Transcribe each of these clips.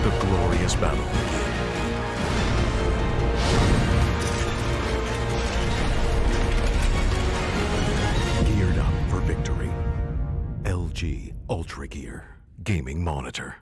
the glorious battle begin. Geared up for victory. LG Ultragear Gaming Monitor.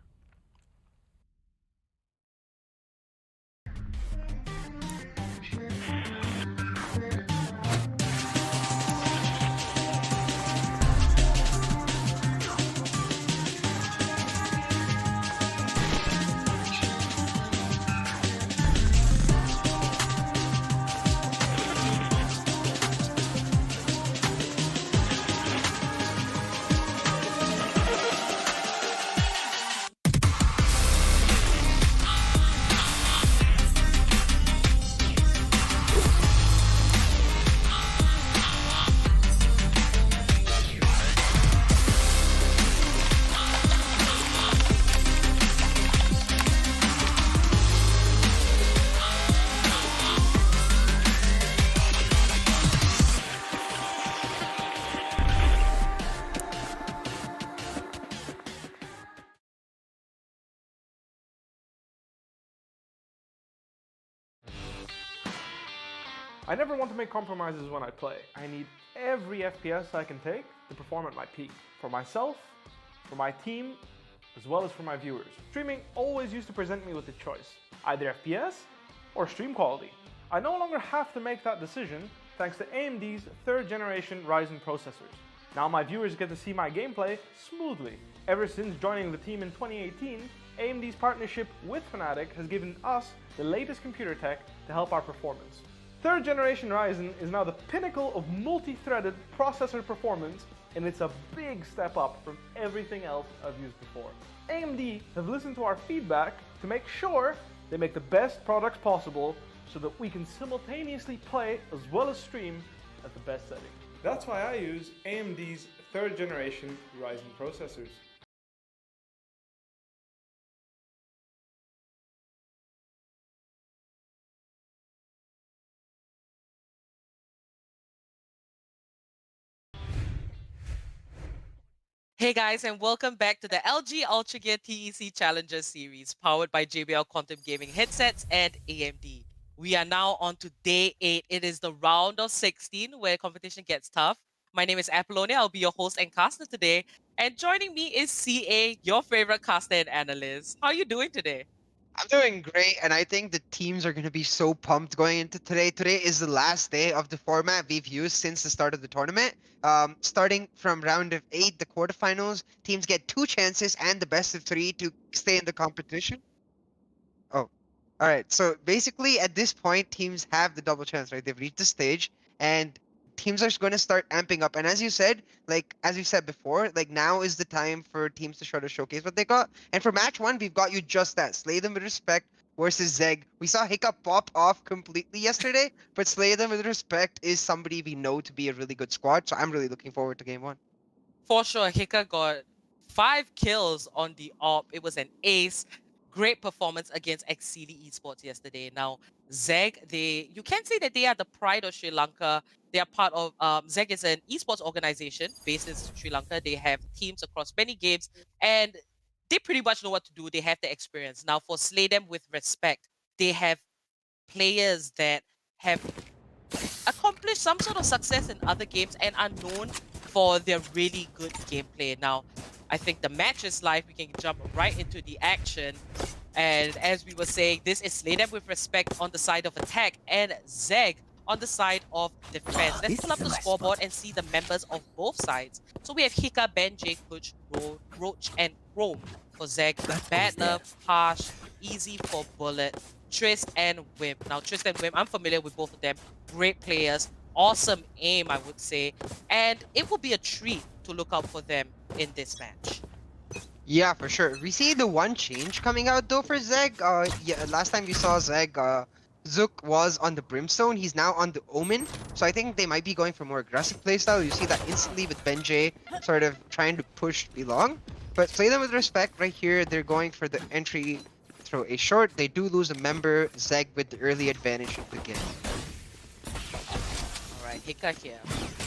I never want to make compromises when I play. I need every FPS I can take to perform at my peak. For myself, for my team, as well as for my viewers. Streaming always used to present me with a choice, either FPS or stream quality. I no longer have to make that decision thanks to AMD's 3rd generation Ryzen processors. Now my viewers get to see my gameplay smoothly. Ever since joining the team in 2018, AMD's partnership with Fnatic has given us the latest computer tech to help our performance. 3rd generation Ryzen is now the pinnacle of multi-threaded processor performance, and it's a big step up from everything else I've used before. AMD have listened to our feedback to make sure they make the best products possible so that we can simultaneously play as well as stream at the best setting. That's why I use AMD's 3rd generation Ryzen processors. Hey guys, and welcome back to the LG Ultragear TEC Challenger Series, powered by JBL Quantum Gaming headsets and AMD. We are now on to day 8. It is the round of 16 where competition gets tough. My name is Apollonia. I'll be your host and caster today. And joining me is CA, your favorite caster and analyst. How are you doing today? I'm doing great, and I think the teams are going to be so pumped going into today. Today is the last day of the format we've used since the start of the tournament. Starting from round of 8, the quarterfinals, teams get 2 chances and the best of 3 to stay in the competition. Oh, all right. So basically, at this point, teams have the double chance, right? They've reached the stage, and teams are going to start amping up. And as you said, as we said before, now is the time for teams to try to showcase what they got. And for match 1, we've got you just that. Slay Them With Respect versus ZeGG. We saw Hiccup pop off completely yesterday, but Slay Them With Respect is somebody we know to be a really good squad. So I'm really looking forward to game 1. For sure, Hika got 5 kills on the AWP. It was an ace. Great performance against Exceedly eSports yesterday. Now, ZeGG, you can say that they are the pride of Sri Lanka. They are part of, ZeGG is an esports organization based in Sri Lanka. They have teams across many games, and they pretty much know what to do. They have the experience. Now, for Slay Them With Respect, they have players that have accomplished some sort of success in other games and are known for their really good gameplay. Now, I think the match is live. We can jump right into the action. And as we were saying, this is Slay Them With Respect on the side of attack and ZeGG on the side of defense. Let's pull up the scoreboard and see the members of both sides. So we have Hika, Ben, Jake, Kuch, Roach, and Chrome for ZeGG. Bad Love, Harsh, Easy for Bullet, Trist, and Wimp. Now, Trist and Wimp, I'm familiar with both of them. Great players. Awesome aim, I would say. And it will be a treat to look out for them in this match. Yeah, for sure. We see the one change coming out though for ZeGG. Yeah, last time we saw ZeGG, Zook was on the Brimstone. He's now on the Omen. So I think they might be going for more aggressive playstyle. You see that instantly with Benjay sort of trying to push Belong. But Slay Them With Respect right here, they're going for the entry throw a short. They do lose a member. ZeGG with the early advantage of the game. Alright, Hika here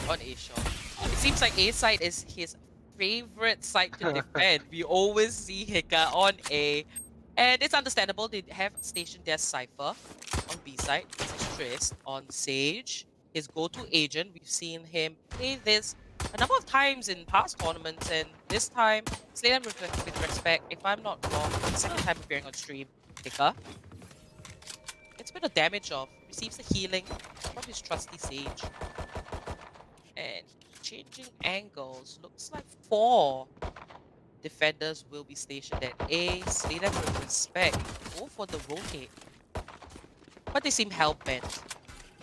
on A shot. It seems like A side is his favorite side to defend. We always see Hika on A. And it's understandable, they have stationed their Cypher on B side. This is Trist on Sage, his go-to agent. We've seen him play this a number of times in past tournaments, and this time, Slay Them with Respect, if I'm not wrong, the second time appearing on stream, Hika. It's a bit of damage off, receives the healing from his trusty Sage. And changing angles, looks like 4 defenders will be stationed at A. Slay Them with Respect, go for the rotate. But they seem hell-bent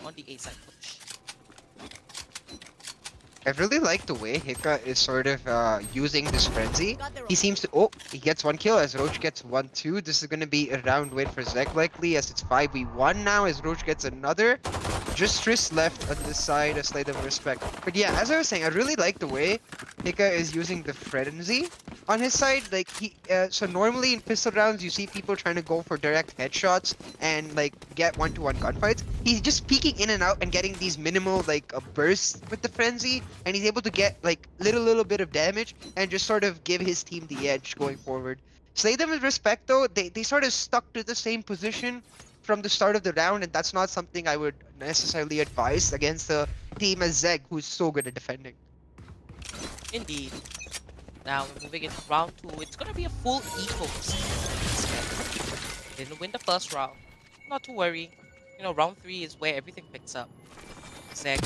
on the A side push. I really like the way Hika is sort of using this frenzy. He seems to... Oh, he gets 1 kill as Roach gets 1-2. This is going to be a round win for ZeGG likely as it's 5v1 now as Roach gets another. Just Triss left on this side as Slay Them with Respect. But yeah, as I was saying, I really like the way Hika is using the frenzy on his side. Like so normally in pistol rounds, you see people trying to go for direct headshots and like get one-to-one gunfights. He's just peeking in and out and getting these minimal like bursts with the frenzy, and he's able to get like little bit of damage and just sort of give his team the edge going forward. Slay Them with Respect though, they sort of stuck to the same position from the start of the round, and that's not something I would necessarily advise against a team as ZeGG who's so good at defending. Indeed. Now we're moving into round 2. It's gonna be a full ecos. Didn't win the first round. Not to worry. You know, round 3 is where everything picks up. ZeGG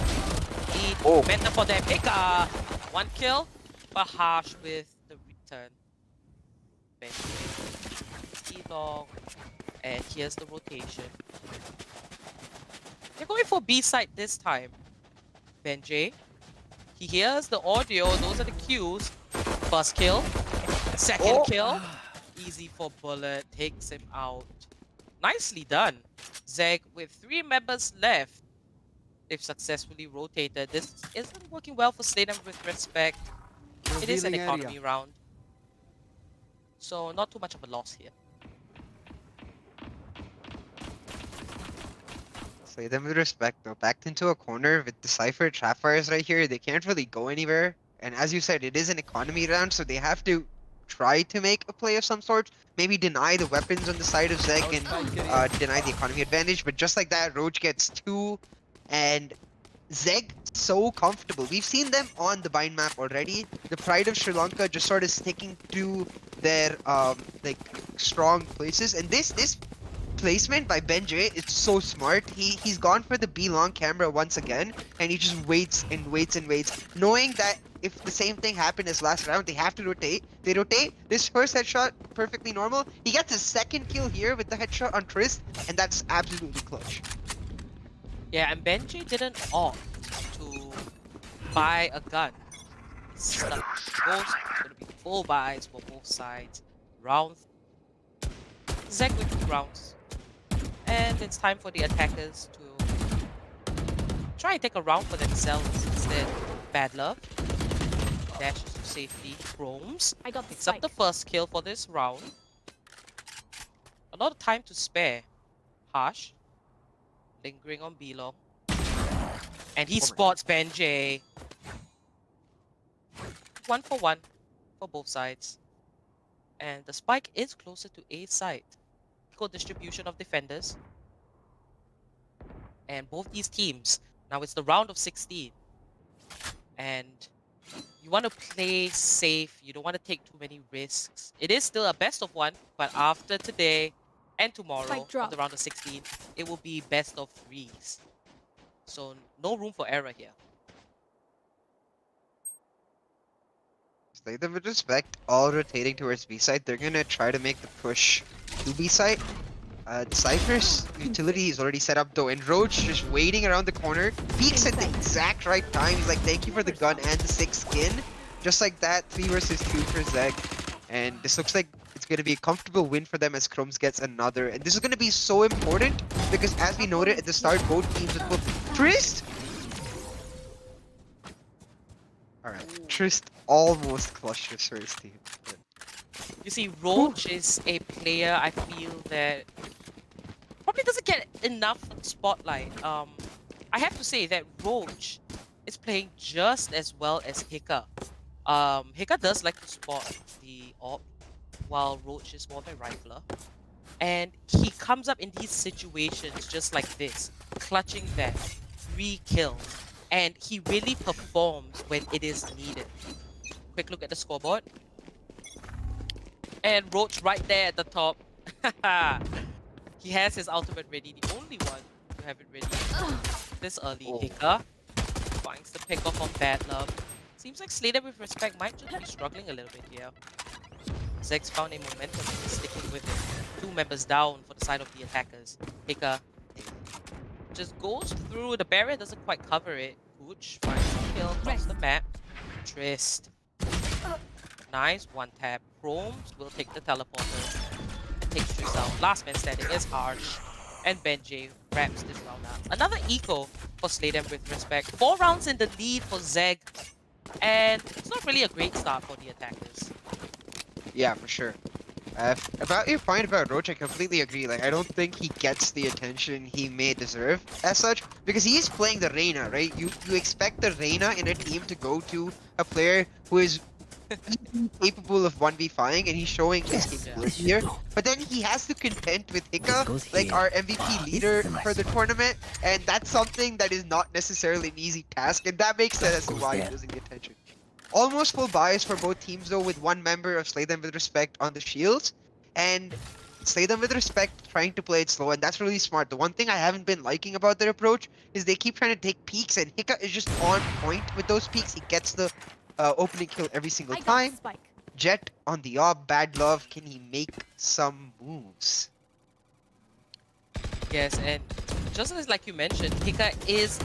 lead. Oh. Better for them. Hika! 1 kill, but harsh with the return. Benji. Long. And here's the rotation. They're going for B side this time. Benji. He hears the audio. Those are the cues. First kill. Second kill. Easy for Bullet. Takes him out. Nicely done. ZeGG with 3 members left. They've successfully rotated. This isn't working well for Slay Them with Respect. It is an economy round. So not too much of a loss here. Slay Them with Respect though, backed into a corner with the Cypher Trapfires right here. They can't really go anywhere. And as you said, it is an economy round, so they have to try to make a play of some sort. Maybe deny the weapons on the side of ZeGG and deny the economy advantage. But just like that, Roach gets 2. And ZeGG so comfortable. We've seen them on the bind map already. The Pride of Sri Lanka just sort of sticking to their like strong places. And this placement by Benji is so smart. He's gone for the B long camera once again, and he just waits and waits and waits, knowing that if the same thing happened as last round, they have to rotate. They rotate. This first headshot, perfectly normal. He gets his second kill here with the headshot on Trist, and that's absolutely clutch. Yeah, and Benji didn't opt to buy a gun. Stuck both. It's gonna be full buys for both sides. Round. ZeGG with 2 rounds. And it's time for the attackers to try and take a round for themselves instead. Bad luck. Dashes to safety. Chromes picks up the first kill for this round. A lot of time to spare. Harsh. Lingering on B-Long. And he spots Benji. 1 for 1 for both sides. And the spike is closer to A side. Equal distribution of defenders. And both these teams, now it's the round of 16. And you want to play safe. You don't want to take too many risks. It is still a best of 1, but after today and tomorrow on the round of 16, it will be best of 3s. So no room for error here. Slay Them with Respect, all rotating towards B side. They're gonna try to make the push to B side. The Cypher's utility is already set up though, and Roach just waiting around the corner. Peeks at the exact right time. He's like, thank you for the gun and the 6 skin. Just like that, 3 versus 2 for ZeGG. And this looks like it's going to be a comfortable win for them as Chromes gets another. And this is going to be so important because as we noted at the start, both teams with both Trist! Alright, Trist almost clutched his first team. But... You see, Roach is a player I feel that probably doesn't get enough spotlight. I have to say that Roach is playing just as well as Hika. Hika does like to spot the AWP, while Roach is more of a rifler. And he comes up in these situations just like this, clutching that 3 kills. And he really performs when it is needed. Quick look at the scoreboard. And Roach right there at the top. He has his ultimate ready, the only one to have it ready this early. Oh. Hika finds the pick off on Bad Love. Seems like SlayThemWithRespect might just be struggling a little bit here. ZeGG's found a momentum and is sticking with it. 2 members down for the side of the attackers. Hika just goes through the barrier, doesn't quite cover it. Pooch finds the kill across the map. Trist. Nice, 1 tap. Chromes will take the teleporter. Takes Trist out. Last man standing is Harsh. And Benji wraps this round up. Another eco for SlayThemWithRespect. 4 rounds in the lead for ZeGG. And it's not really a great start for the attackers. Yeah, for sure. About your point about Roach, I completely agree. Like, I don't think he gets the attention he may deserve as such, because he is playing the Reyna, right? You expect the Reyna in a team to go to a player who is capable of 1v5ing, and he's showing his capability here. But then he has to contend with Hika, like our MVP leader for the tournament, and that's something that is not necessarily an easy task, and that makes sense as to why he doesn't get attention. Almost full buys for both teams though, with 1 member of SlayThemWithRespect on the shields, and SlayThemWithRespect trying to play it slow, and that's really smart. The one thing I haven't been liking about their approach is they keep trying to take peeks, and Hika is just on point with those peeks. He gets the opening kill every single time. Jet on the op, Bad Love, can he make some moves? Yes, and just as like you mentioned, Hika is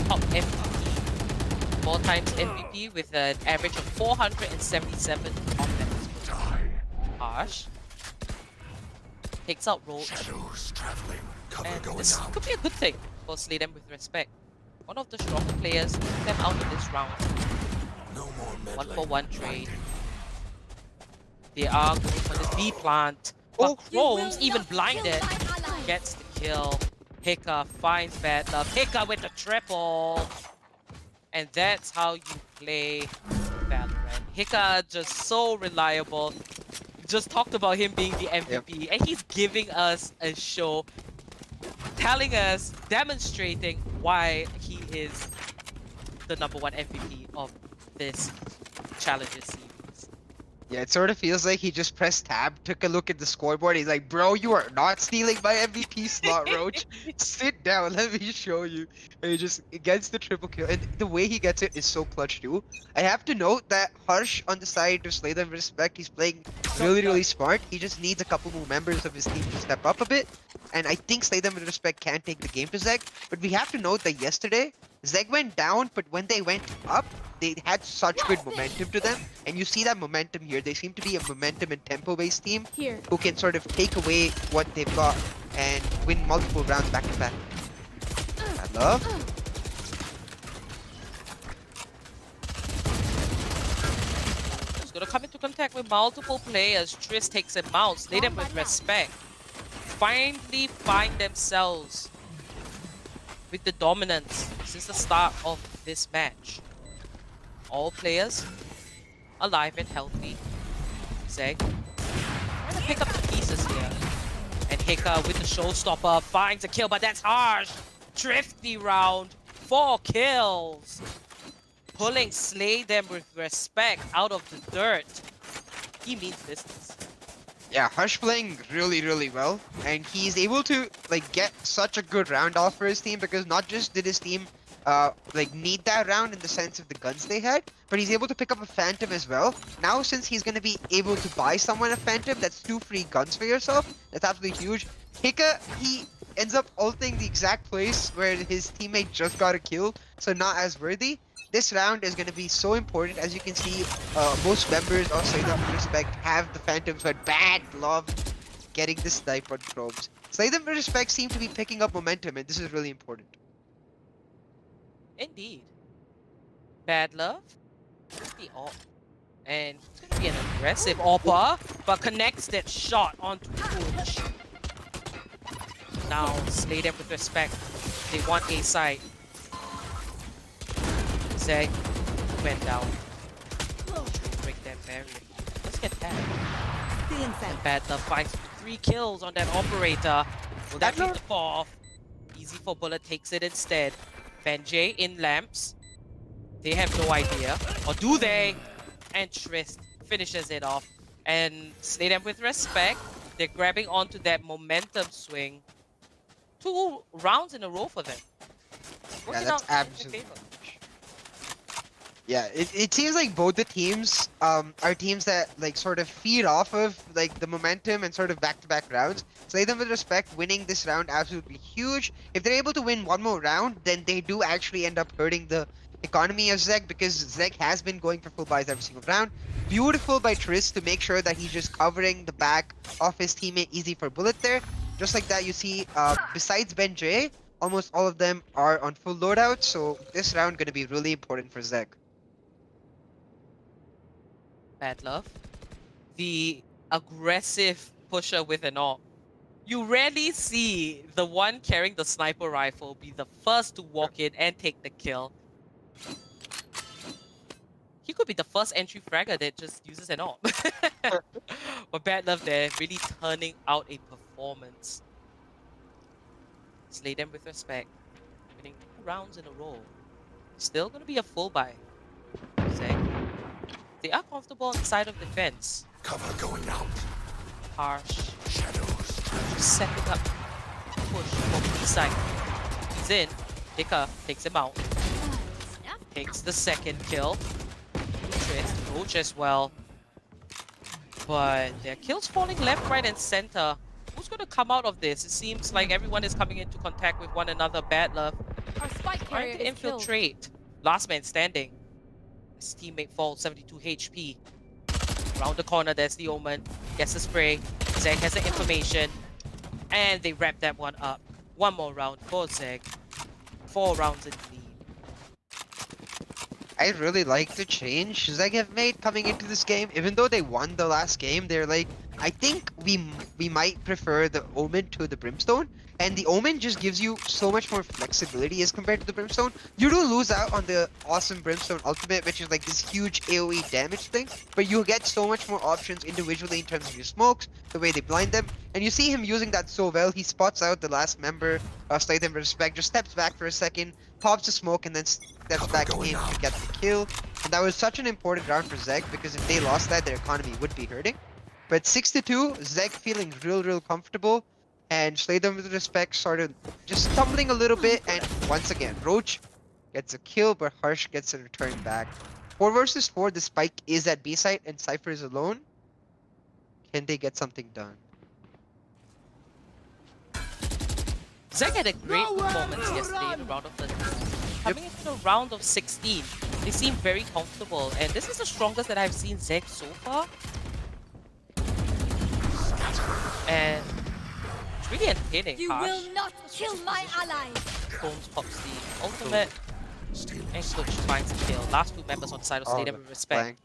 top MVP. 4 times MVP with an average of 477 offense. Harsh takes out Roach. And this could be a good thing for SlayThemWithRespect. One of the stronger players took them out in this round. 1-for-1 trade. They are going for this B plant. But Chromes, even blinded, gets the kill. Hika finds Bad Love. Hika with the triple. And that's how you play Valorant. Hika just so reliable. Just talked about him being the MVP, and he's giving us a show, telling us, demonstrating why he is the #1 MVP of this Challenger series. Yeah, it sort of feels like he just pressed tab, took a look at the scoreboard. He's like, bro, you are not stealing my MVP slot, Roach. Sit down, let me show you. And he just gets the triple kill. And the way he gets it is so clutch too. I have to note that Harsh on the side of SlayThemWithRespect, he's playing really smart. He just needs a couple more members of his team to step up a bit. And I think SlayThemWithRespect can take the game to ZeGG. But we have to note that yesterday, ZeGG went down, but when they went up, they had such good momentum to them, and you see that momentum here. They seem to be a momentum and tempo-based team who can sort of take away what they've got and win multiple rounds back to back. Bad Love. He's gonna come into contact with multiple players. Trist takes him out. SlayThemWithRespect finally find themselves with the dominance since the start of this match. All players alive and healthy. ZeGG trying to pick up the pieces here. And Hika with the showstopper finds a kill, but that's harsh. Thrifty round. 4 kills. Pulling SlayThemWithRespect out of the dirt. He means business. Yeah, Harsh playing really well, and he's able to like get such a good round off for his team, because not just did his team like need that round in the sense of the guns they had, but he's able to pick up a Phantom as well. Now since he's going to be able to buy someone a Phantom, that's 2 free guns for yourself. That's absolutely huge. Hika, he ends up ulting the exact place where his teammate just got a kill, so not as worthy. This round is going to be so important. As you can see, most members of SlayThemWithRespect have the Phantoms, but Bad Love getting the snipe on Chromes. SlayThemWithRespect seem to be picking up momentum, and this is really important. Indeed. Bad Love. The AWP. And it's going to be an aggressive AWPer, but connects that shot onto Pooch. Now, SlayThemWithRespect. They want A side. ZeGG went down. Break that barrier. Let's get that. And Bad Love finds 3 kills on that operator. Will that be the 4th? Easy for Bullet, takes it instead. Benjay in lamps. They have no idea. Or do they? And Trist finishes it off. And slay them with respect. They're grabbing onto that momentum swing. 2 rounds in a row for them. Yeah, Working that's out in their absolutely. favor. Yeah, it seems like both the teams are teams that like sort of feed off of like the momentum and sort of back-to-back rounds. Slay them with respect, winning this round absolutely huge. If they're able to win one more round, then they do actually end up hurting the economy of ZeGG because ZeGG has been going for full buys every single round. Beautiful by Triss to make sure that he's just covering the back of his teammate easy for Bullet there. Just like that, you see, besides Benjay, almost all of them are on full loadout, so this round gonna be really important for ZeGG. Bad love. The aggressive pusher with an AWP. You rarely see the one carrying the sniper rifle be the first to walk in and take the kill. He could be the first entry fragger that just uses an AWP. But Bad Love there, really turning out a performance. Slay them with respect. Winning 2 rounds in a row. Still gonna be a full buy. Say. They are comfortable on the side of defense. Cover going out. Harsh. Shadows. Just setting up push from the side. He's in. Hiccup takes him out. Takes the second kill. Roach as well. But their kills falling left, right, and center. Who's going to come out of this? It seems like everyone is coming into contact with one another. Bad Love Our spike carrier trying to is killed. infiltrate. Last man standing. His teammate falls 72 HP. Around the corner, there's the Omen. Gets the spray. ZeGG has the information. And they wrap that one up. One more round for ZeGG. 4 rounds in lead. I really like the change ZeGG have made coming into this game. Even though they won the last game, they're like, I think we might prefer the Omen to the Brimstone. And the Omen just gives you so much more flexibility as compared to the Brimstone. You do lose out on the awesome Brimstone ultimate, which is like this huge AoE damage thing. But you get so much more options individually in terms of your smokes, the way they blind them. And you see him using that so well. He spots out the last member of Slay Them With Respect, just steps back for a second, pops the smoke, and then steps back in to get the kill. And that was such an important round for ZeGG because if they lost that, their economy would be hurting. But 6-2, ZeGG feeling real comfortable. And Slay Them With Respect started just stumbling a little bit. And once again, Roach gets a kill, but Harsh gets a return back. 4 versus 4, the spike is at B site and Cypher is alone. Can they get something done? ZeGG had a great performance yesterday in the round of 13. Coming into the round of 16, they seem very comfortable. And this is the strongest that I've seen ZeGG so far. And it's really entertaining. You Harsh. will not kill my allies. Combs pops the ultimate. And Kuch finds the kill. Last 2 members on the side of Slay Them With Respect. Flank.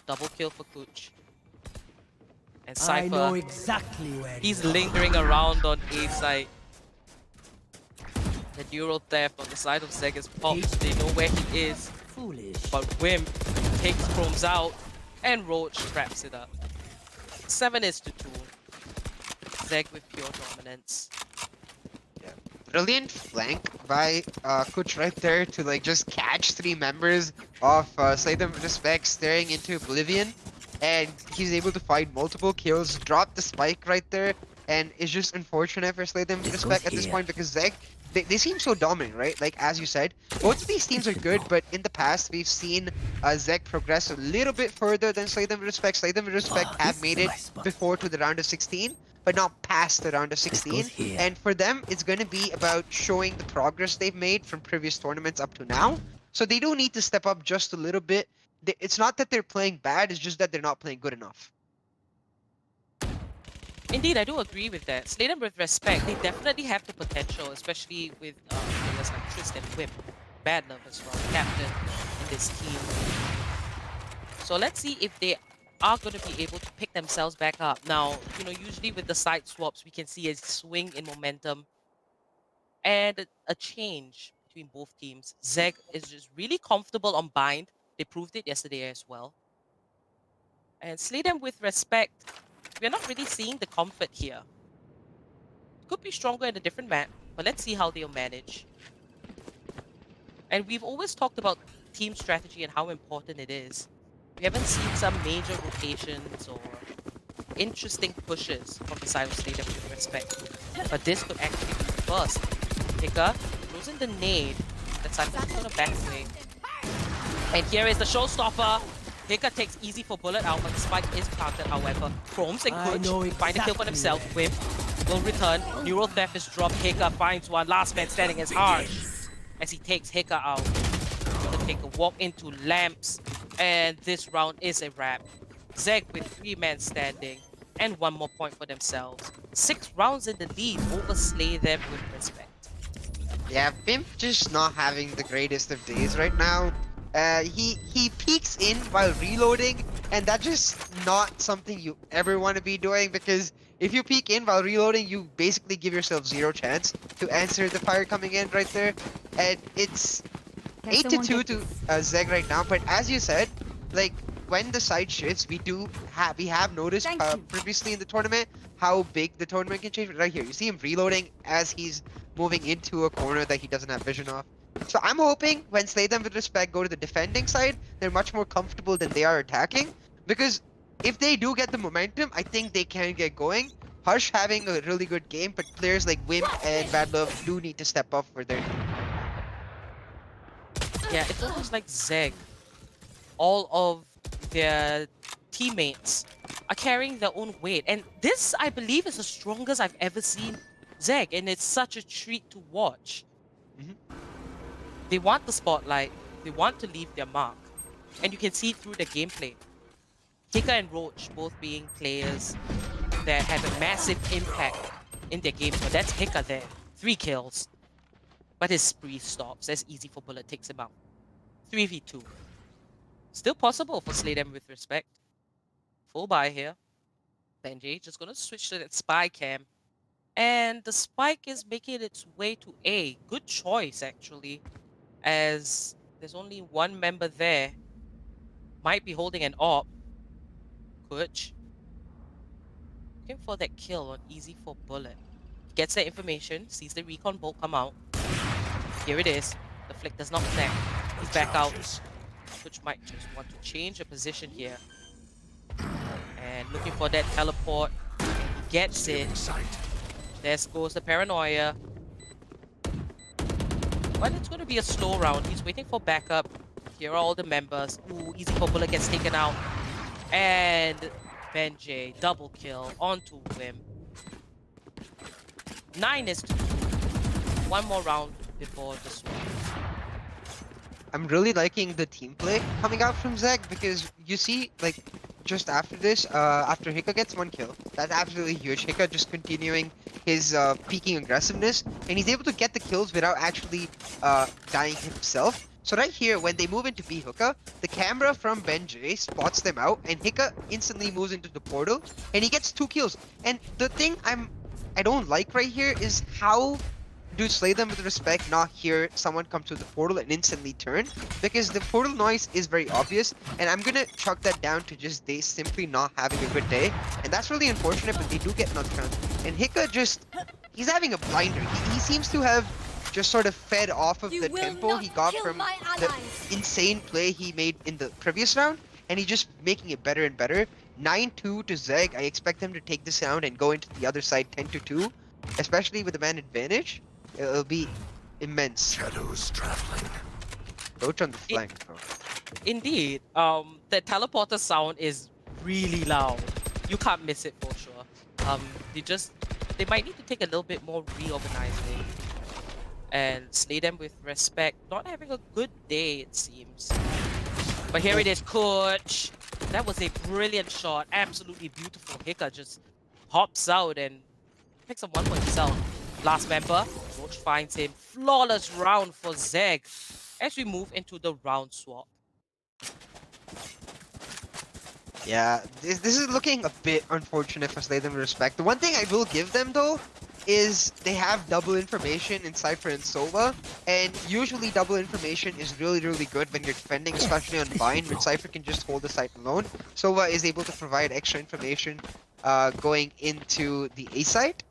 Double kill for Kuch. And I know Cypher, exactly where he's you are. lingering around on A side. The neural theft on the side of ZeGG is popped. They know where he is. Foolish. But Wimp takes Chromes out and Roach wraps it up. 7 is to 2. ZeGG with pure dominance. Brilliant flank by Kuch right there to like just catch 3 members of Slay Them With Respect staring into oblivion. And he's able to find multiple kills, drop the spike right there. And it's just unfortunate for Slay Them With Respect at this point because ZeGG, they seem so dominant, right? Like, as you said, both of these teams are good, but in the past, we've seen ZeGG progress a little bit further than Slay Them With Respect. Slay Them With Respect have made it before to the round of 16, but not past the round of 16. And for them, it's going to be about showing the progress they've made from previous tournaments up to now. So they do need to step up just a little bit. It's not that they're playing bad, it's just that they're not playing good enough. Indeed, I do agree with that. Slay Them With Respect, they definitely have the potential, especially with players like Trist and Whip. Bad Love as well, captain in this team. So let's see if they are going to be able to pick themselves back up. Now, you know, usually with the side swaps, we can see a swing in momentum and a change between both teams. ZeGG is just really comfortable on bind. They proved it yesterday as well. And Slay Them With Respect, we're not really seeing the comfort here. Could be stronger in a different map, but let's see how they'll manage. And we've always talked about team strategy and how important it is. We haven't seen some major rotations or interesting pushes from the side of SlayThemWithRespect. But this could actually be the first. Hika throws in the nade. That Cypher's gonna back away. And here is the showstopper. Hika takes easy for bullet out, but the spike is planted, however. Chromes and Kuch find a kill for themselves. Whip will return. Neural Theft is dropped. Hika finds one. Last man standing is Harsh as he takes Hika out. Gonna take a walk into Lamps. And this round is a wrap. ZeGG with 3 men standing. And 1 more point for themselves. 6 rounds in the lead over SlayThemWithRespect. Yeah, Pimp just not having the greatest of days right now. He peeks in while reloading, and that's just not something you ever want to be doing, because if you peek in while reloading, you basically give yourself 0 chance to answer the fire coming in right there. And it's 8-2 to ZeGG right now. But as you said, like when the side shifts, we have noticed previously in the tournament how big the tournament can change. Right here, you see him reloading as he's moving into a corner that he doesn't have vision of. So I'm hoping when SlayThemWithRespect go to the defending side, they're much more comfortable than they are attacking. Because if they do get the momentum, I think they can get going. Harsh having a really good game, but players like Wimp and Bad Love do need to step up for their team. Yeah, it's almost like ZeGG. All of their teammates are carrying their own weight. And this, I believe, is the strongest I've ever seen ZeGG. And it's such a treat to watch. They want the spotlight. They want to leave their mark. And you can see it through the gameplay. Hika and Roach both being players that have a massive impact in their games. But that's Hika there. 3 kills. But his spree stops as Easy for Bullet takes him out. 3v2. Still possible for SlayThemWithRespect. Full buy here. Benji just gonna switch to that spy cam. And the spike is making its way to A. Good choice, actually. As there's only 1 member there. Might be holding an AWP. Kuch. Looking for that kill on Easy for Bullet. Gets that information. Sees the recon bolt come out. Here it is. The flick does not connect. He's back out. Kuch might just want to change a position here. And looking for that teleport. He gets it. There goes the paranoia. But it's going to be a slow round. He's waiting for backup. Here are all the members. Ooh, Easy for Bullet gets taken out. And Benji, double kill onto Wim. 9 is to 2. 1 more round before the swap. I'm really liking the team play coming out from ZeGG, because you see, like, just after this, after Hika gets 1 kill, that's absolutely huge. Hika just continuing his peaking aggressiveness, and he's able to get the kills without actually dying himself. So right here, when they move into B hookah, the camera from Benji spots them out, and Hika instantly moves into the portal, and he gets 2 kills. And the thing I don't like right here is how do SlayThemWithRespect not hear someone come to the portal and instantly turn, because the portal noise is very obvious, and I'm gonna chalk that down to just they simply not having a good day, and that's really unfortunate. But they do get another round, and Hika he's having a blinder. He seems to have just sort of fed off of the tempo he got from the insane play he made in the previous round, and he's just making it better and better. 9-2 to ZeGG. I expect him to take this round and go into the other side 10-2, especially with the man advantage. It'll be immense. Shadows traveling. Roach on the flank, bro. Indeed. The teleporter sound is really loud. You can't miss it for sure. They might need to take a little bit more reorganizing. And SlayThemWithRespect not having a good day, it seems. But here it is, Kuch. That was a brilliant shot. Absolutely beautiful. Hika just hops out and picks up 1 for himself. Last member, Roach finds him. Flawless round for ZeGG as we move into the round swap. Yeah, this is looking a bit unfortunate for SlayThemWithRespect. The one thing I will give them though is they have double information in Cypher and Sova, and usually double information is really good when you're defending, especially on Bind, when Cypher can just hold the site alone. Sova is able to provide extra information going into the A side.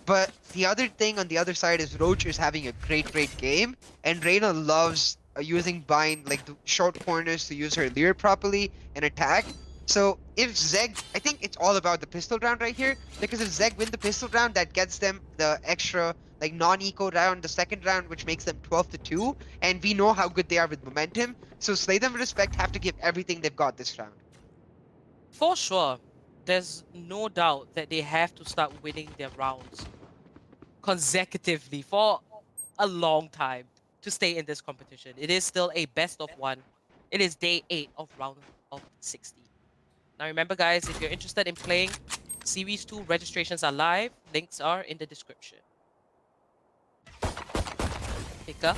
But the other thing on the other side is Roach is having a great game, and Reyna loves using bind, like the short corners, to use her leer properly and attack. So if ZeGG, I think it's all about the pistol round right here, because if ZeGG win the pistol round, that gets them the extra like non-eco round, the second round, which makes them 12-2, and we know how good they are with momentum. So SlayThemWithRespect have to give everything they've got this round. For sure, there's no doubt that they have to start winning their rounds consecutively for a long time to stay in this competition. It is still a best of 1. It is day 8 of round of 16. Now remember guys, if you're interested in playing Series 2, registrations are live. Links are in the description. Hika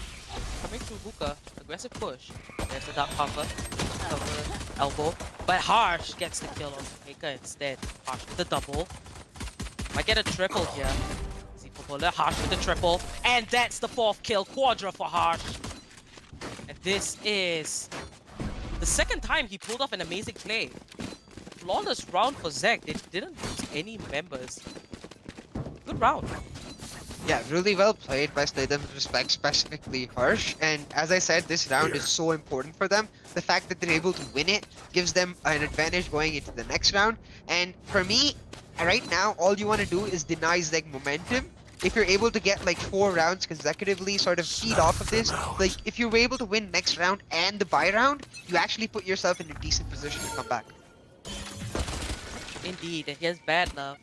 coming through hookah. Aggressive push. There's the dark cover. Cover elbow. But Harsh gets the kill on Hika instead. Harsh with the double. Might get a triple here. Harsh with the triple. And that's the 4th kill. Quadra for Harsh. And this is the second time he pulled off an amazing play. Flawless round for ZeGG. They didn't lose any members. Good round. Yeah, really well played by SlayThemWithRespect, specifically Harsh. And as I said, this round is so important for them. The fact that they're able to win it gives them an advantage going into the next round. And for me, right now, all you want to do is deny ZeGG momentum. If you're able to get like 4 rounds consecutively, sort of feed off of this, like if you were able to win next round and the bye round, you actually put yourself in a decent position to come back. Indeed, and here's bad love.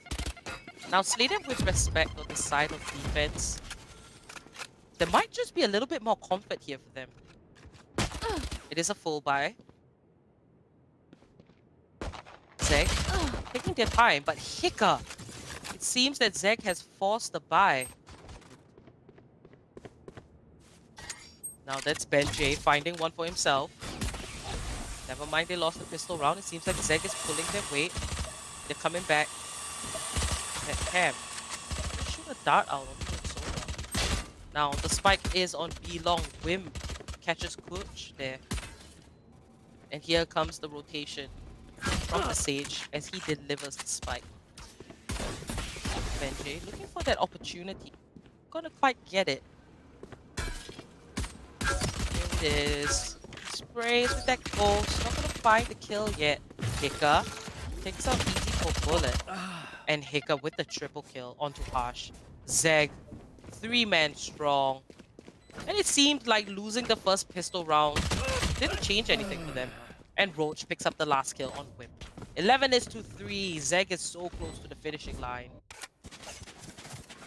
Now, SlayThemWithRespect on the side of defense. There might just be a little bit more comfort here for them. It is a full buy. ZeGG taking their time, but Hika. It seems that ZeGG has forced the buy. Now that's BenJ finding one for himself. Never mind, they lost the pistol round. It seems like ZeGG is pulling their weight. They're coming back. That cam. Shoot a dart out on the Sova. Now the spike is on B long. Wim catches Kuch there. And here comes the rotation from the Sage as he delivers the spike. BenJ looking for that opportunity. Gonna quite get it. Here it is. Sprays with that ghost. Not gonna find the kill yet. Hika takes out easy for bullet. And Hika with the triple kill onto Harsh. ZeGG, 3-man strong. And it seemed like losing the first pistol round didn't change anything for them. And Roach picks up the last kill on Whip. 11-3. ZeGG is so close to the finishing line.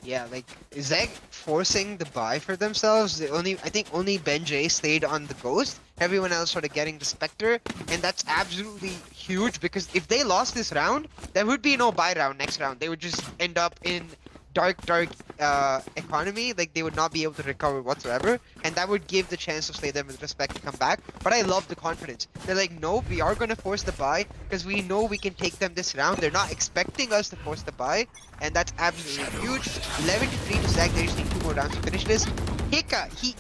Yeah, like ZeGG forcing the buy for themselves. I think only BenJ stayed on the Ghost. Everyone else sort of getting the Spectre, and that's absolutely huge because if they lost this round, there would be no buy round next round. They would just end up in dark economy. Like they would not be able to recover whatsoever, and that would give the chance of SlayThemWithRespect to come back. But I love the confidence. They're like, no, we are gonna force the buy because we know we can take them this round. They're not expecting us to force the buy, and that's absolutely huge. 11-3 to ZeGG. They just need 2 more rounds to finish this. Hika,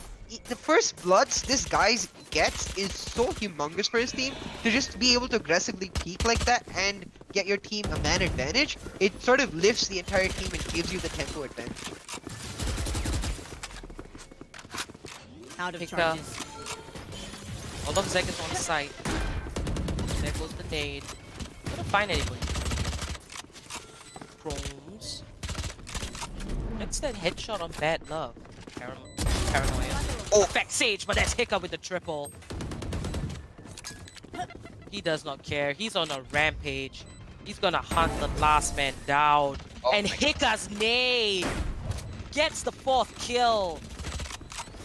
the first bloods this guy gets is so humongous for his team. To just be able to aggressively peak like that and get your team a man advantage, it sort of lifts the entire team and gives you the tempo advantage. Out of Hika. charges. All of ZeGG is on site. There goes the nade. Couldn't find anybody. Chromes. That's that headshot on bad love. Paranoia. Oh, back Sage, but that's Hika with the triple. He does not care. He's on a rampage. He's gonna hunt the last man down. And Hika's nade gets the 4th kill.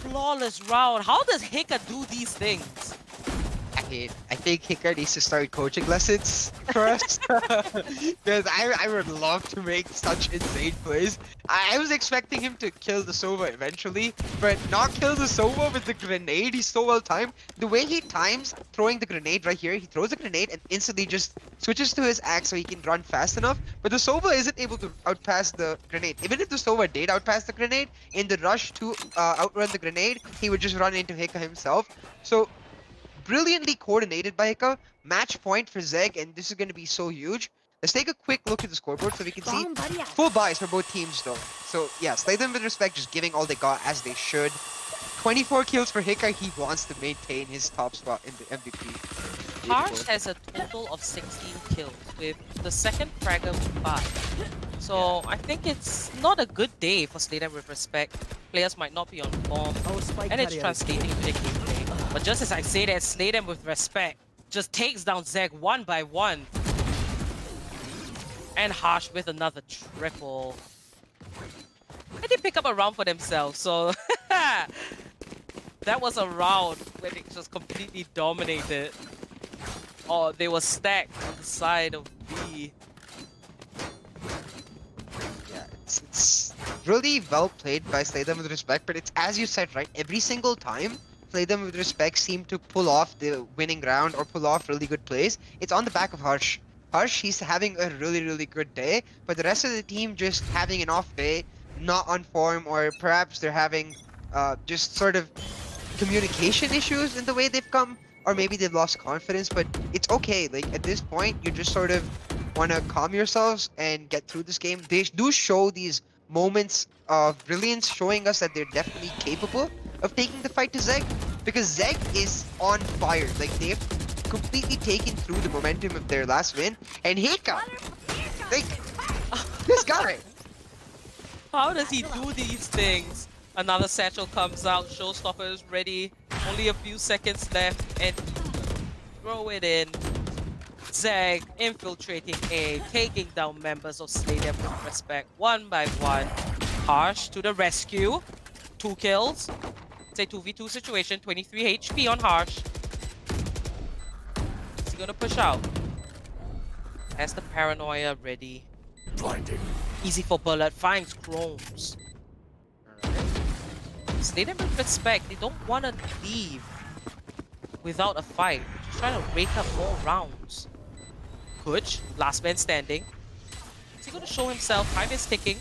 Flawless round. How does Hika do these things? I think Hika needs to start coaching lessons first. Because I would love to make such insane plays. I was expecting him to kill the Sova eventually, but not kill the Sova with the grenade. He's so well timed. The way he times throwing the grenade right here, he throws the grenade and instantly just switches to his axe so he can run fast enough. But the Sova isn't able to outpass the grenade. Even if the Sova did outpass the grenade, in the rush to outrun the grenade, he would just run into Hika himself. So brilliantly coordinated by Hika. Match point for ZeGG, and this is going to be so huge. Let's take a quick look at the scoreboard so we can see Bomb buddy out. full buys for both teams though. So yeah, Slay Them With Respect just giving all they got as they should. 24 kills for Hika. He wants to maintain his top spot in the MVP. Harsh has a total of 16 kills, with the second fragger with 5. So I think it's not a good day for Slay Them With Respect. Players might not be on form, Oh, spike and it's carrier. translating to their gameplay. But just as I say that, Slay Them With Respect just takes down ZeGG one by one. And Harsh with another triple. And they pick up a round for themselves, so that was a round where they just completely dominated. Oh, they were stacked on the side of B. Yeah, it's really well played by Slay Them With Respect, but it's as you said, right? Every single time, Slay Them With Respect seem to pull off the winning round or pull off really good plays. It's on the back of Harsh. Harsh, he's having a really good day, but the rest of the team just having an off day, not on form, or perhaps they're having just sort of communication issues in the way they've come, or maybe they've lost confidence, but it's okay. Like at this point, you just sort of want to calm yourselves and get through this game. They do show these moments of brilliance, showing us that they're definitely capable of taking the fight to ZeGG, because ZeGG is on fire. Like they've completely taken through the momentum of their last win, and Hika, like this guy. How does he do these things? Another satchel comes out, showstopper is ready, only a few seconds left, and throw it in. ZeGG infiltrating A, taking down members of Slay Them With Respect one by one. Harsh to the rescue, 2 kills. It's a 2v2 situation, 23 HP on Harsh. Is he gonna push out? Has the paranoia ready. Blinding. Easy for bullet, finds chromes. Slay Them With Respect, they don't want to leave without a fight. They're just trying to rake up more rounds. Kuch, last man standing. Is he going to show himself? Time is ticking.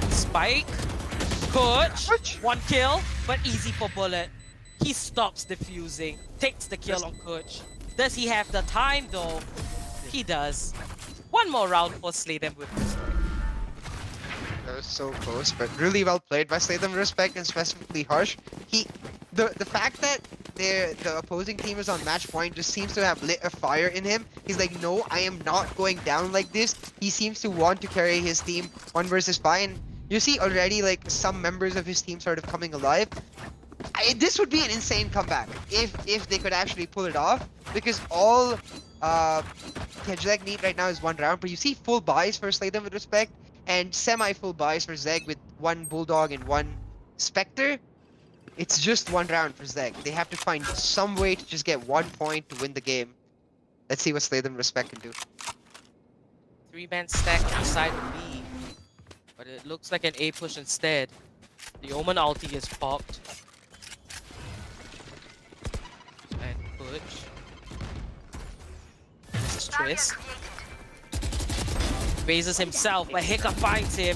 Spike. Kuch, 1 kill, but easy for bullet. He stops defusing, takes the kill on Kuch. Does he have the time though? He does. 1 more round for Slay Them With Respect. That was so close, but really well played by Slay Them With Respect, and specifically Harsh. The fact that the opposing team is on match point just seems to have lit a fire in him. He's like, no, I am not going down like this. He seems to want to carry his team 1 versus 5, and you see already like some members of his team sort of coming alive. This would be an insane comeback if they could actually pull it off, because all ZeGG need right now is 1 round, but you see full buys for Slay Them With Respect, and semi-full buys for ZeGG with 1 Bulldog and 1 Spectre. It's just 1 round for ZeGG. They have to find some way to just get 1 point to win the game. Let's see what Slay Them With Respect can do. 3-man stack on the side of B. But it looks like an A push instead. The Omen ulti is popped. And Kuch. This is Triss. Raises himself, but Hika finds him.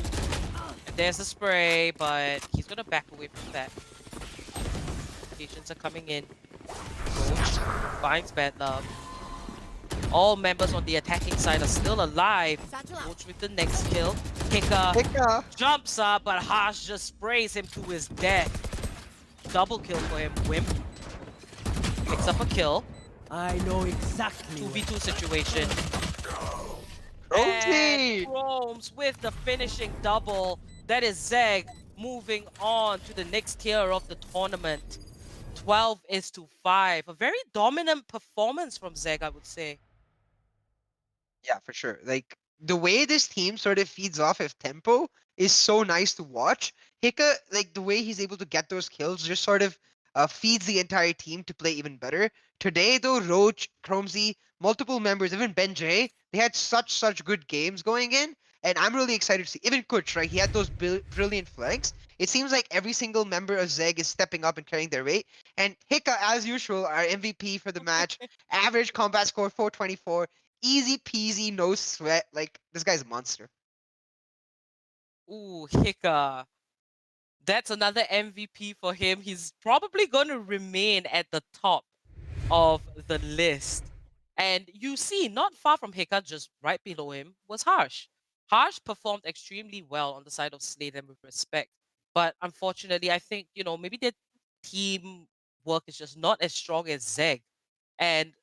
And there's the spray, but he's gonna back away from that. Patients are coming in. Coach finds Bad Love. All members on the attacking side are still alive. Coach with the next kill. Hika jumps up, but Harsh just sprays him to his death. Double kill for him, Wimp. Picks up a kill. I know exactly. 2v2 situation. Rosie! And Chromes with the finishing double. That is ZeGG moving on to the next tier of the tournament. 12-5. A very dominant performance from ZeGG, I would say. Yeah, for sure. Like, the way this team sort of feeds off of tempo is so nice to watch. Hika, like, the way he's able to get those kills just sort of feeds the entire team to play even better. Today, though, Roach, Chromesy, multiple members, even Ben J, they had such good games going in. And I'm really excited to see. Even Kuch, right? He had those brilliant flanks. It seems like every single member of ZeGG is stepping up and carrying their weight. And Hika, as usual, our MVP for the match. Average combat score 424. Easy peasy, no sweat. Like, this guy's a monster. Ooh, Hika. That's another MVP for him. He's probably going to remain at the top of the list And you see, not far from Hika, just right below him, was Harsh. Harsh performed extremely well on the side of Slay Them with Respect. But unfortunately, I think, maybe their team work is just not as strong as ZeGG. And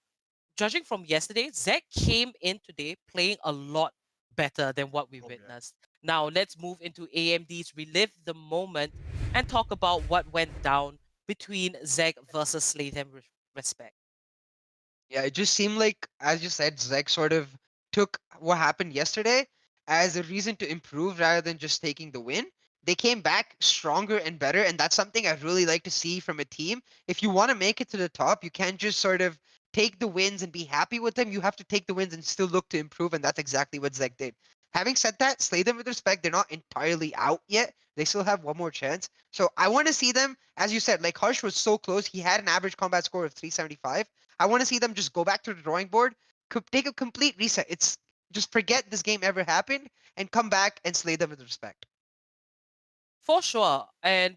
judging from yesterday, ZeGG came in today playing a lot better than what we witnessed. Now let's move into AMD's relive the moment and talk about what went down between ZeGG versus Slay Them with Respect. Yeah, it just seemed like, as you said, Zek sort of took what happened yesterday as a reason to improve rather than just taking the win. They came back stronger and better, and that's something I really like to see from a team. If you want to make it to the top, you can't just sort of take the wins and be happy with them. You have to take the wins and still look to improve, and that's exactly what Zek did. Having said that, Slay Them with Respect, they're not entirely out yet. They still have one more chance. So I want to see them, as you said, like Harsh was so close. He had an average combat score of 375. I want to see them just go back to the drawing board, take a complete reset. It's just forget this game ever happened and come back and slay them with respect. For sure. And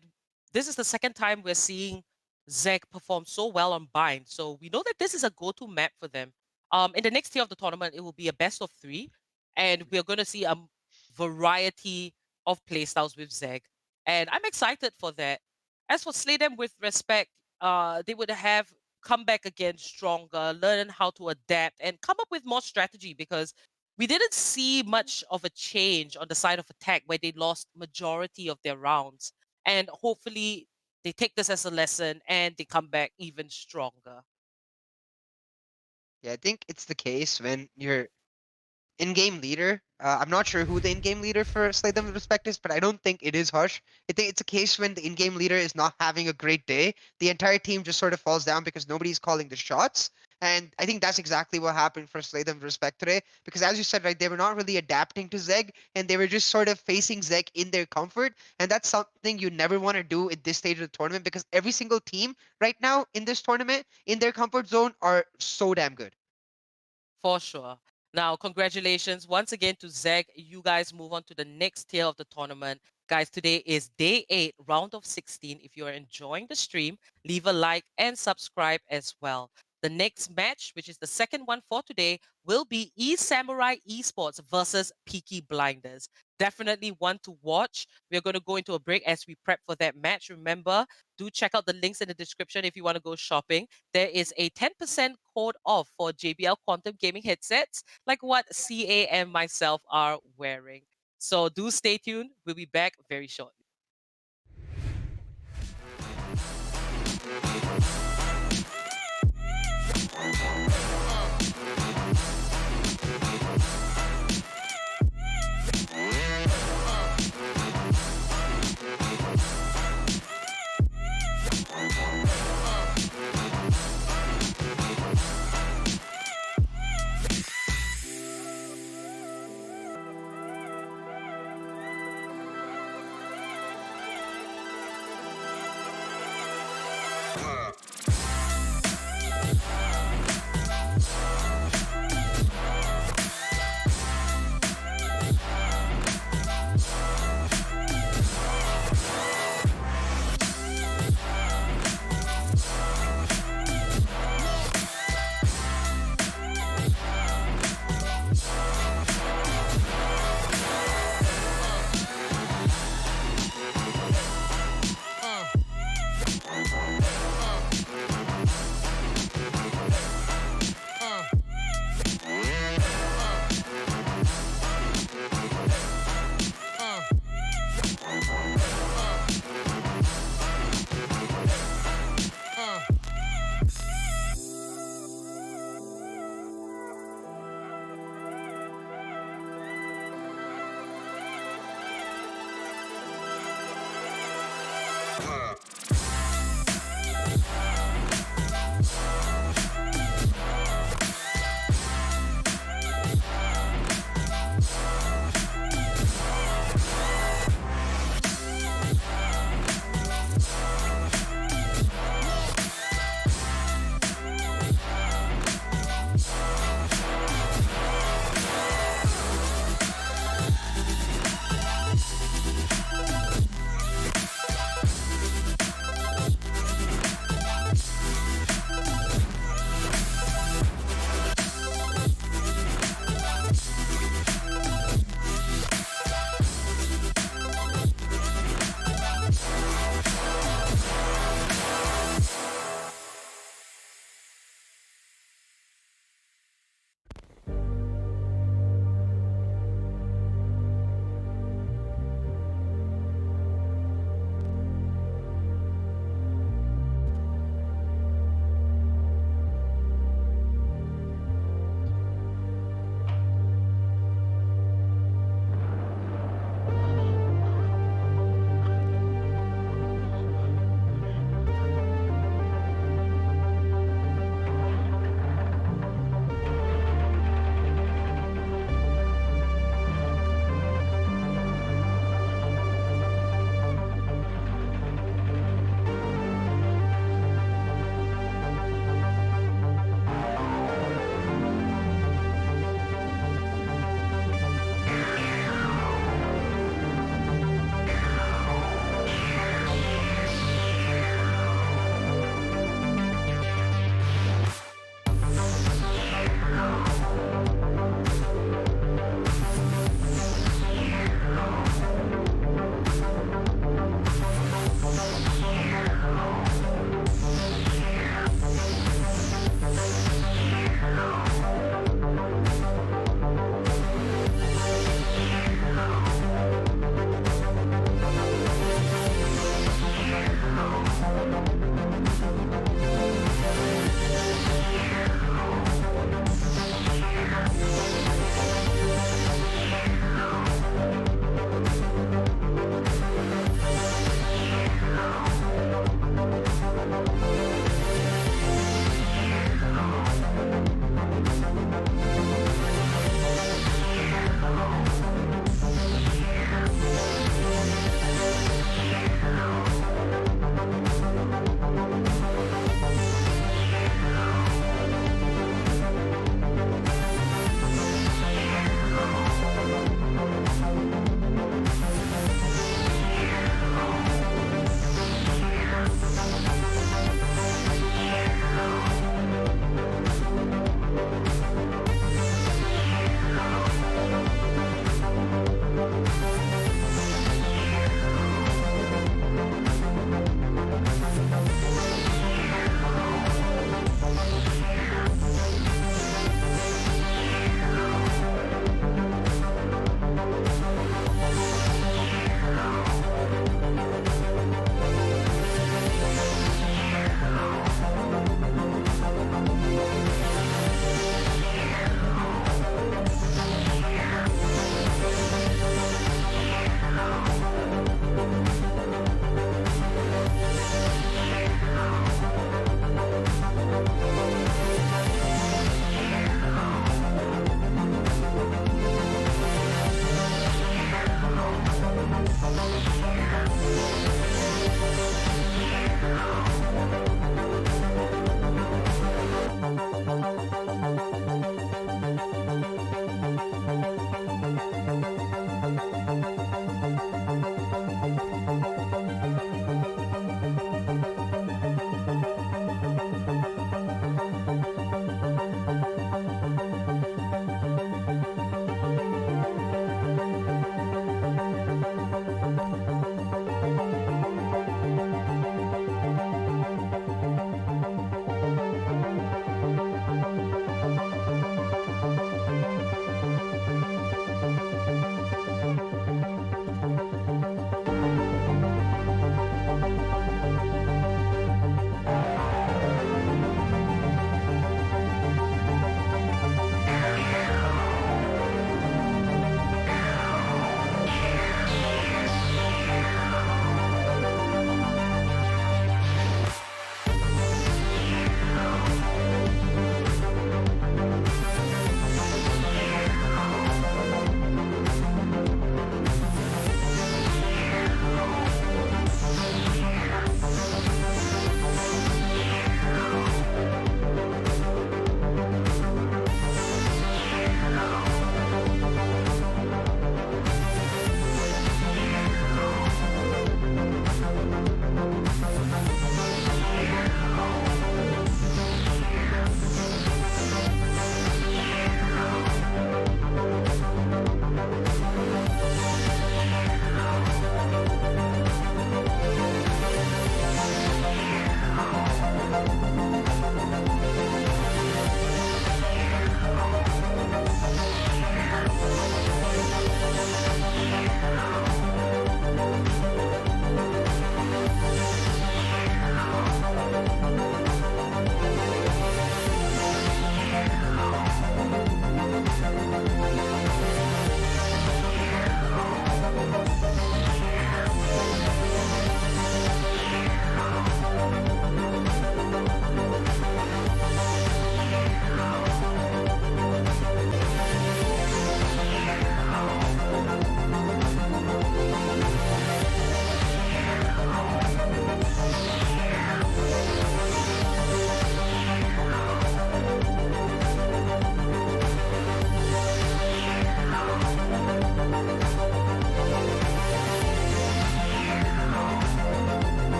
this is the second time we're seeing ZeGG perform so well on Bind. So we know that this is a go-to map for them. In the next tier of the tournament, it will be a best of 3. And we're going to see a variety of playstyles with ZeGG. And I'm excited for that. As for Slay Them with Respect, they would have come back again stronger, learn how to adapt, and come up with more strategy because we didn't see much of a change on the side of attack where they lost majority of their rounds. And hopefully they take this as a lesson and they come back even stronger. Yeah, I think it's the case when you're in-game leader. I'm not sure who the in-game leader for Slay Them with Respect is, but I don't think it is Hush. I think it's a case when the in-game leader is not having a great day. The entire team just sort of falls down because nobody's calling the shots. And I think that's exactly what happened for Slay Them with Respect today. Because as you said, right, they were not really adapting to ZeGG, and they were just sort of facing ZeGG in their comfort. And that's something you never want to do at this stage of the tournament because every single team right now in this tournament, in their comfort zone, are so damn good. For sure. Now, congratulations once again to ZeGG. You guys move on to the next tier of the tournament. Guys, today is day 8, round of 16. If you are enjoying the stream, leave a like and subscribe as well. The next match, which is the second one for today, will be eSamurai eSports versus Peaky Blinders. Definitely one to watch. We're going to go into a break as we prep for that match. Remember, do check out the links in the description if you want to go shopping. There is a 10% code off for JBL Quantum Gaming headsets, like what CA and myself are wearing. So do stay tuned. We'll be back very shortly.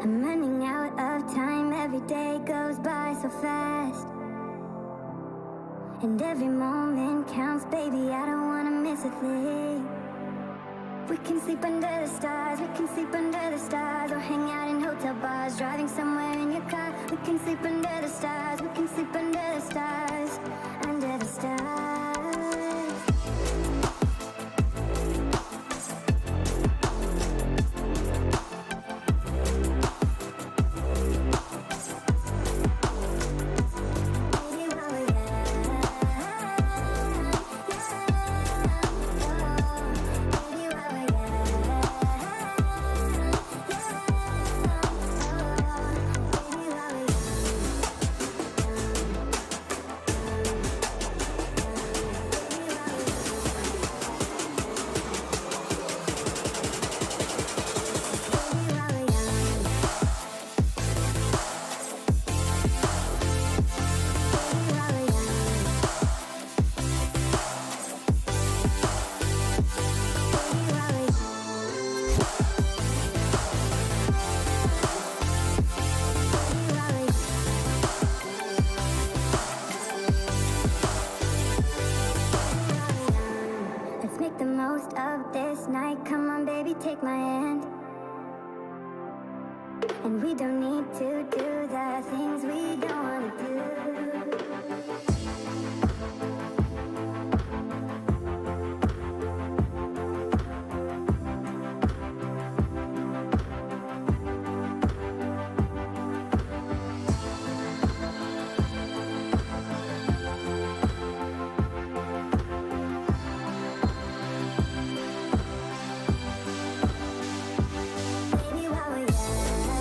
I'm running out of time, every day goes by so fast. And every moment counts, baby, I don't wanna miss a thing. We can sleep under the stars, we can sleep under the stars, or hang out in hotel bars, driving somewhere in your car. We can sleep under the stars, we can sleep under the stars, under the stars. Let's make the most of this night. Come on, baby, take my hand. And we don't need to do the things we don't want to do. Baby, while we're young,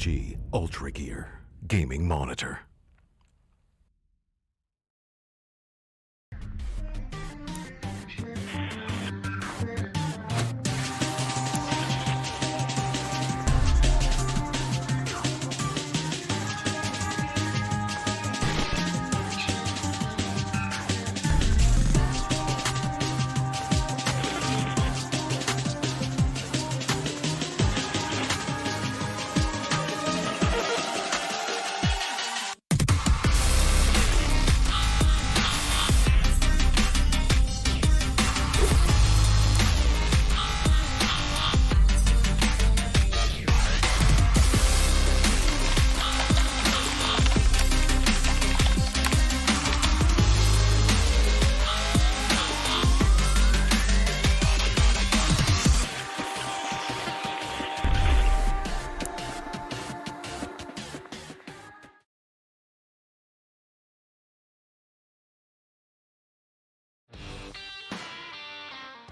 ZeGG Ultragear gaming monitor.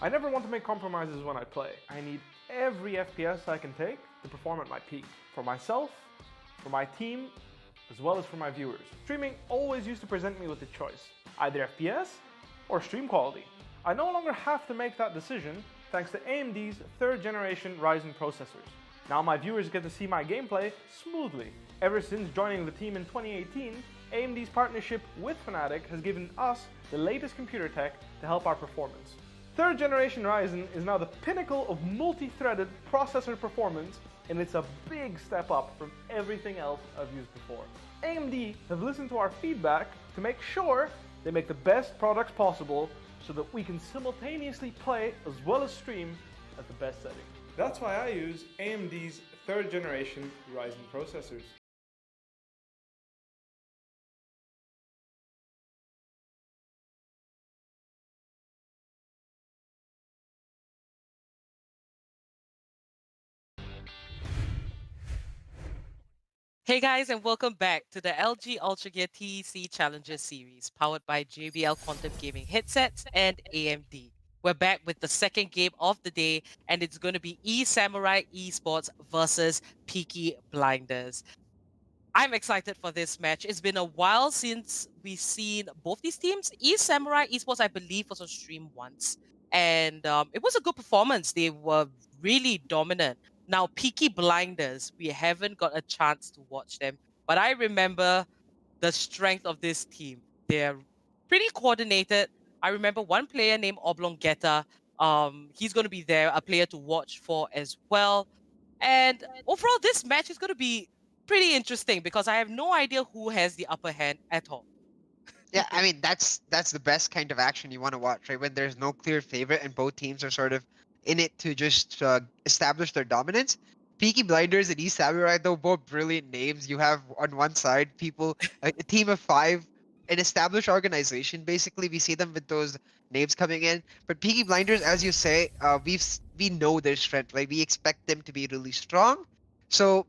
I never want to make compromises when I play. I need every FPS I can take to perform at my peak. For myself, for my team, as well as for my viewers. Streaming always used to present me with a choice, either FPS or stream quality. I no longer have to make that decision thanks to AMD's 3rd generation Ryzen processors. Now my viewers get to see my gameplay smoothly. Ever since joining the team in 2018, AMD's partnership with Fnatic has given us the latest computer tech to help our performance. 3rd generation Ryzen is now the pinnacle of multi-threaded processor performance, and it's a big step up from everything else I've used before. AMD have listened to our feedback to make sure they make the best products possible so that we can simultaneously play as well as stream at the best setting. That's why I use AMD's 3rd generation Ryzen processors. Hey guys, and welcome back to the LG Ultragear TEC Challenger Series, powered by JBL Quantum Gaming headsets and AMD. We're back with the second game of the day, and it's going to be eSamurai eSports versus Peaky Blinders. I'm excited for this match. It's been a while since we've seen both these teams. eSamurai eSports, I believe, was on stream once, and it was a good performance. They were really dominant. Now, Peaky Blinders, we haven't got a chance to watch them, but I remember the strength of this team. They're pretty coordinated. I remember one player named Oblongetta. He's going to be there, a player to watch for as well. And overall, this match is going to be pretty interesting because I have no idea who has the upper hand at all. Yeah, I mean that's the best kind of action you want to watch, right? When there's no clear favorite and both teams are sort of in it to just establish their dominance. Peaky Blinders and eSamurai, though, both brilliant names. You have on one side people, a team of 5, an established organization. Basically, we see them with those names coming in. But Peaky Blinders, as you say, we know their strength, right? We expect them to be really strong. So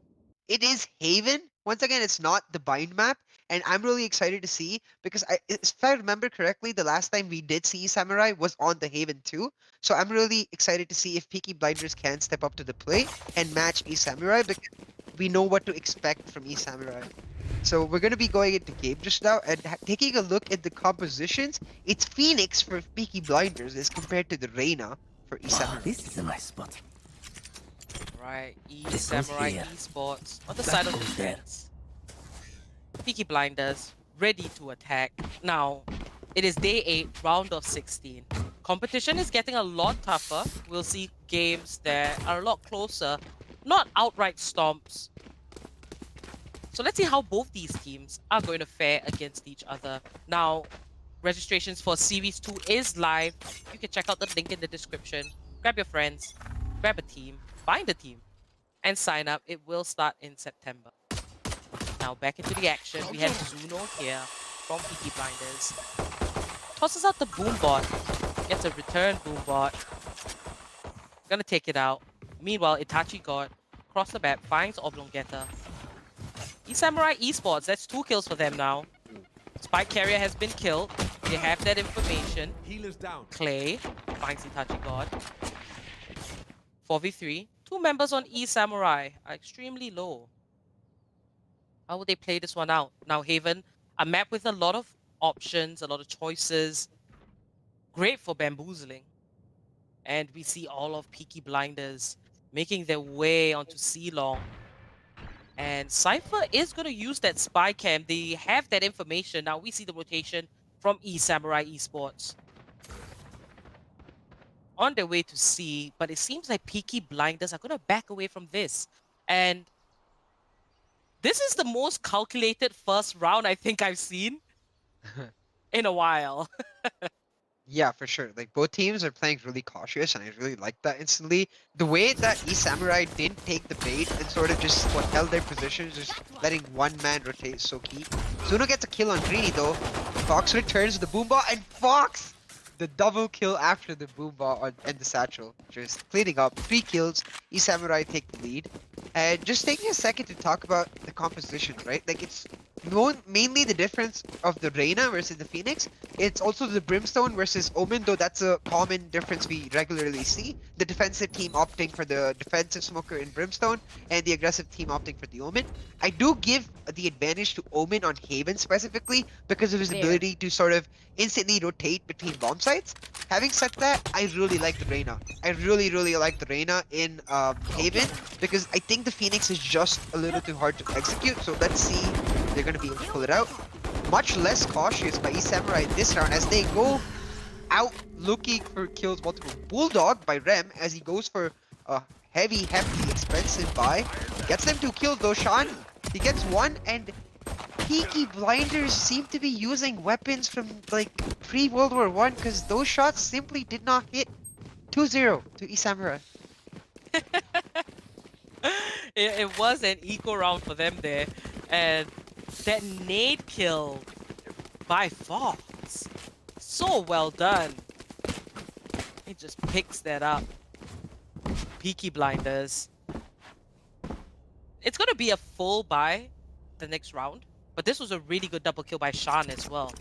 it is Haven. Once again, it's not the bind map. And I'm really excited to see because if I remember correctly, the last time we did see Samurai was on the Haven too. So I'm really excited to see if Peaky Blinders can step up to the plate and match eSamurai because we know what to expect from eSamurai. So we're going to be going into game just now and taking a look at the compositions. It's Phoenix for Peaky Blinders as compared to the Reyna for eSamurai. This is a nice spot. Right, This goes eSamurai here. eSports on the That side of goes there. defense. Peaky Blinders ready to attack. Now, it is day 8, round of 16. Competition is getting a lot tougher. We'll see games that are a lot closer, not outright stomps. So let's see how both these teams are going to fare against each other. Now, registrations for Series 2 is live. You can check out the link in the description. Grab your friends, grab a team, find a team, and sign up. It will start in September. Now back into the action. We have Zuno here from Peaky Blinders. Tosses out the Boombot. Gets a return Boombot. Gonna take it out. Meanwhile, Itachi God across the map finds Oblongetta. eSamurai eSports, that's 2 kills for them now. Spike Carrier has been killed. They have that information. Healers down. Clay finds Itachi God. 4v3. 2 members on eSamurai are extremely low. How will they play this one out? Now, Haven, a map with a lot of options, a lot of choices. Great for bamboozling. And we see all of Peaky Blinders making their way onto C-Long. And Cypher is going to use that spy cam. They have that information. Now we see the rotation from eSamurai eSports. On their way to C, but it seems like Peaky Blinders are going to back away from this. And this is the most calculated first round I think I've seen in a while. Yeah, for sure. Like both teams are playing really cautious, and I really like that instantly. The way that eSamurai didn't take the bait and sort of just held their positions, just letting one man rotate is so key. Zuno gets a kill on Greeny though. Fox returns the Boombot, and Fox the double kill after the Boombot and the Satchel. Just cleaning up. 3 kills. eSamurai take the lead. And just taking a second to talk about the composition, right? Like it's mainly the difference of the Reyna versus the Phoenix. It's also the Brimstone versus Omen, though that's a common difference we regularly see. The defensive team opting for the defensive smoker in Brimstone, and the aggressive team opting for the Omen. I do give the advantage to Omen on Haven specifically because of his Fair. ability to sort of instantly rotate between bomb sites. Having said that, I really like the Reyna. I really, really like the Reyna in Haven because I think the Phoenix is just a little too hard to execute. So let's see if they're going to be able to pull it out. Much less cautious by eSamurai this round as they go out looking for kills multiple. Bulldog by Rem as he goes for a heavy, hefty, expensive buy. Gets them 2 kills though, Sean. He gets 1 and Peaky Blinders seem to be using weapons from like pre-World War I because those shots simply did not hit. 2-0 to eSamurai. It was an equal round for them there. And that nade kill by Fox. So well done. He just picks that up. Peaky Blinders. It's gonna be a full buy the next round. But this was a really good double kill by Shan as well.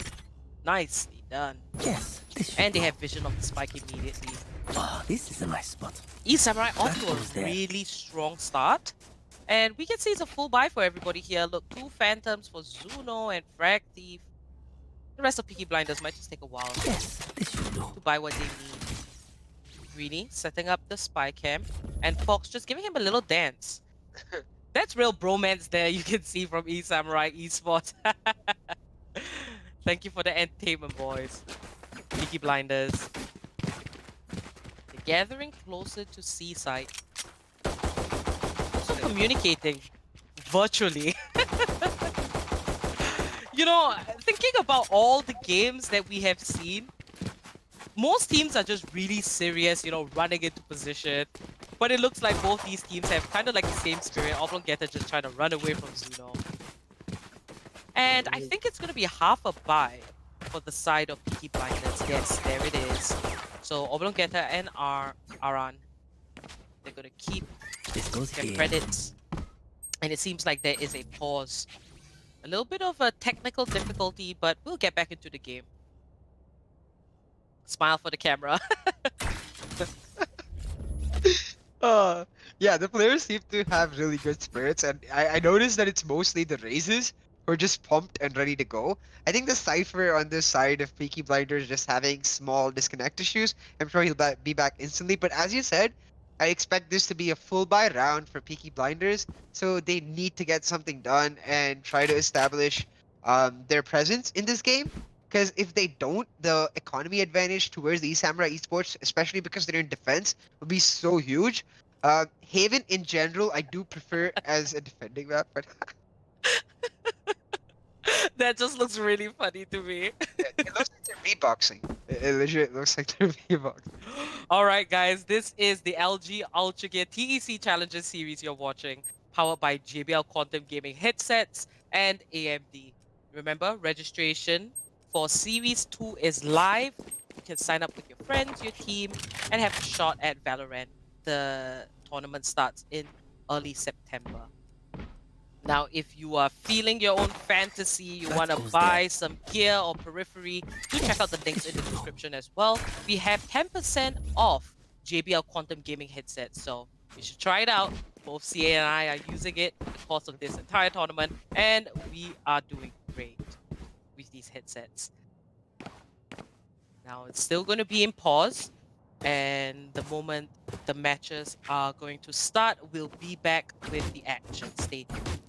Nicely done. Yes, this should And they go. have vision of the spike immediately. Ah, this is a nice spot. eSamurai off to goes a there. really strong start. And we can see it's a full buy for everybody here. Look, 2 Phantoms for Zuno and Frag Thief. The rest of Peaky Blinders might just take a while Yes, this should do. to buy what they need. Greeny setting up the spy cam. And Fox just giving him a little dance. That's real bromance there you can see from eSamurai eSports. Thank you for the entertainment, boys. Peaky Blinders. They're gathering closer to Seaside. Also communicating virtually. You know, thinking about all the games that we have seen, most teams are just really serious, you know, running into position. But it looks like both these teams have kind of like the same spirit. Oblongeta just trying to run away from Zuno. And I think it's going to be half a buy for the side of Peaky Blinders. Yes, there it is. So Oblongeta and Aran, they're going to keep This goes their here. credits. And it seems like there is a pause. A little bit of a technical difficulty, but we'll get back into the game. Smile for the camera. Yeah, the players seem to have really good spirits, and I noticed that it's mostly the raises who are just pumped and ready to go. I think the Cypher on this side of Peaky Blinders just having small disconnect issues. I'm sure he'll be back instantly, but as you said, I expect this to be a full buy round for Peaky Blinders, so they need to get something done and try to establish their presence in this game. Because if they don't, the economy advantage towards the eSamurai eSports, especially because they're in defense, would be so huge. Haven in general, I do prefer as a defending map, but That just looks really funny to me. it looks like they're beatboxing. It legit looks like they're beatboxing. Alright guys, this is the LG Ultragear TEC Challenger series you're watching, powered by JBL Quantum Gaming headsets and AMD. Remember, registration for Series 2 is live. You can sign up with your friends, your team, and have a shot at Valorant. The tournament starts in early September. Now, if you are feeling your own fantasy, you That want to goes buy there. some gear or periphery, do check out the links in the description as well. We have 10% off JBL Quantum Gaming headsets, so you should try it out. Both CA and I are using it in the course of this entire tournament, and we are doing great with these headsets. Now, it's still going to be in pause, and the moment the matches are going to start, we'll be back with the action. Stay tuned.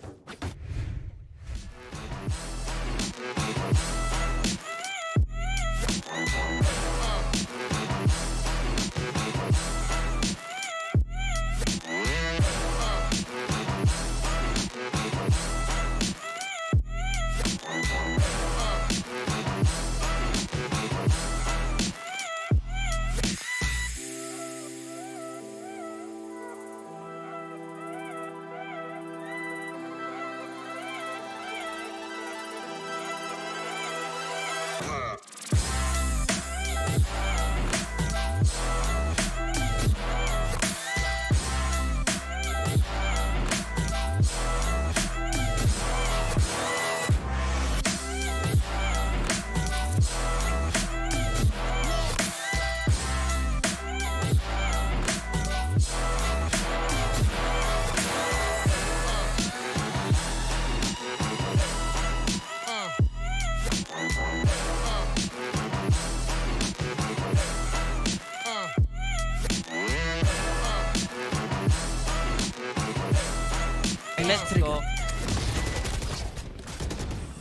Let's go.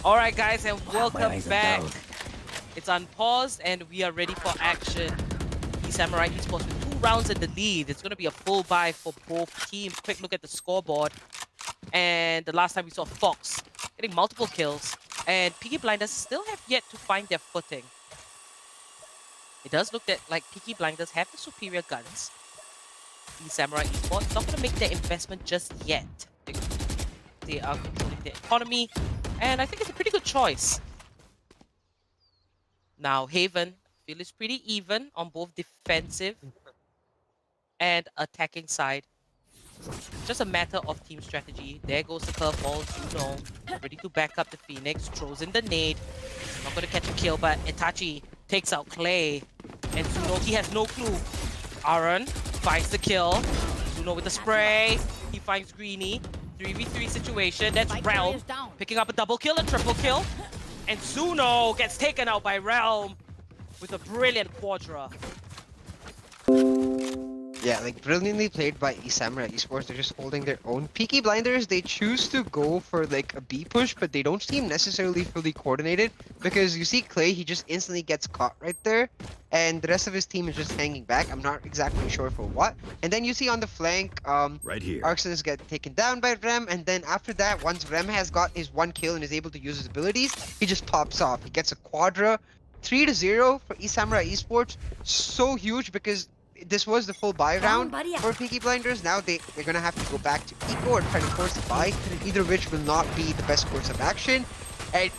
Alright guys, and welcome eyes are back. dulled. It's unpaused and we are ready for action. eSamurai eSports with 2 rounds in the lead. It's going to be a full buy for both teams. Quick look at the scoreboard. And the last time we saw Fox getting multiple kills. And Peaky Blinders still have yet to find their footing. It does look like Peaky Blinders have the superior guns. eSamurai eSports not going to make their investment just yet. They are controlling their economy. And I think it's a pretty good choice. Now, Haven, I feel is pretty even on both defensive and attacking side. Just a matter of team strategy. There goes the curveball, Zuno, ready to back up the Phoenix, throws in the nade. Not going to catch a kill, but Itachi takes out Clay. And Zuno, he has no clue. Aaron finds the kill. Zuno with the spray. He finds Greeny. 3v3 situation. That's Realm picking up a double kill, a triple kill. And Zuno gets taken out by Realm with a brilliant quadra. Yeah, like brilliantly played by eSamurai eSports. They're just holding their own. Peaky Blinders, they choose to go for like a B push, but they don't seem necessarily fully coordinated because you see Clay, he just instantly gets caught right there, and the rest of his team is just hanging back. I'm not exactly sure for what. And then you see on the flank, Right here. Arxenus get taken down by Rem, and then after that, once Rem has got his 1 kill and is able to use his abilities, he just pops off. He gets a quadra. 3-0 for eSamurai eSports. So huge because this was the full buy round for Peaky Blinders. Now they're gonna have to go back to eco or try to force a buy, either of which will not be the best course of action. And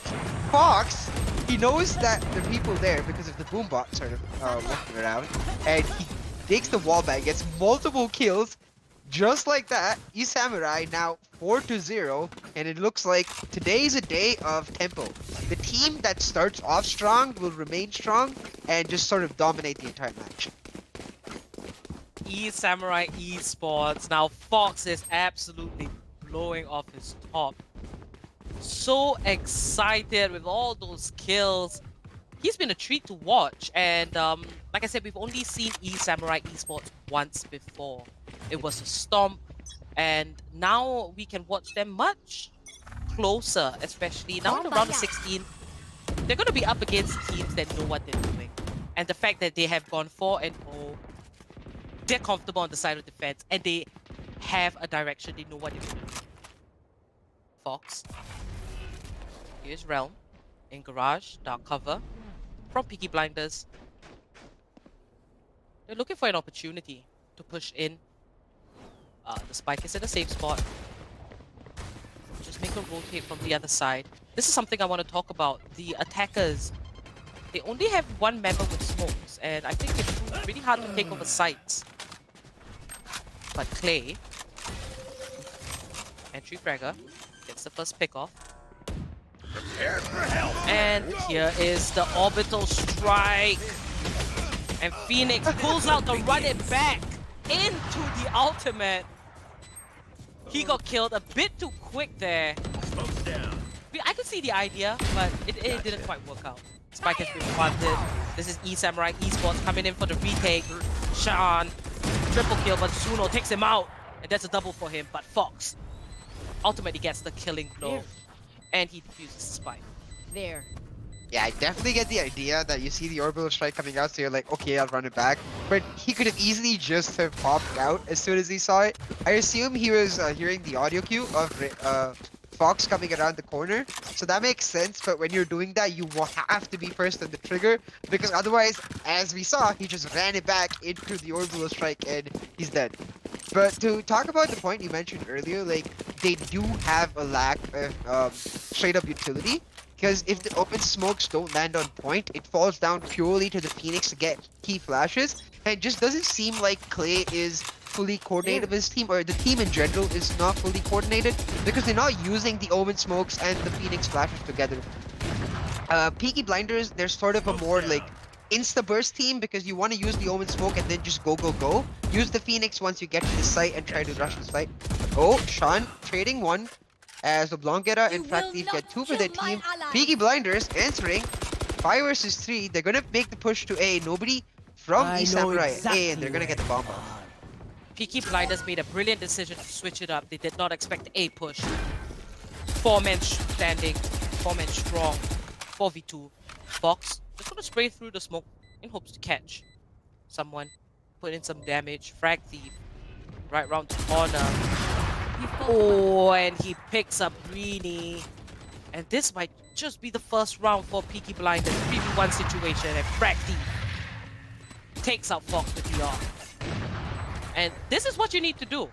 Fox, he knows that there are people there because of the boombot sort of walking around, and he takes the wall back, gets multiple kills, just like that. eSamurai now 4-0, and it looks like today is a day of tempo. The team that starts off strong will remain strong and just sort of dominate the entire match. eSamurai eSports. Now Fox is absolutely blowing off his top. So excited with all those kills. He's been a treat to watch, and like I said, we've only seen eSamurai eSports once before. It was a stomp, and now we can watch them much closer, especially now in the round of 16. They're going to be up against teams that know what they're doing. And the fact that they have gone 4-0, they're comfortable on the side of defense, and they have a direction, they know what they're going to do. Fox. Here's Realm in Garage, dark cover from Peaky Blinders. They're looking for an opportunity to push in. The spike is in a safe spot. Just make a rotate from the other side. This is something I want to talk about. The attackers, they only have 1 member with smokes, and I think it's really hard to take over sites. But Clay, entry fragger, gets the first pick off. And here is the orbital strike. And Phoenix pulls out to run it back into the ultimate. He got killed a bit too quick there. I could see the idea, but it didn't quite work out. Spike has been planted. This is eSamurai eSports coming in for the retake. Sean, triple kill, but Zuno takes him out. And that's a double for him, but Fox ultimately gets the killing blow. And he defuses the spike. There. Yeah, I definitely get the idea that you see the orbital strike coming out, so you're like, okay, I'll run it back. But he could have easily just have popped out as soon as he saw it. I assume he was hearing the audio cue of Fox coming around the corner, so that makes sense. But when you're doing that, you will have to be first on the trigger, because otherwise, as we saw, he just ran it back into the orbital strike and he's dead. But to talk about the point you mentioned earlier, like, they do have a lack of straight up utility. Because if the open smokes don't land on point, it falls down purely to the Phoenix to get key flashes. And it just doesn't seem like Clay is fully coordinated with his team, or the team in general is not fully coordinated, because they're not using the open smokes and the Phoenix flashes together. Peaky Blinders, they're sort of a more like insta-burst team, because you want to use the omen smoke and then just go. Use the Phoenix once you get to the site and try to rush the site. Oh, Sean trading 1. As the Blanquera and Frack Thief get 2 for their team. Peaky Blinders answering 5 versus 3. They're gonna make the push to A. Nobody from eSamurai A, and they're gonna get the bomb off. Peaky Blinders made a brilliant decision to switch it up. They did not expect a push. 4 men standing, 4 men strong, 4v2. Fox just gonna spray through the smoke in hopes to catch someone, put in some damage. Frag Thief right round the corner. Oh, and he picks up Greeny. And this might just be the first round for Peaky Blinders. 3v1 situation, and Frag Thief takes out Fox with the arm. And this is what you need to do.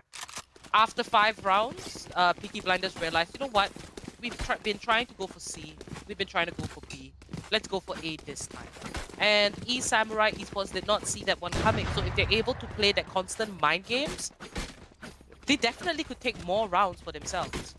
After 5 rounds, Peaky Blinders realized, you know what? We've been trying to go for C. We've been trying to go for B. Let's go for A this time. And eSamurai eSports did not see that one coming. So if they're able to play that constant mind games, they definitely could take more rounds for themselves.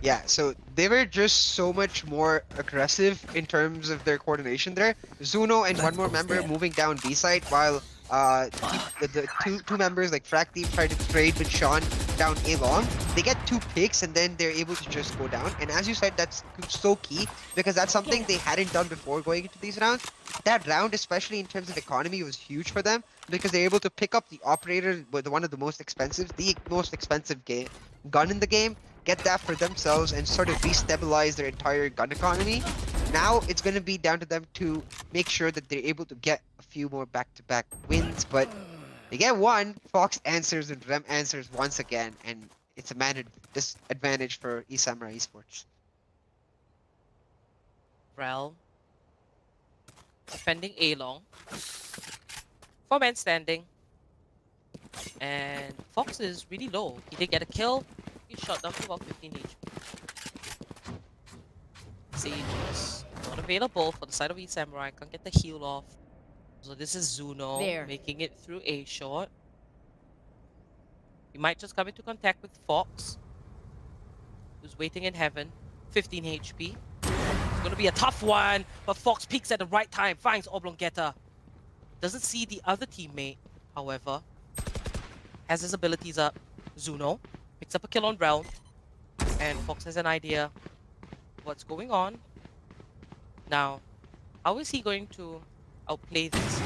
Yeah, so they were just so much more aggressive in terms of their coordination there. Zuno and one more member moving down B side while the two members like Frag Thief tried to trade with Sean down A long. They get 2 picks and then they're able to just go down. And as you said, that's so key because that's something they hadn't done before going into these rounds. That round, especially in terms of economy, was huge for them because they're able to pick up the operator with one of the most expensive, gun in the game, get that for themselves and sort of destabilize their entire gun economy. Now it's going to be down to them to make sure that they're able to get a few more back-to-back wins, but they get one. Fox answers and Rem answers once again, and it's a man disadvantage for eSamurai eSports. Rel defending A long. 4 men standing. And Fox is really low. He did get a kill. He shot down to about 15 HP. Sage is not available for the side of eSamurai. Can't get the heal off. So this is Zuno making it through A short. He might just come into contact with Fox, who's waiting in heaven. 15 HP. It's gonna be a tough one, but Fox peeks at the right time, finds Oblongetta. Doesn't see the other teammate, however. Has his abilities up. Zuno picks up a kill on Rel, and Fox has an idea of what's going on. Now, how is he going to outplay this?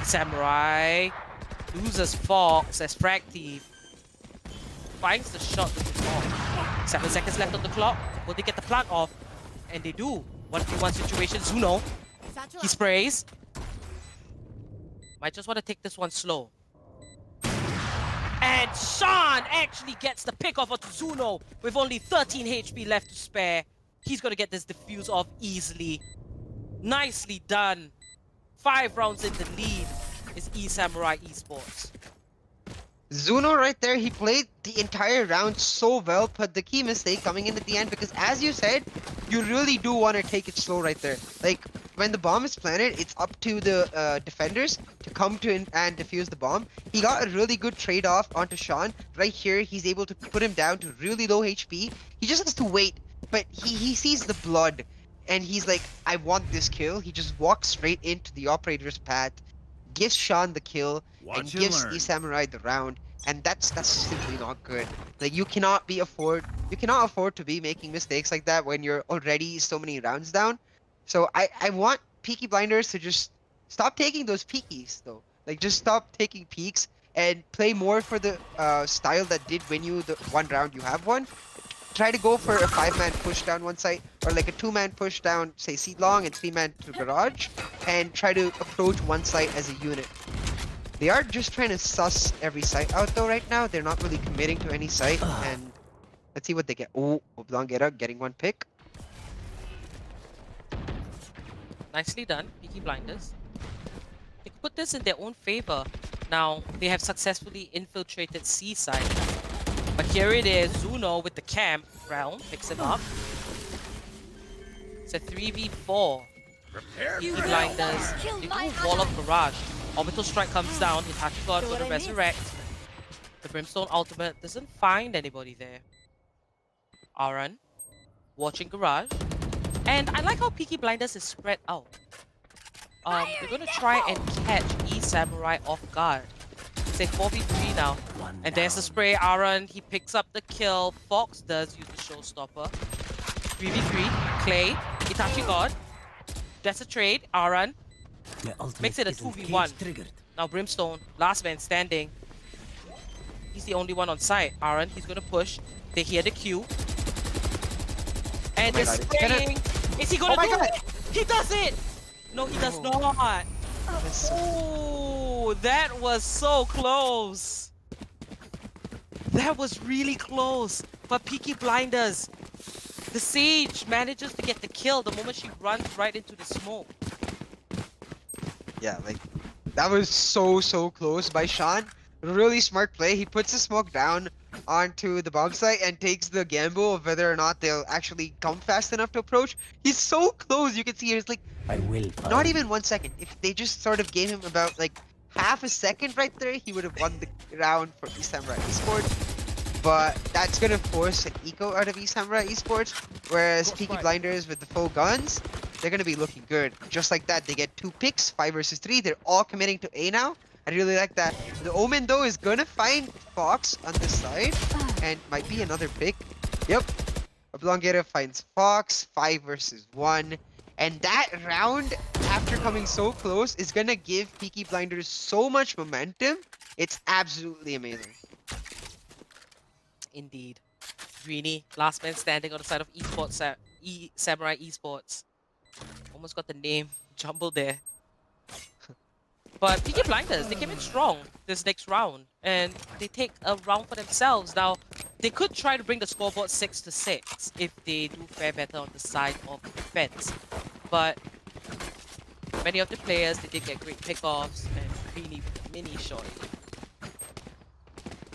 eSamurai loses Fox as Frag Thief finds the shot with the ball. 7 seconds left on the clock. Will they get the plant off? And they do. 1v1 situation. Zuno, he sprays. Might just want to take this one slow. And Sean actually gets the pick off onto Zuno with only 13 HP left to spare. He's going to get this defuse off easily. Nicely done. 5 rounds in the lead is eSamurai eSports. Zuno right there, he played the entire round so well, but the key mistake coming in at the end because as you said, you really do want to take it slow right there. Like, when the bomb is planted, it's up to the defenders to come to and defuse the bomb. He got a really good trade-off onto Sean. Right here, he's able to put him down to really low HP. He just has to wait, but he sees the blood, and he's like, I want this kill. He just walks straight into the operator's path, gives Sean the kill, and gives eSamurai the round. And that's simply not good. Like, you cannot afford to be making mistakes like that when you're already so many rounds down. So I want Peaky Blinders to just stop taking those peekies though. Like, just stop taking peeks and play more for the style that did win you the one round you have won. Try to go for a 5-man push down one site, or like a 2-man push down, say seat long, and 3-man to garage, and try to approach one site as a unit. They are just trying to suss every site out though right now. They're not really committing to any site, and let's see what they get. Oh, Oblongetta getting 1 pick. Nicely done, Peaky Blinders. They could put this in their own favor. Now, they have successfully infiltrated C side. But here it is, Zuno with the camp realm, picks it up. It's a 3v4. Peaky Blinders, they do wall up garage. Orbital strike comes down, Hitachi God for the resurrect. The Brimstone ultimate doesn't find anybody there. Aran, watching garage. And I like how Peaky Blinders is spread out. They're gonna try and catch eSamurai off guard. It's a 4v3 now. And there's the spray, Aran, he picks up the kill. Fox does use the showstopper. 3v3, Clay, Hitachi God. That's a trade, Aran. Makes it a 2v1. Now Brimstone, last man standing. He's the only one on site. Aaron, he's gonna push. They hear the Q. And my they're God, it's gonna- spraying. Is he gonna Oh my do God. it? He does it! No, he does not. That's so- Oh, that was so close. That was really close. But Peaky Blinders, the Sage manages to get the kill the moment she runs right into the smoke. Yeah, like that was so close by Sean. Really smart play. He puts the smoke down onto the bomb site and takes the gamble of whether or not they'll actually come fast enough to approach. He's so close. You can see it's like I will find not even 1 second. If they just sort of gave him about like half a second right there, he would have won the round for eSamurai eSports. But that's gonna force an eco out of eSamurai eSports. Whereas Peaky Blinders with the full guns, they're gonna be looking good. Just like that, they get 2 picks, 5 versus 3. They're all committing to A now. I really like that. The Omen though is gonna find Fox on this side, and might be another pick. Yep. Oblongera finds Fox, 5 versus 1. And that round, after coming so close, is gonna give Peaky Blinders so much momentum. It's absolutely amazing. Indeed. Greeny, last man standing on the side of eSports, Samurai eSports. Almost got the name jumbled there. But Peaky Blinders, they came in strong this next round. And they take a round for themselves. Now, they could try to bring the scoreboard 6-6 if they do fare better on the side of defense. But many of the players, they did get great pickoffs and Greeny with a mini shot.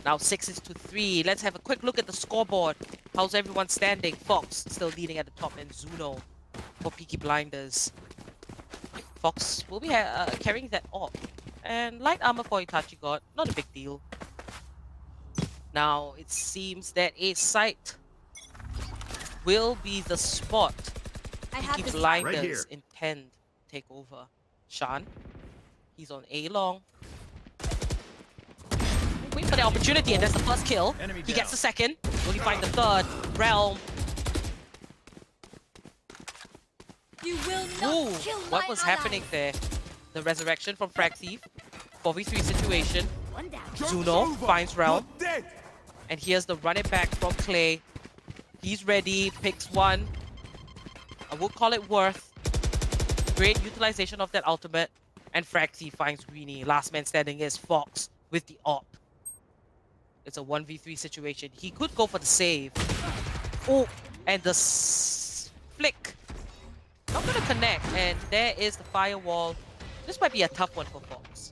Now 6-3. Let's have a quick look at the scoreboard. How's everyone standing? Fox still leading at the top, and Zuno for Peaky Blinders. Fox will be carrying that off. And light armor for Itachi God, not a big deal. Now it seems that a site will be the spot Peaky Blinders intend to take over. Shan, he's on A long. Wait for the opportunity, and that's the first kill. He gets the second. Will he find the third? Realm. You will Ooh, not kill what my was ally. happening there? The resurrection from Frag Thief. 4v3 situation. One down. Zuno finds Realm. And here's the run it back from Clay. He's ready, picks one. I would call it worth. Great utilization of that ultimate. And Frag Thief finds Greeny. Last man standing is Fox with the op. It's a 1v3 situation. He could go for the save. Oh, and the flick. Not gonna connect, and there is the firewall. This might be a tough one for Fox.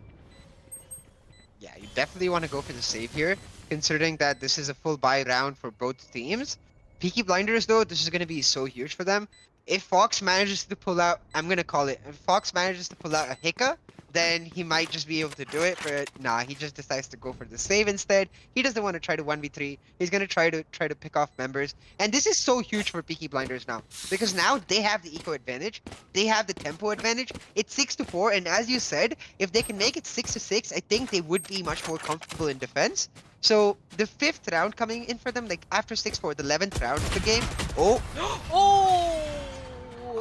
Yeah, you definitely want to go for the save here, considering that this is a full buy round for both teams. Peaky Blinders, though, this is going to be so huge for them. If Fox manages to pull out, I'm going to call it, if Fox manages to pull out a Hicka, then he might just be able to do it, but nah, he just decides to go for the save instead. He doesn't want to try to 1v3. He's going to try to pick off members. And this is so huge for Peaky Blinders now, because now they have the eco advantage. They have the tempo advantage. It's 6-4, and as you said, if they can make it 6-6, I think they would be much more comfortable in defense. So the 5th round coming in for them, like after 6-4, the 11th round of the game. Oh,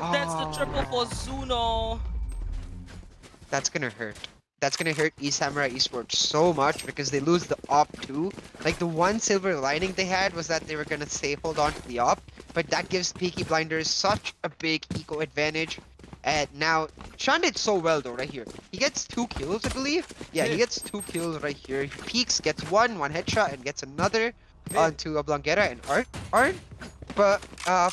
Oh, that's the triple for Zuno. that's gonna hurt. That's gonna hurt eSamurai eSports so much because they lose the op too. Like the one silver lining they had was that they were gonna say hold on to the op, but that gives Peaky Blinders such a big eco advantage. And now Sean did so well though right here. He gets 2 kills, I believe. Yeah, he gets 2 kills right here. He peeks, gets one headshot, and gets another onto Oblongera and Arn. But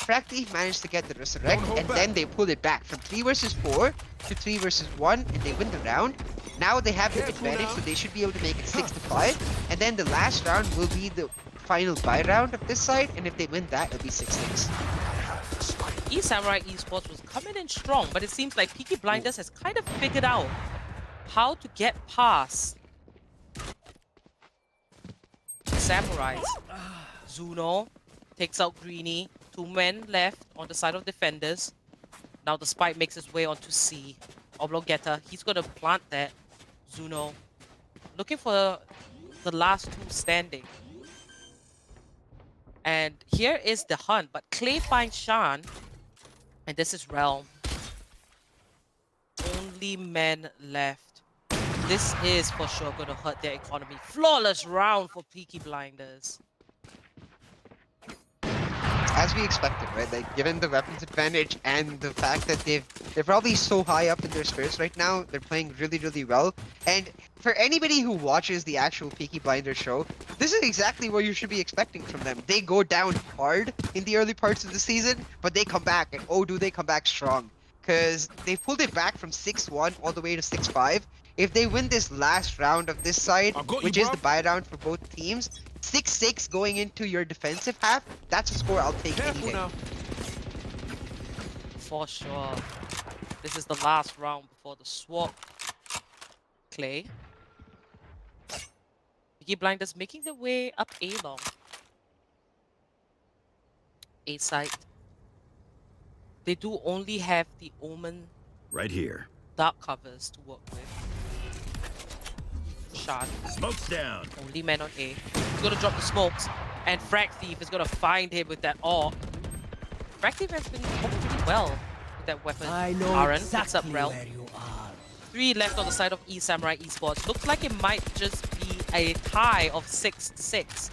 Frag Thief managed to get the resurrect, and then they pulled it back from 3 versus 4 to 3 versus 1, and they win the round. Now they have the advantage, so they should be able to make it 6-5. And then the last round will be the final buy round of this side, and if they win that, it'll be 6-6. eSamurai eSports was coming in strong, but it seems like Peaky Blinders has kind of figured out how to get past the Samurais. Zuno takes out Greeny. 2 men left on the side of defenders. Now the spike makes his way onto C. Oblongeta, he's gonna plant that. Zuno looking for the last 2 standing. And here is the hunt, but Clay finds Shan. And this is Realm. Only men left. this is for sure going to hurt their economy. Flawless round for Peaky Blinders. As we expected, right? Like, given the weapons advantage and the fact that they're probably so high up in their spirits right now, they're playing really, really well. And for anybody who watches the actual Peaky Blinders show, this is exactly what you should be expecting from them. They go down hard in the early parts of the season, but they come back, and oh, do they come back strong. Because they pulled it back from 6-1 all the way to 6-5. If they win this last round of this side, which is the bye round for both teams, 6-6 going into your defensive half, that's a score I'll take any day. For sure. This is the last round before the swap. Clay. Peaky Blinders making their way up A long. A side. They do only have the Omen Right here. dark covers to work with. Shard. Smoke's down. Only man on A. He's gonna drop the smokes, and Frag Thief is gonna find him with that AWP. Frag Thief has been working pretty well with that weapon. I know Aaron exactly picks up Rel. where you are. 3 left on the side of eSamurai eSports. Looks like it might just be a tie of 6-6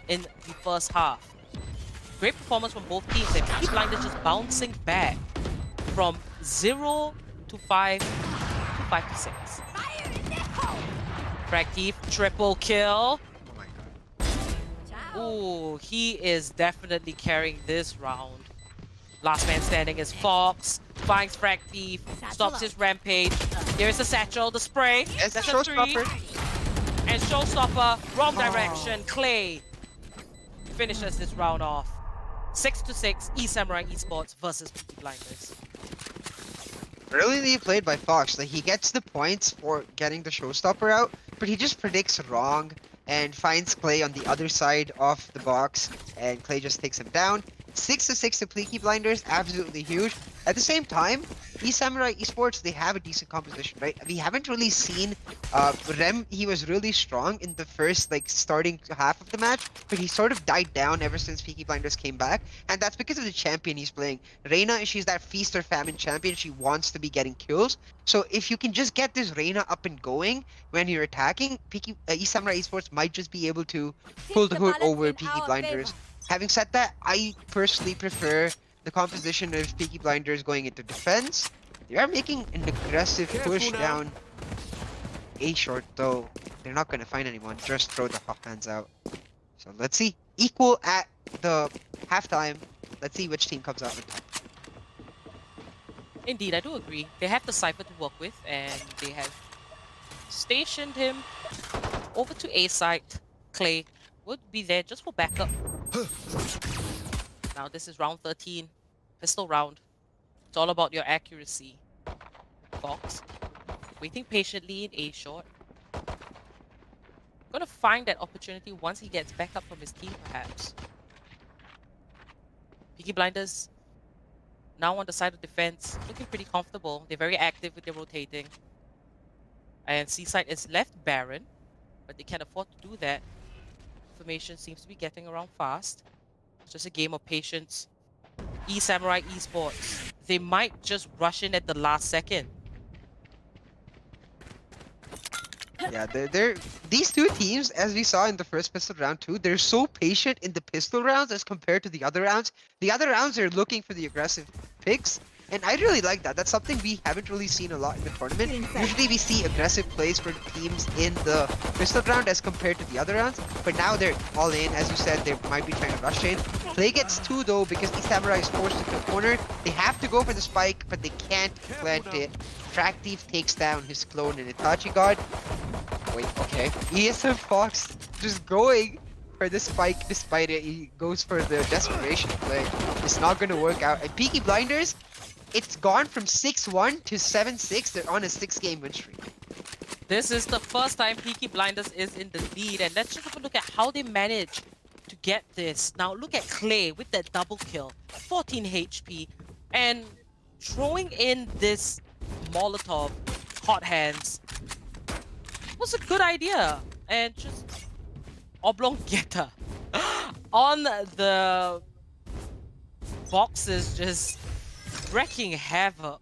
in the first half. Great performance from both teams, and Peaky Blinders just bouncing back from 0 to 5 to 5 to 6. Frag Thief, triple kill. Oh my god. Ooh, he is definitely carrying this round. Last man standing is Fox. Finds Frag Thief. Stops his rampage. There's the satchel, the spray. It's a That's a 3. showstopper. And showstopper, wrong direction. Clay finishes this round off. 6-6, eSamurai eSports versus Peaky Blinders. Brilliantly played by Fox. Like, he gets the points for getting the showstopper out, but he just predicts wrong and finds Clay on the other side of the box, and Clay just takes him down. 6-6 to Peaky Blinders, absolutely huge. At the same time, eSamurai eSports, they have a decent composition, right? We haven't really seen Rem. He was really strong in the first, like, starting half of the match, but he sort of died down ever since Peaky Blinders came back, and that's because of the champion he's playing. Reina, she's that feast or famine champion. She wants to be getting kills. So if you can just get this Reina up and going when you're attacking, eSamurai eSports might just be able to pull the hood over Peaky Blinders. Having said that, I personally prefer the composition of Peaky Blinders going into defense. They are making an aggressive push down A short, though they're not going to find anyone. Just throw the hot hands out. So let's see. Equal at the halftime. Let's see which team comes out on top. Indeed, I do agree. They have the Cypher to work with, and they have stationed him over to A site. Clay would be there just for backup. Now this is round 13, pistol round. It's all about your accuracy. Fox, waiting patiently in A short. Gonna find that opportunity once he gets back up from his team, perhaps. Peaky Blinders now on the side of defense, looking pretty comfortable. They're very active with their rotating. And C-side is left barren, but they can't afford to do that. Information seems to be getting around fast. It's just a game of patience. eSamurai eSports, they might just rush in at the last second. Yeah, they're these two teams, as we saw in the first pistol round too, they're so patient in the pistol rounds as compared to the other rounds. The other rounds are looking for the aggressive picks, and I really like that. That's something we haven't really seen a lot in the tournament. Usually we see aggressive plays for teams in the pistol round as compared to the other rounds, but now they're all in. As you said, they might be trying to rush in. Play gets 2 though because eSamurai is forced into a corner. They have to go for the spike, but they can't plant it. Frag Thief takes down his clone in Itachi God. Wait, okay. ESM Fox just going for the spike despite it. He goes for the desperation play. It's not going to work out. And Peaky Blinders, it's gone from 6-1 to 7-6. They're on a 6-game win streak. This is the first time Peaky Blinders is in the lead, and let's just have a look at how they manage to get this. Now look at Clay with that double kill, 14 HP, and throwing in this Molotov hot hands was a good idea. And just Oblong Getter on the boxes, just wrecking havoc.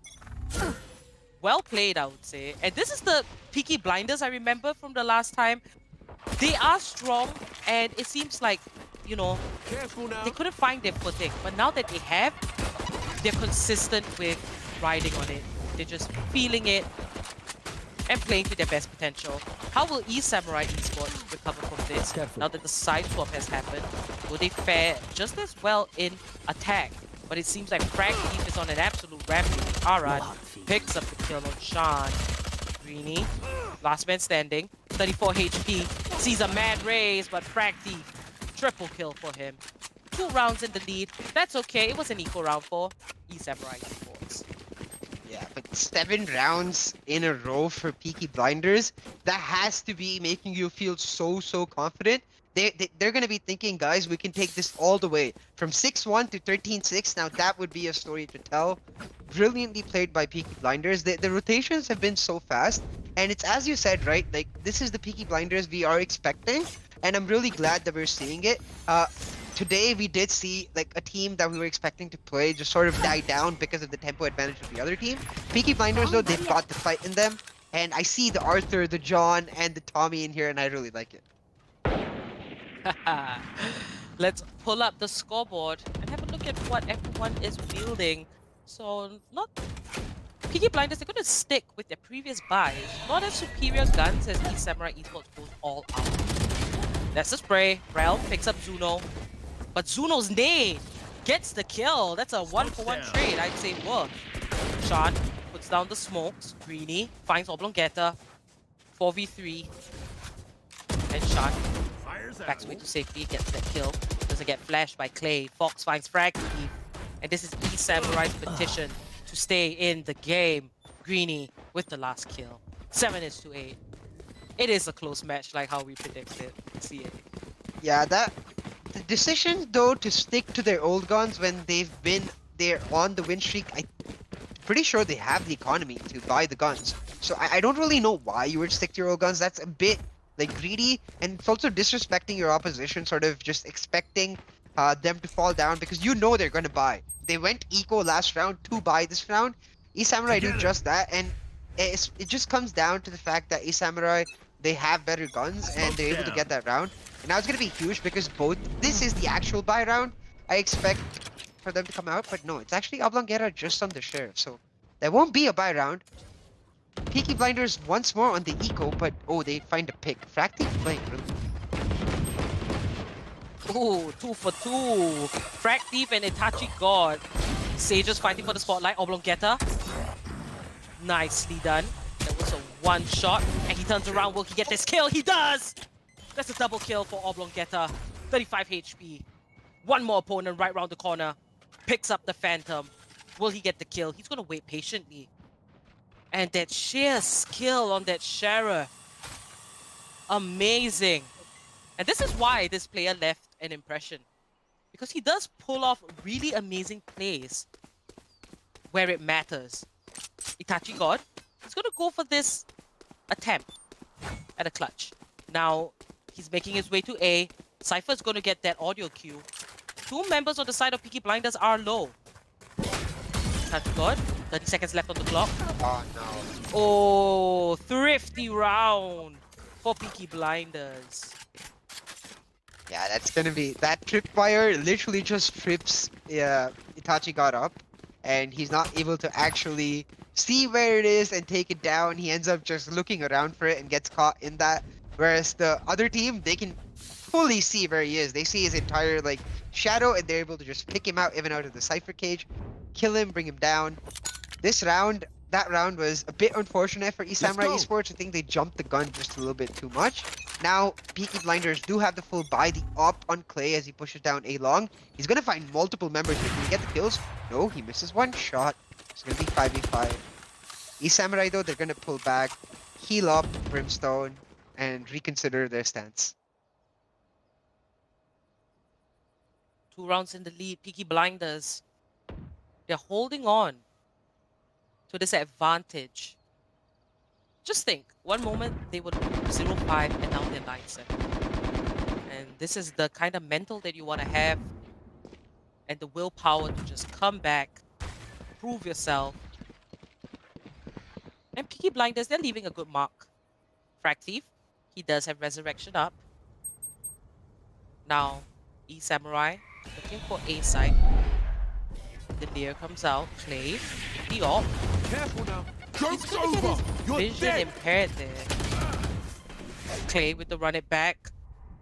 well played, I would say. And this is the Peaky Blinders I remember from the last time. They are strong, and it seems like, you know, they couldn't find their footing. But now that they have, they're consistent with riding on it. They're just feeling it and playing to their best potential. How will eSamurai eSports recover from this now that the side swap has happened? Will they fare just as well in attack? But it seems like Frag Thief is on an absolute rampage. Arad picks up the kill on Sean. Greeny, last man standing, 34 HP, sees a mad raise, but Frag Thief, triple kill for him. 2 rounds in the lead. That's okay. It was an equal round for eSamurai eSports. Yeah, but 7 rounds in a row for Peaky Blinders, that has to be making you feel so confident. They're going to be thinking, guys, we can take this all the way. From 6-1 to 13-6, now that would be a story to tell. Brilliantly played by Peaky Blinders. The rotations have been so fast. And it's as you said, right? Like, this is the Peaky Blinders we are expecting. And I'm really glad that we're seeing it. Today, we did see like a team that we were expecting to play just sort of die down because of the tempo advantage of the other team. Peaky Blinders, though, they've got the fight in them. And I see the Arthur, the John, and the Tommy in here, and I really like it. Let's pull up the scoreboard and have a look at what everyone is wielding. So, not Peaky Blinders, they're going to stick with their previous buys. Not as superior guns as eSamurai eSports goes all out. That's the spray. Rel picks up Zuno. But Zuno's nade gets the kill. That's a 1-for-1 trade. I'd say worth. Sean puts down the smokes. Greeny finds Oblongetta. 4v3. And Sean backs away to safety, gets that kill. Doesn't get flashed by Clay. Fox finds Frag Thief. And this is eSamurai's petition to stay in the game. Greeny with the last kill. 7-8. It is a close match like how we predicted. See it. Yeah, the decision though to stick to their old guns when they've been there on the win streak, I'm pretty sure they have the economy to buy the guns. So I don't really know why you would stick to your old guns. That's a bit like greedy, and it's also disrespecting your opposition, sort of just expecting them to fall down because you know they're gonna buy. They went eco last round to buy this round. eSamurai do just that, and it just comes down to the fact that eSamurai, they have better guns and they're able to get that round. And now it's going to be huge because this is the actual buy round. I expect for them to come out, but no, it's actually Oblongetta just on the sheriff. So there won't be a buy round. Peaky Blinders once more on the eco, but oh, they find a pick. Frag Thief playing really. Ooh, 2 for 2. Frag Thief and Itachi God. Sages fighting for the spotlight. Oblongetta. Nicely done. That was a one shot. And he turns around. Will he get this kill? He does! That's a double kill for Oblongetta. 35 HP. One more opponent right around the corner. Picks up the Phantom. Will he get the kill? He's going to wait patiently. And that sheer skill on that Sheriff. Amazing. And this is why this player left an impression. Because he does pull off really amazing plays where it matters. Itachi God is going to go for this attempt at a clutch. Now, he's making his way to A. Cypher's going to get that audio cue. 2 members on the side of Peaky Blinders are low. Itachi God, 30 seconds left on the clock. Oh no. Oh, thrifty round for Peaky Blinders. Yeah, that's gonna be that tripwire literally just trips Itachi got up, and he's not able to actually see where it is and take it down. He ends up just looking around for it and gets caught in that. Whereas the other team, they can fully see where he is. They see his entire like shadow, and they're able to just pick him out even out of the Cypher cage, kill him, bring him down. This round, that round was a bit unfortunate for eSamurai eSports. I think they jumped the gun just a little bit too much. Now, Peaky Blinders do have the full buy, the op on Clay as he pushes down A long. He's going to find multiple members. Can he get the kills? No, he misses one shot. It's going to be 5v5. eSamurai, though, they're going to pull back, heal up Brimstone, and reconsider their stance. 2 rounds in the lead. Peaky Blinders. They're holding on to this advantage. Just think, one moment they were 0-5 and now they're 9-7. And this is the kind of mental that you want to have and the willpower to just come back, prove yourself. And Peaky Blinders, they're leaving a good mark. Frag Thief, he does have Resurrection up. Now, eSamurai looking for A side. The Lear comes out. Clay, the op. Careful now. He's Joke's gonna get over. his You're vision dead. impaired there. Clay with the run it back.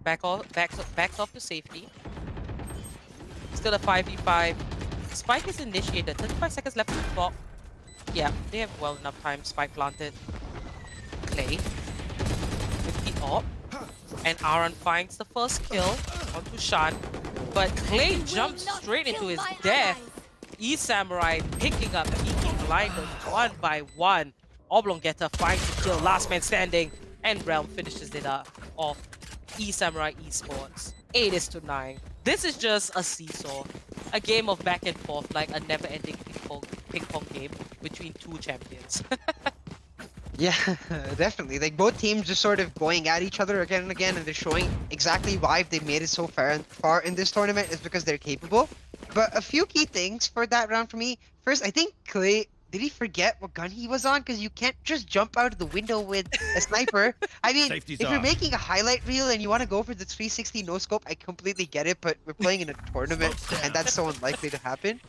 Backs off to safety. Still a 5v5. Spike is initiated. 35 seconds left to the clock. Yeah, they have well enough time. Spike planted. Clay with the op. And Aaron finds the first kill onto Shan. But Clay jumps straight into his death. eSamurai picking up Peaky Blinders 1 by 1. Oblongetta finds the kill. Last man standing. And Realm finishes it off. eSamurai eSports. 8-9. This is just a seesaw. A game of back and forth, like a never-ending ping pong game between two champions. Yeah, definitely. Like both teams just sort of going at each other again and again, and they're showing exactly why they've made it so far in this tournament is because they're capable. But a few key things for that round for me. First, I think Clay, did he forget what gun he was on? Because you can't just jump out of the window with a sniper. I mean, Safety's if you're off. making a highlight reel and you want to go for the 360 no scope, I completely get it. But we're playing in a tournament, Smoke's and down. that's so unlikely to happen.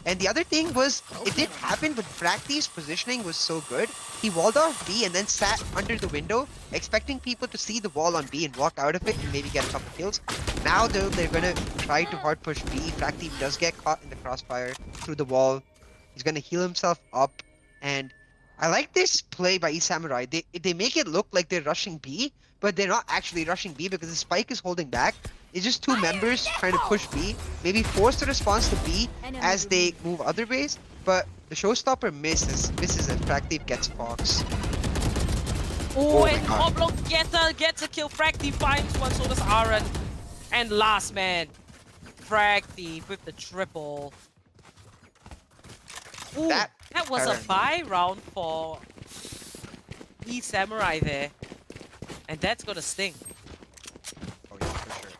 And the other thing was, it did happen, but Fracty's positioning was so good. He walled off B and then sat under the window, expecting people to see the wall on B and walk out of it and maybe get a couple kills. Now though, they're gonna try to hard push B. Fracty does get caught in the crossfire through the wall. He's gonna heal himself up. And I like this play by eSamurai. They make it look like they're rushing B, but they're not actually rushing B because the spike is holding back. It's just two members trying to push B, maybe force the response to B as they move other ways, but the showstopper misses and Fractive gets Fox. Oh, my and God. Oblongetta gets a kill. Frag Thief finds one, so does Aaron. And last man, Frag Thief with the triple. Ooh, That that was a buy round for eSamurai there. And that's gonna sting. Oh yeah, for sure.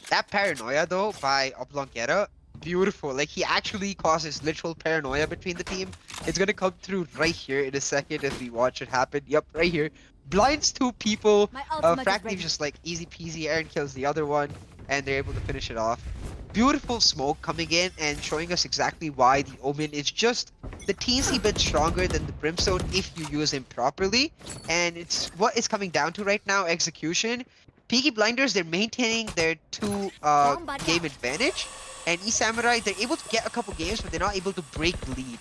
That paranoia though by Oblongetta, beautiful. Like he actually causes literal paranoia between the team. It's gonna come through right here in a second as we watch it happen. Yep, right here. Blinds two people. My ultimate is Fractive ready. just like easy peasy. Aaron kills the other one, and they're able to finish it off. Beautiful smoke coming in and showing us exactly why the Omen is just the teensy bit stronger than the Brimstone if you use him properly. And it's what it's coming down to right now, execution. Peaky Blinders, they're maintaining their game advantage. And eSamurai, they're able to get a couple games, but they're not able to break the lead.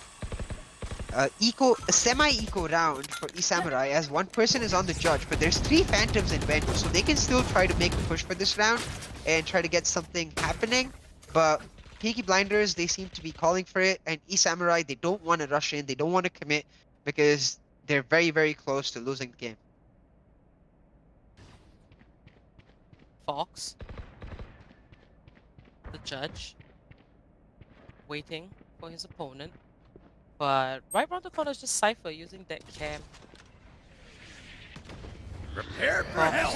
A semi-eco round for eSamurai as one person is on the judge, but there's 3 Phantoms in bench, so they can still try to make a push for this round and try to get something happening. But Peaky Blinders, they seem to be calling for it, and eSamurai, they don't want to rush in, they don't want to commit because they're very, very close to losing the game. Fox, the judge, waiting for his opponent. But right around the corner is just Cypher using that cam. Prepare for hell.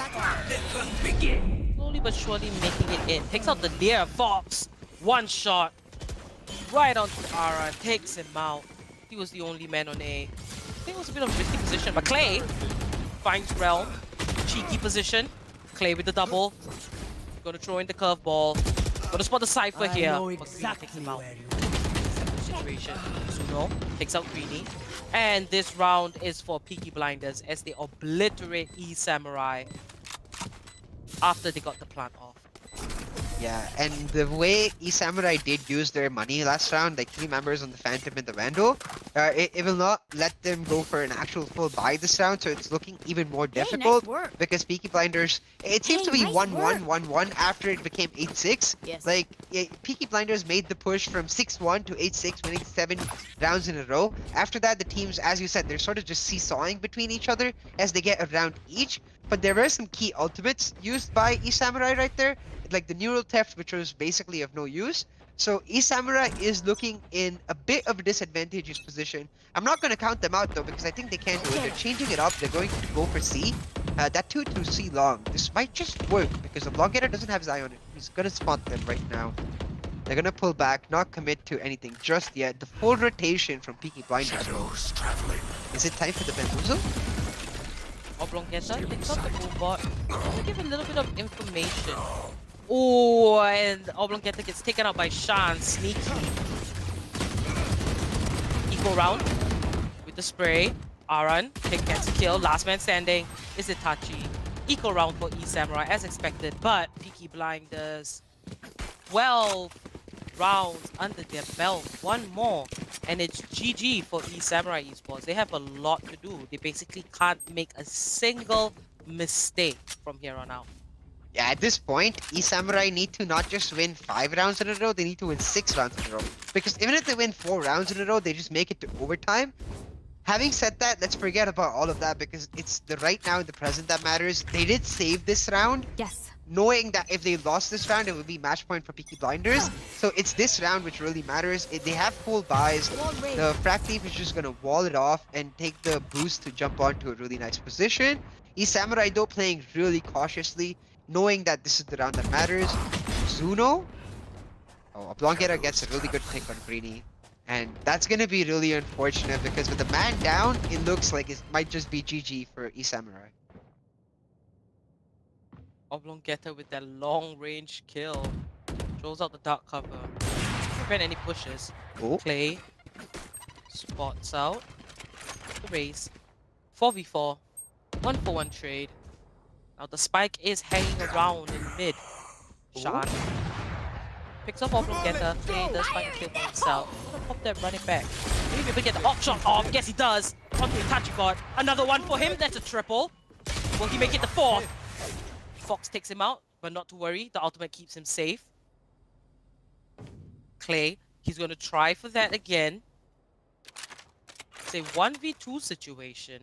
Slowly but surely making it in. Takes out the Lear. Fox, one shot. Right onto Ara, takes him out. He was the only man on A. I think it was a bit of a risky position, but Clay finds Realm. Cheeky position. Clay with the double. Gonna throw in the curveball. Gonna spot the Cypher I here. know But Greeny exactly takes him out. where you Situation. Zuno takes out Greeny. And this round is for Peaky Blinders as they obliterate eSamurai after they got the plant off. Yeah, and the way eSamurai did use their money last round, like 3 members on the Phantom and the Vandal, it will not let them go for an actual full buy this round, so it's looking even more difficult because Peaky Blinders, it seems to be 1-1, 1-1 after it became 8-6. Yes. Like, Peaky Blinders made the push from 6-1 to 8-6, winning 7 rounds in a row. After that, the teams, as you said, they're sort of just seesawing between each other as they get a round each. But there were some key ultimates used by eSamurai right there, like the Neural Theft, which was basically of no use. So eSamurai is looking in a bit of a disadvantageous position. I'm not going to count them out though, because I think they can do it. They're changing it up. They're going to go for C. That 2-2 C long. This might just work because the Oblongetta doesn't have his eye on it. He's going to spot them right now. They're gonna pull back, not commit to anything just yet. The full rotation from Peaky Blinders. Is it time for the bamboozle? Oblongeta picks up the Moonbot. To give a little bit of information. Oh, and Oblongeta gets taken out by Shan. Sneaky. Equal round with the spray. Aran gets a kill. Last man standing is Itachi. Equal round for eSamurai as expected, but Peaky Blinders 12 rounds under their belt. One more, and it's GG for eSamurai eSports. They have a lot to do. They basically can't make a single mistake from here on out. Yeah, at this point, eSamurai need to not just win 5 rounds in a row, they need to win 6 rounds in a row. Because even if they win 4 rounds in a row, they just make it to overtime. Having said that, let's forget about all of that because it's the right now in the present that matters. They did save this round, Yes. knowing that if they lost this round, it would be match point for Peaky Blinders. So it's this round which really matters. They have full buys. The Frack Thief is just going to wall it off and take the boost to jump onto a really nice position. eSamurai though playing really cautiously, knowing that this is the round that matters. Zuno. Oh, Oblongeta gets a really good pick on Greeny. And that's going to be really unfortunate because with the man down, it looks like it might just be GG for eSamurai. Oblongeta with that long range kill. Throws out the dark cover. Prevent any pushes. Oh. Clay spots out the race. 4v4. 1-for-1 trade. Now the spike is hanging around in mid. Shan picks up Oblongeta. Clay does find a kill for himself. Gonna pop that running back. Maybe we get the hot shot off. Yes, he does. Onto Itachi God. Another one for him. That's a triple. Will he make it the fourth? Fox takes him out, but not to worry. The ultimate keeps him safe. Clay, he's going to try for that again. It's a 1v2 situation.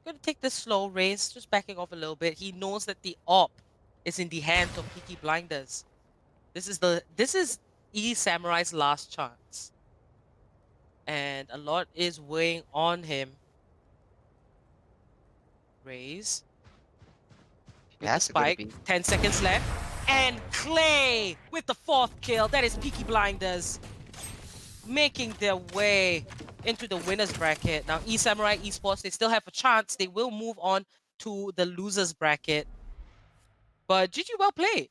Going to take this slow race, just backing off a little bit. He knows that the op is in the hands of Peaky Blinders. This is eSamurai's last chance. And a lot is weighing on him. Raise. With the spike. 10 seconds left. And Clay with the 4th kill. That is Peaky Blinders making their way into the winner's bracket. Now, eSamurai eSports, they still have a chance. They will move on to the loser's bracket. But GG, well played.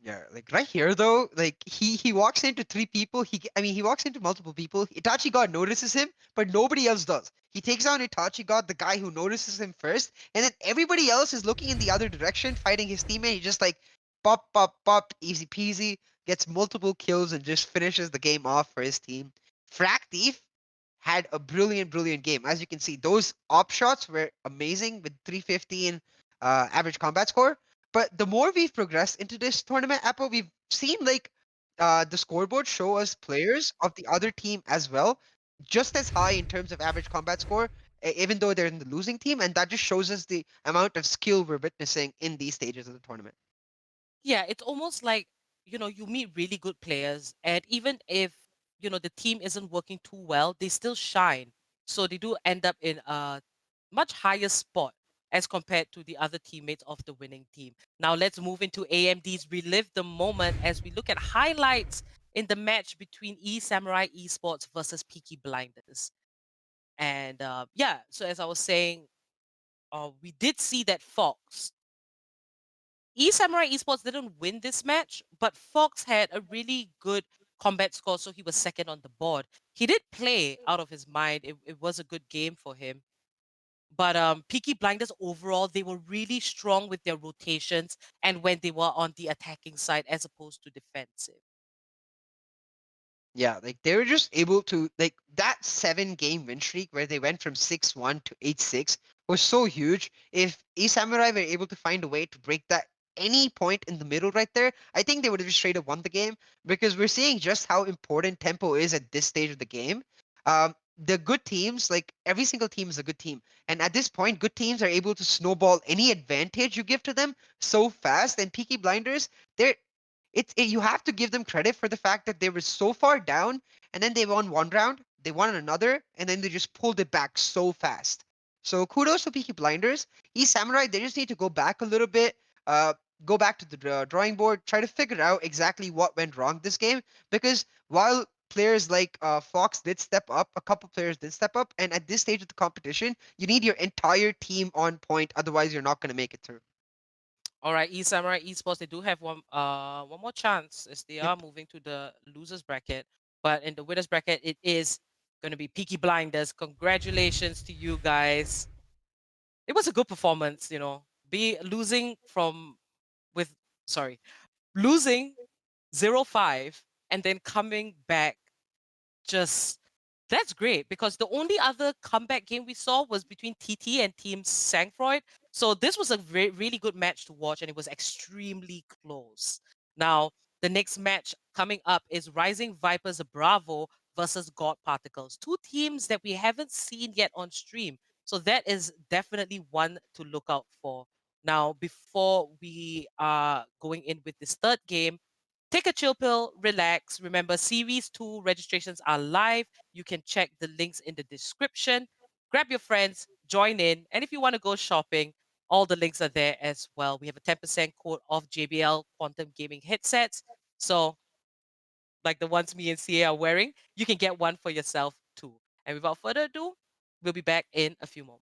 Yeah, like right here though, like he walks into 3 people. He walks into multiple people. Itachi God notices him, but nobody else does. He takes down Itachi God, the guy who notices him first, and then everybody else is looking in the other direction, fighting his teammate. He just like pop, pop, pop, easy peasy, gets multiple kills and just finishes the game off for his team. Frack Thief had a brilliant, brilliant game. As you can see, those op shots were amazing with 315 average combat score. But the more we've progressed into this tournament, Apple, we've seen like the scoreboard show us players of the other team as well, just as high in terms of average combat score, even though they're in the losing team, and that just shows us the amount of skill we're witnessing in these stages of the tournament. Yeah, it's almost like, you know, you meet really good players, and even if, you know, the team isn't working too well, they still shine. So they do end up in a much higher spot as compared to the other teammates of the winning team. Now let's move into AMD's Relive the Moment as we look at highlights in the match between eSamurai eSports versus Peaky Blinders. And yeah, so as I was saying, we did see that Fox, eSamurai eSports didn't win this match, but Fox had a really good combat score, so he was second on the board. He did play out of his mind. It was a good game for him. But Peaky Blinders overall, they were really strong with their rotations and when they were on the attacking side as opposed to defensive. Yeah, like they were just able to like that 7-game win streak where they went from 6-1 to 8-6 was so huge. If eSamurai were able to find a way to break that any point in the middle right there, I think they would have just straight up won the game because we're seeing just how important tempo is at this stage of the game. The good teams, like every single team is a good team. And at this point, good teams are able to snowball any advantage you give to them so fast. And Peaky Blinders, you have to give them credit for the fact that they were so far down and then they won one round, they won another, and then they just pulled it back so fast. So kudos to Peaky Blinders. eSamurai, they just need to go back a little bit. go back to the drawing board, try to figure out exactly what went wrong this game. Because while players like Fox did step up, a couple players did step up, and at this stage of the competition, you need your entire team on point. Otherwise, you're not going to make it through. All right, eSamurai eSports, they do have one more chance as they Yep. are moving to the losers bracket. But in the winners bracket, it is going to be Peaky Blinders. Congratulations to you guys. It was a good performance, you know. Be losing from with sorry, losing 0-5 and then coming back, just that's great, because the only other comeback game we saw was between TT and Team Sangfroid. So this was a really good match to watch, and it was extremely close. Now, the next match coming up is Rising Vipers Bravo versus GodParticles, two teams that we haven't seen yet on stream. So that is definitely one to look out for. Now, before we are going in with this third game, take a chill pill, relax. Remember, Series 2 registrations are live. You can check the links in the description. Grab your friends, join in. And if you want to go shopping, all the links are there as well. We have a 10% code off JBL Quantum Gaming headsets. So, like the ones me and CA are wearing, you can get one for yourself too. And without further ado, we'll be back in a few moments.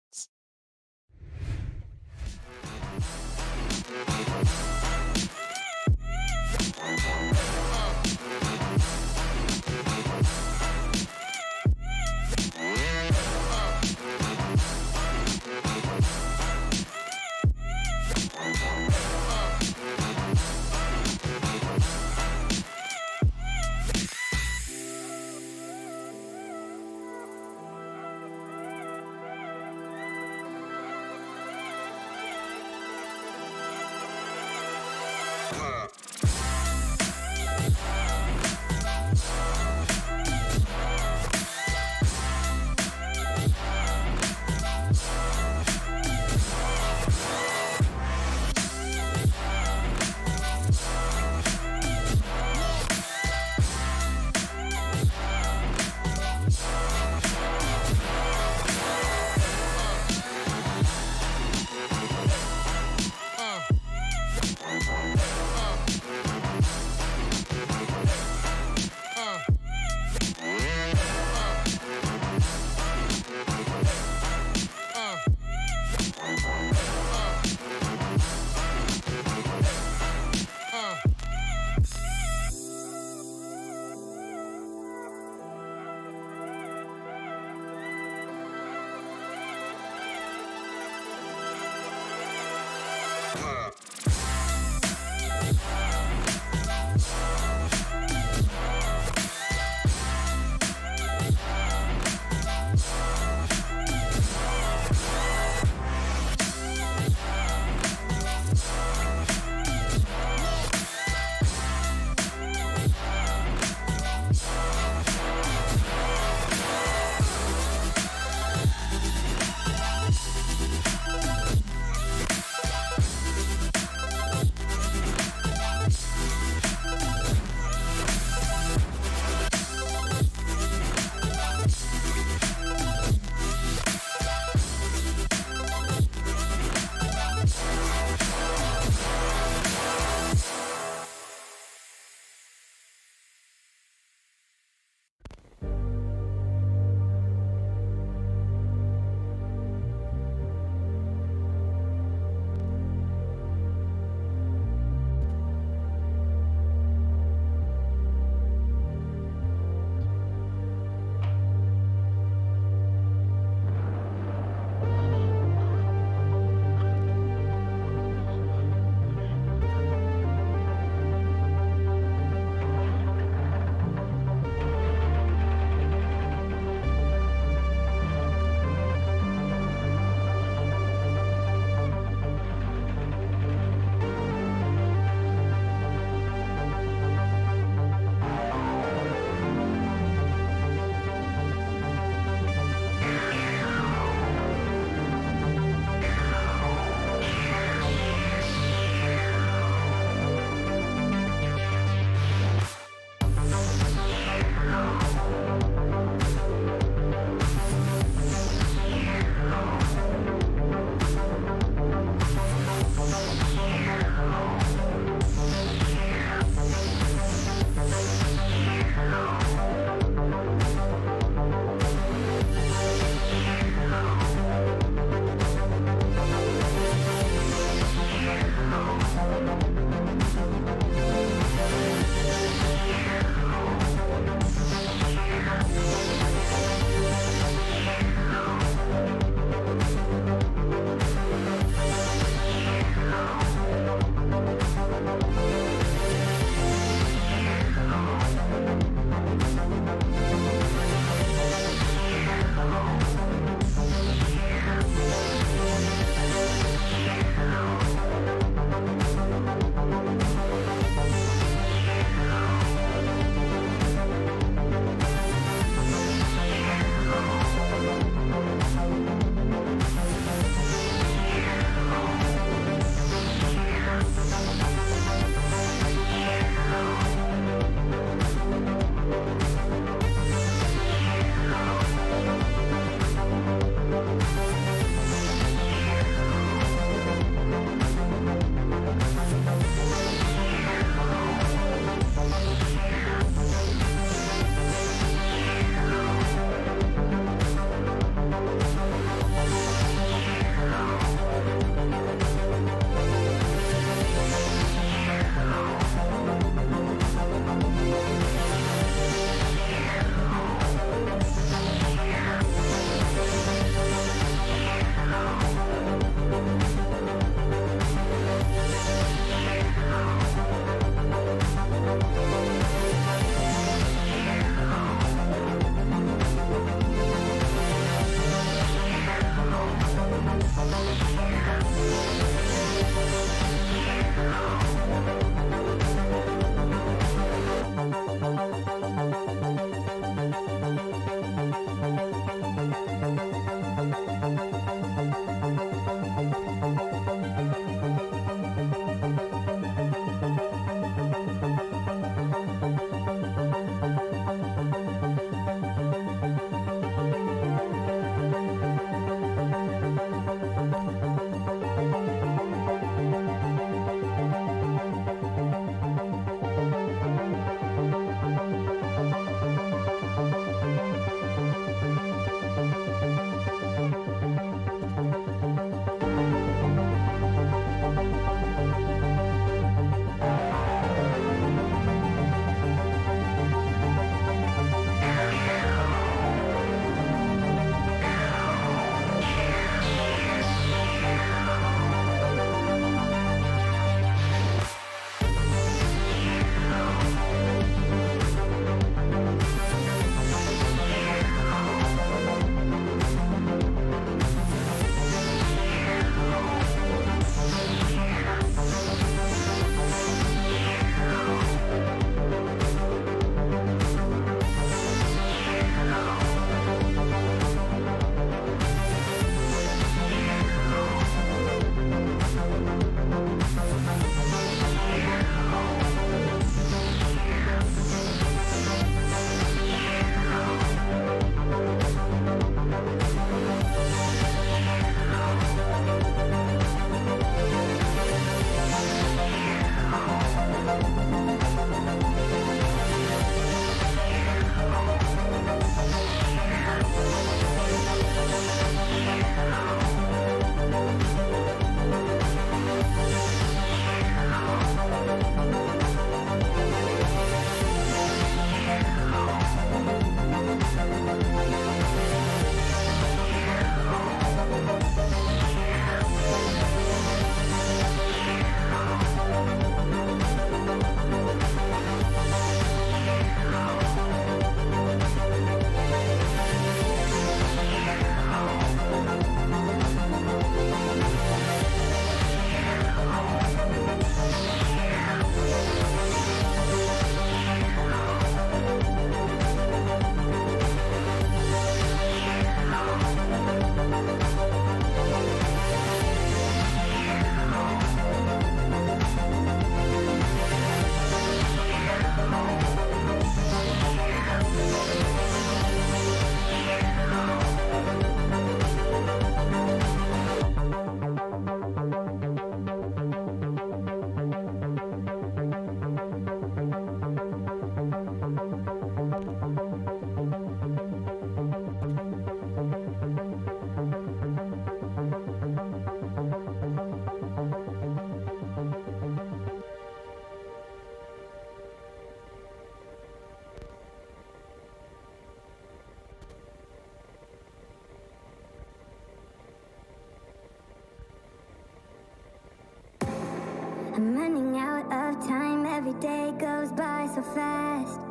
I'm running out of time, every day goes by so fast.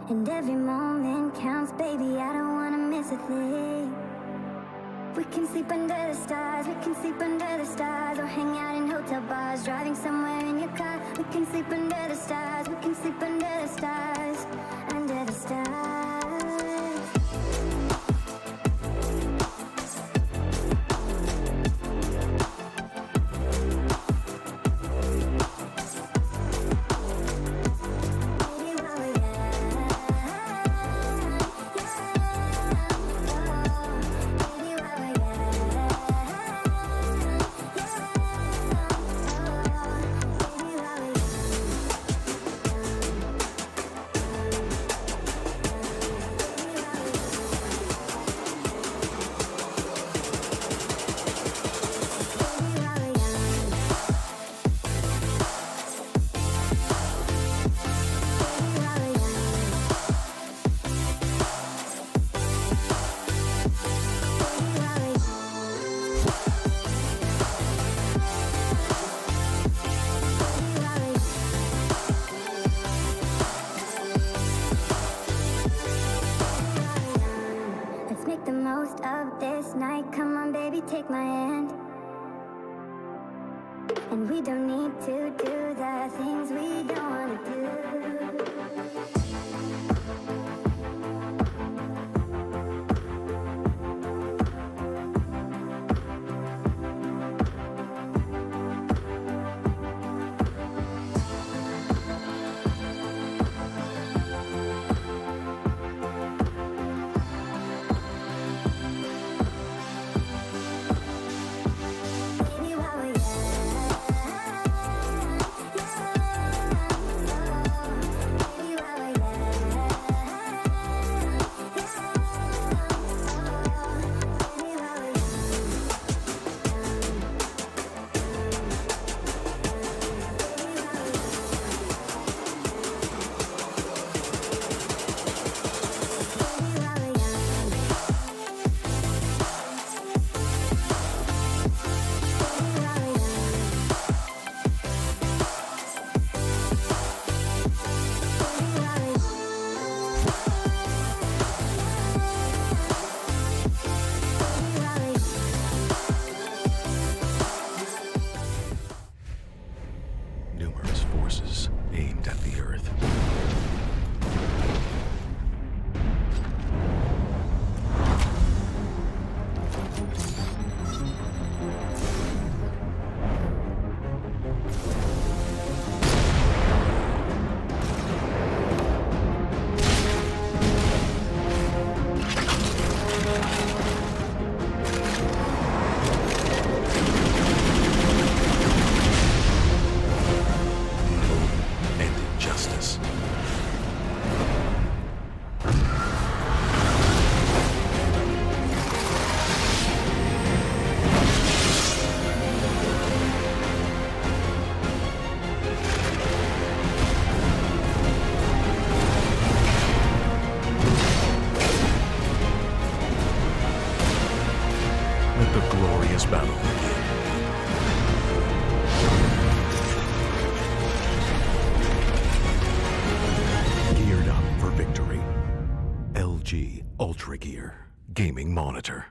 And every moment counts, baby, I don't wanna miss a thing. We can sleep under the stars, we can sleep under the stars, or hang out in hotel bars, driving somewhere in your car. We can sleep under the stars, we can sleep under the stars, under the stars. Come on, baby, take my hand. And we don't need to do the things we don't want to do. Numerous forces aimed at the Earth. Let the glorious battle begin. Geared up for victory. LG Ultragear Gaming Monitor.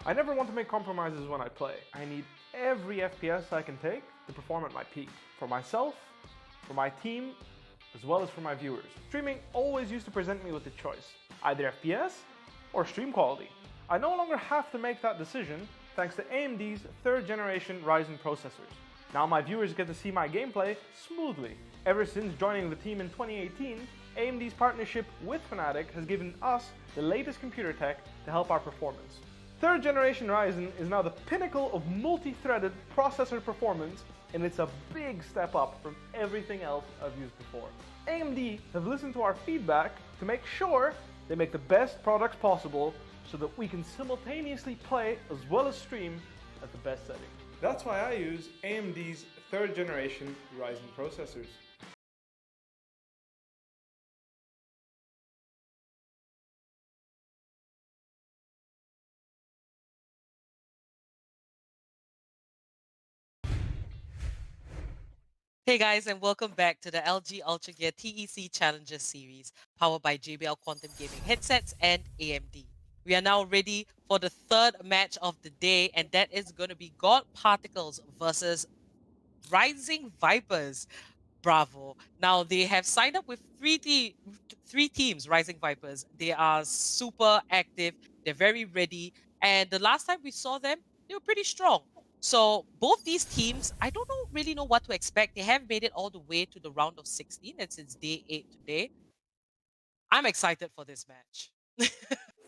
I never want to make compromises when I play. I need every FPS I can take to perform at my peak. For myself, for my team, as well as for my viewers. Streaming always used to present me with a choice, either FPS or stream quality. I no longer have to make that decision thanks to AMD's 3rd generation Ryzen processors. Now my viewers get to see my gameplay smoothly. Ever since joining the team in 2018, AMD's partnership with Fnatic has given us the latest computer tech to help our performance. 3rd generation Ryzen is now the pinnacle of multi-threaded processor performance, and it's a big step up from everything else I've used before. AMD have listened to our feedback to make sure they make the best products possible so that we can simultaneously play as well as stream at the best setting. That's why I use AMD's 3rd generation Ryzen processors. Hey guys, and welcome back to the LG Ultragear TEC Challenger Series, powered by JBL Quantum Gaming Headsets and AMD. We are now ready for the 3rd match of the day, and that is going to be GodParticles versus Rising Vipers. Bravo. Now, they have signed up with three teams, Rising Vipers. They are super active, they're very ready, and the last time we saw them, they were pretty strong. So both these teams, I don't really know what to expect. They have made it all the way to the round of 16, and it's day 8 today. I'm excited for this match.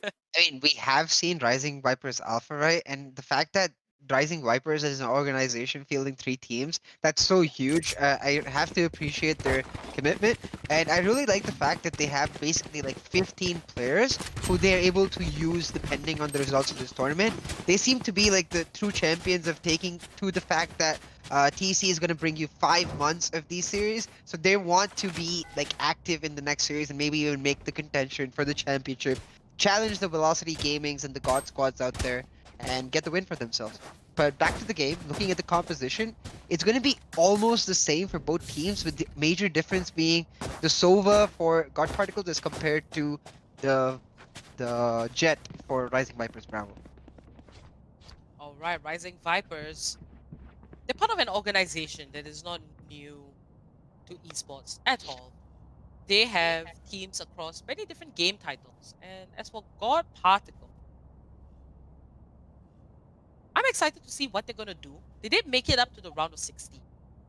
I mean, we have seen Rising Vipers Alpha, right? And the fact that Rising Vipers is an organization fielding 3 teams, that's so huge. I have to appreciate their commitment. And I really like the fact that they have basically like 15 players who they're able to use depending on the results of this tournament. They seem to be like the true champions of taking to the fact that TC is going to bring you 5 months of these series. So they want to be like active in the next series and maybe even make the contention for the championship, challenge the Velocity Gamings and the GodSquads out there, and get the win for themselves. But back to the game, looking at the composition, it's going to be almost the same for both teams, with the major difference being the Sova for GodParticles as compared to the Jet for Rising Vipers Bravo. All right, Rising Vipers. They're part of an organization that is not new to esports at all. They have teams across many different game titles. And as for GodParticle, I'm excited to see what they're going to do. They did make it up to the round of 16.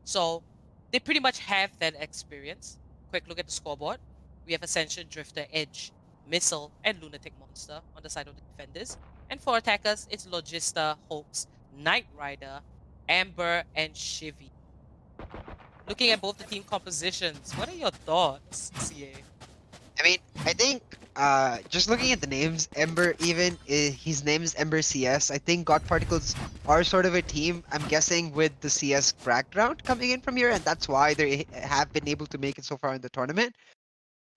So they pretty much have that experience. Quick look at the scoreboard. We have Ascension, Drifter, Edge, Missile, and Lunatic Monster on the side of the defenders. And for attackers, it's Logista, Hoax, Knight Rider, Amber, and Shivy. Looking at both the team compositions, what are your thoughts, CA? I mean, I think just looking at the names, Ember even, his name is Ember CS. I think GodParticles are sort of a team, I'm guessing, with the CS background coming in from here, and that's why they have been able to make it so far in the tournament.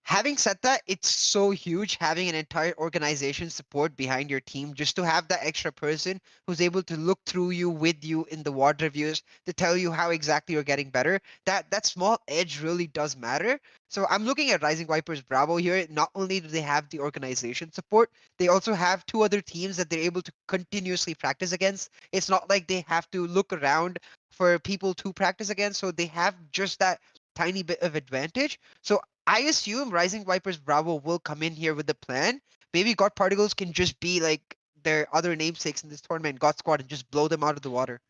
Having said that, it's so huge having an entire organization support behind your team, just to have that extra person who's able to look through you with you in the WOD reviews to tell you how exactly you're getting better. That small edge really does matter. So I'm looking at Rising Vipers Bravo here. Not only do they have the organization support, they also have 2 other teams that they're able to continuously practice against. It's not like they have to look around for people to practice against, so they have just that tiny bit of advantage. So I assume Rising Vipers Bravo will come in here with the plan. Maybe GodParticles can just be like their other namesakes in this tournament, GodSquad, and just blow them out of the water.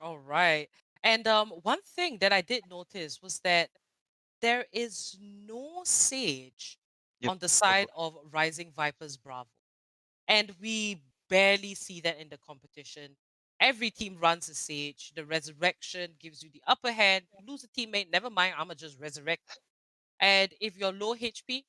All right. And one thing that I did notice was that there is no Sage Yep. on the side of Rising Vipers Bravo. And we barely see that in the competition. Every team runs a Sage. The resurrection gives you the upper hand. You lose a teammate, never mind, I'ma just resurrect. And if you're low HP,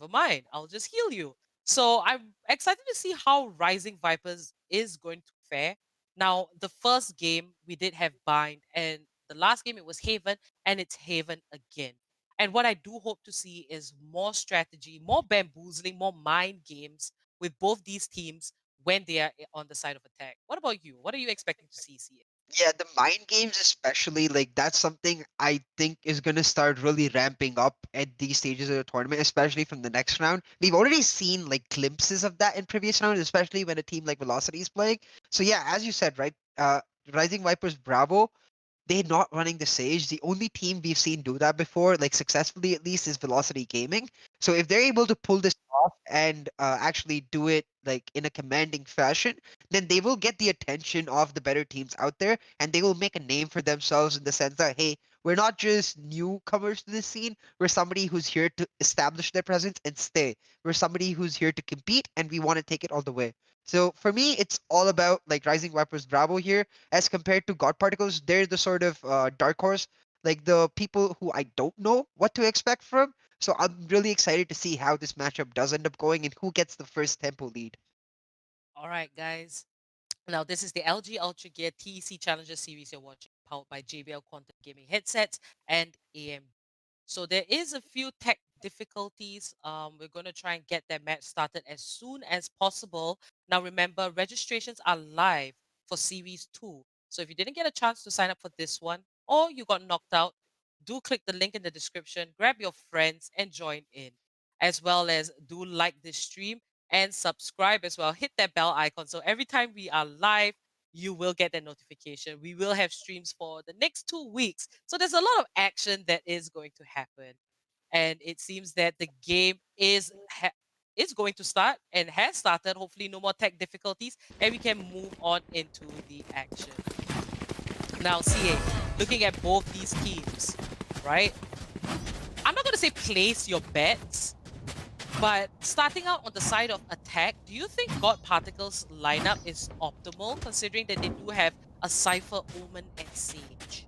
never mind, I'll just heal you. So I'm excited to see how Rising Vipers is going to fare. Now, the first game we did have Bind, and the last game it was Haven, and it's Haven again. And what I do hope to see is more strategy, more bamboozling, more mind games with both these teams when they are on the side of attack. What about you? What are you expecting to see, CA? Yeah, the mind games especially, like that's something I think is gonna start really ramping up at these stages of the tournament, especially from the next round. We've already seen like glimpses of that in previous rounds, especially when a team like Velocity is playing. So yeah, as you said, right? Rising Vipers Bravo, they're not running the Sage. The only team we've seen do that before, like successfully at least, is Velocity Gaming. So if they're able to pull this off and actually do it like in a commanding fashion, then they will get the attention of the better teams out there, and they will make a name for themselves in the sense that hey, we're not just newcomers to the scene. We're somebody who's here to establish their presence and stay. We're somebody who's here to compete, and we want to take it all the way. So for me, it's all about like Rising Vipers Bravo here as compared to GodParticles. They're the sort of dark horse, like the people who I don't know what to expect from. So I'm really excited to see how this matchup does end up going and who gets the first tempo lead. All right, guys. Now, this is the LG Ultragear TEC Challenger Series you're watching, powered by JBL Quantum Gaming headsets and AMD. So there is a few tech difficulties. We're going to try and get that match started as soon as possible. Now, remember, registrations are live for Series 2. So if you didn't get a chance to sign up for this one or you got knocked out, do click the link in the description, grab your friends and join in. As well as do like this stream and subscribe as well. Hit that bell icon so every time we are live, you will get that notification. We will have streams for the next 2 weeks. So there's a lot of action that is going to happen. And it seems that the game is going to start and has started. Hopefully no more tech difficulties and we can move on into the action. Now, CA, looking at both these teams, right? I'm not going to say place your bets, but starting out on the side of attack, do you think GodParticles lineup is optimal considering that they do have a Cypher, Omen, and Sage?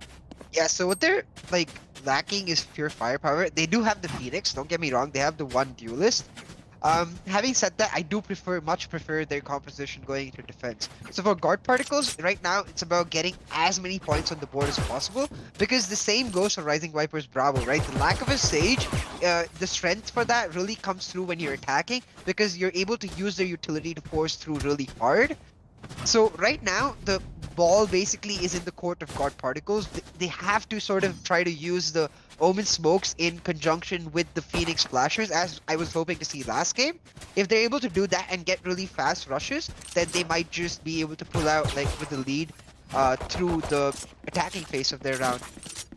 Yeah, so what they're like lacking is pure firepower. They do have the Phoenix, don't get me wrong, they have the one duelist. Having said that, I do much prefer their composition going into defense. So for GodParticles, right now it's about getting as many points on the board as possible, because the same goes for Rising Vipers Bravo, right? The lack of a Sage, the strength for that really comes through when you're attacking, because you're able to use their utility to force through really hard. So right now, the ball basically is in the court of GodParticles. They have to sort of try to use the Omen smokes in conjunction with the Phoenix flashers, as I was hoping to see last game. If they're able to do that and get really fast rushes, then they might just be able to pull out like with the lead through the attacking phase of their round.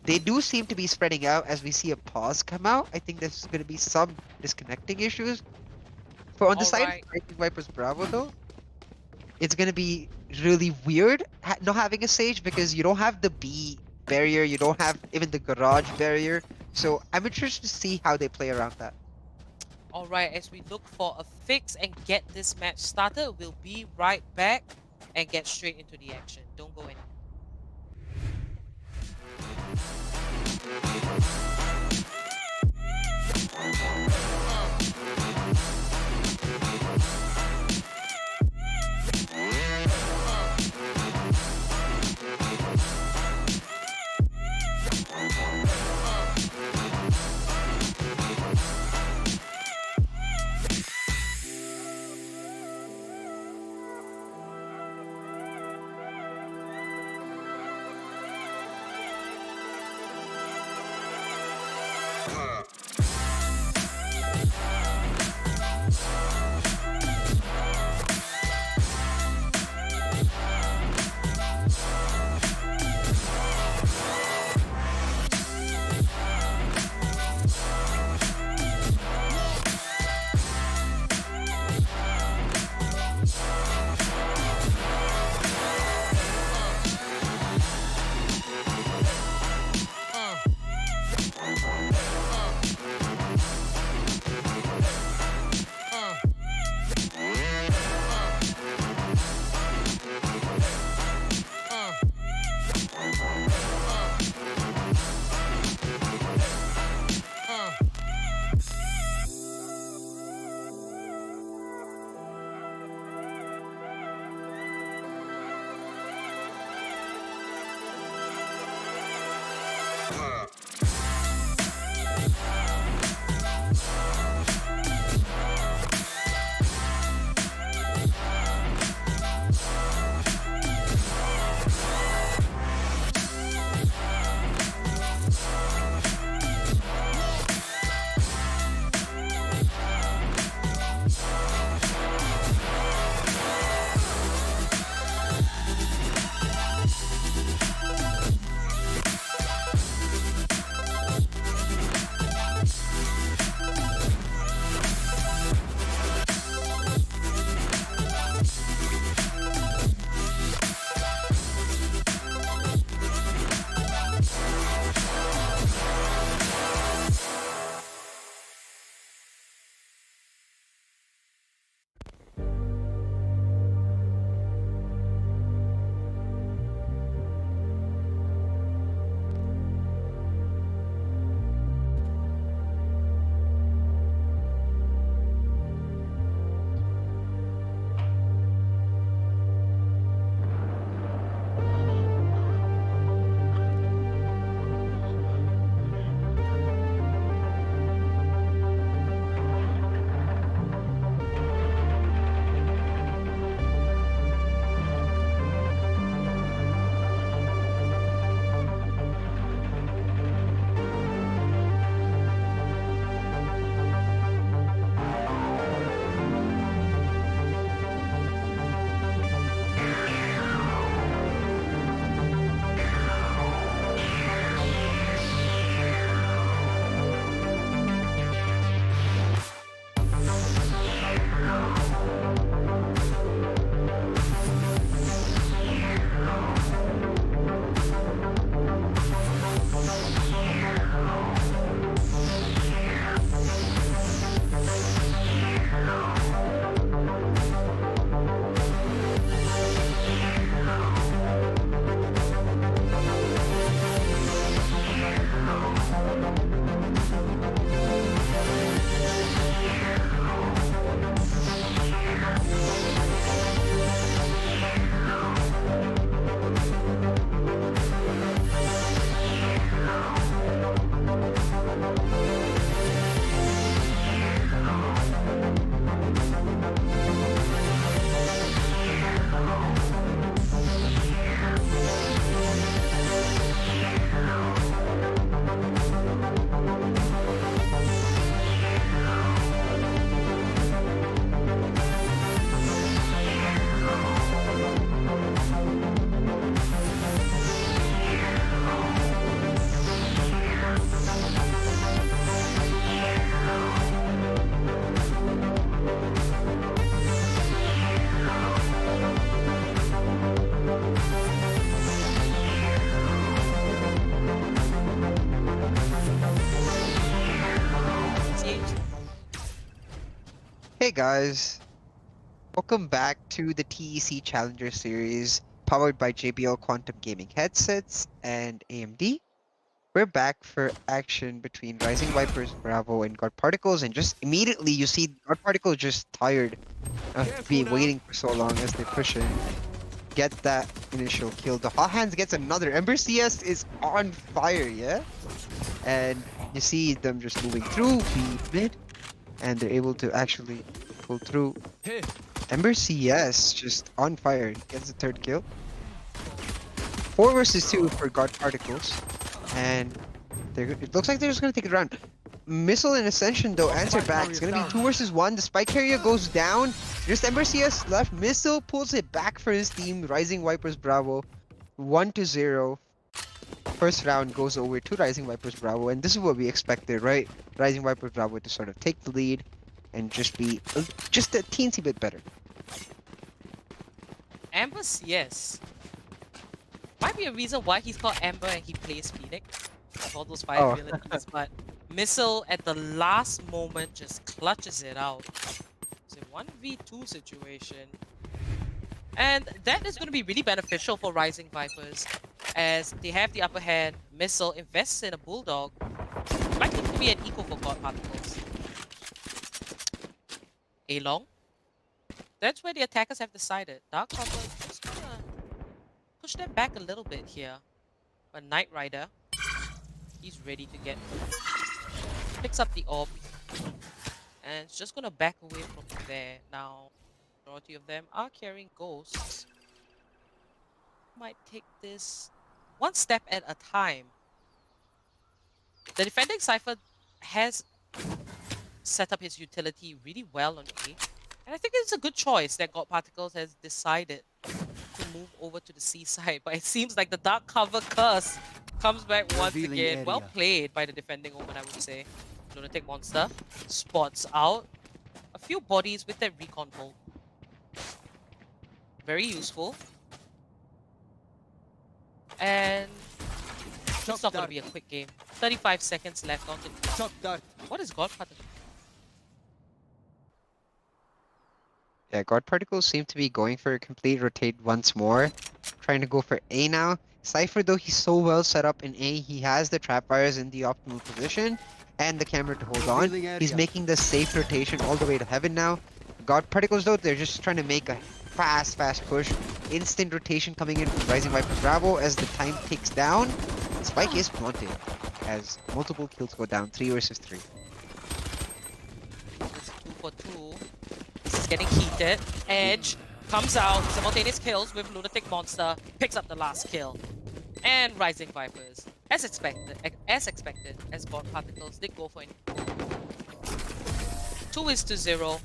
They do seem to be spreading out as we see a pause come out. I think there's going to be some disconnecting issues. For on the side of Rising Vipers Bravo though, it's gonna be really weird not having a Sage, because you don't have the B barrier, you don't have even the garage barrier. So I'm interested to see how they play around that. All right, as we look for a fix and get this match started, we'll be right back and get straight into the action. Don't go anywhere. Hey guys, welcome back to the TEC Challenger Series, powered by JBL Quantum Gaming Headsets and AMD. We're back for action between Rising Vipers Bravo and GodParticles, and just immediately you see GodParticles just tired of waiting for so long as they push in. Get that initial kill. The Hot Hands gets another. Ember CS is on fire, yeah? And you see them just moving through B mid, and they're able to actually pull through. Ember CS just on fire. Gets the third kill. 4 versus 2 for GodParticles. And it looks like they're just gonna take it around. Missile and Ascension though answer back. It's gonna be 2 versus 1. The spike carrier goes down. Just Ember CS left. Missile pulls it back for his team. Rising Vipers Bravo 1-0. First round goes over to Rising Vipers Bravo, and this is what we expected, right? Rising Vipers Bravo to sort of take the lead and just be just a teensy bit better. Amber CS might be a reason why he's called Amber and he plays Phoenix. All those 5 abilities, but Missile at the last moment just clutches it out. It's a 1v2 situation. And that is going to be really beneficial for Rising Vipers as they have the upper hand. Missile invests in a Bulldog. Likely to be an eco for GodParticles. A-long. That's where the attackers have decided. Dark Cover is just going to push them back a little bit here. But Knight Rider, he's ready to get picks up the orb. And it's just going to back away from there. Now, majority of them are carrying ghosts. Might take this one step at a time. The defending Cypher has set up his utility really well on A. And I think it's a good choice that GodParticles has decided to move over to the C side. But it seems like the Dark Cover curse comes back once again. Well played by the defending Omen, I would say. Lunatic Monster spots out a few bodies with that recon bolt. Very useful. And it's not going to be a quick game. 35 seconds left on the... What is GodParticles? Yeah, GodParticles seem to be going for a complete rotate once more. Trying to go for A now. Cypher though, he's so well set up in A. He has the trap wires in the optimal position and the camera to hold on. He's making the safe rotation all the way to heaven now. GodParticles though, they're just trying to make a fast push. Instant rotation coming in from Rising Vipers Bravo as the time ticks down. Spike is planted as multiple kills go down. 3 versus 3. It's 2 for 2. This is getting heated. Edge comes out. Simultaneous kills with Lunatic Monster. Picks up the last kill. And Rising Vipers, as expected, as GodParticles did go for it. 2-0.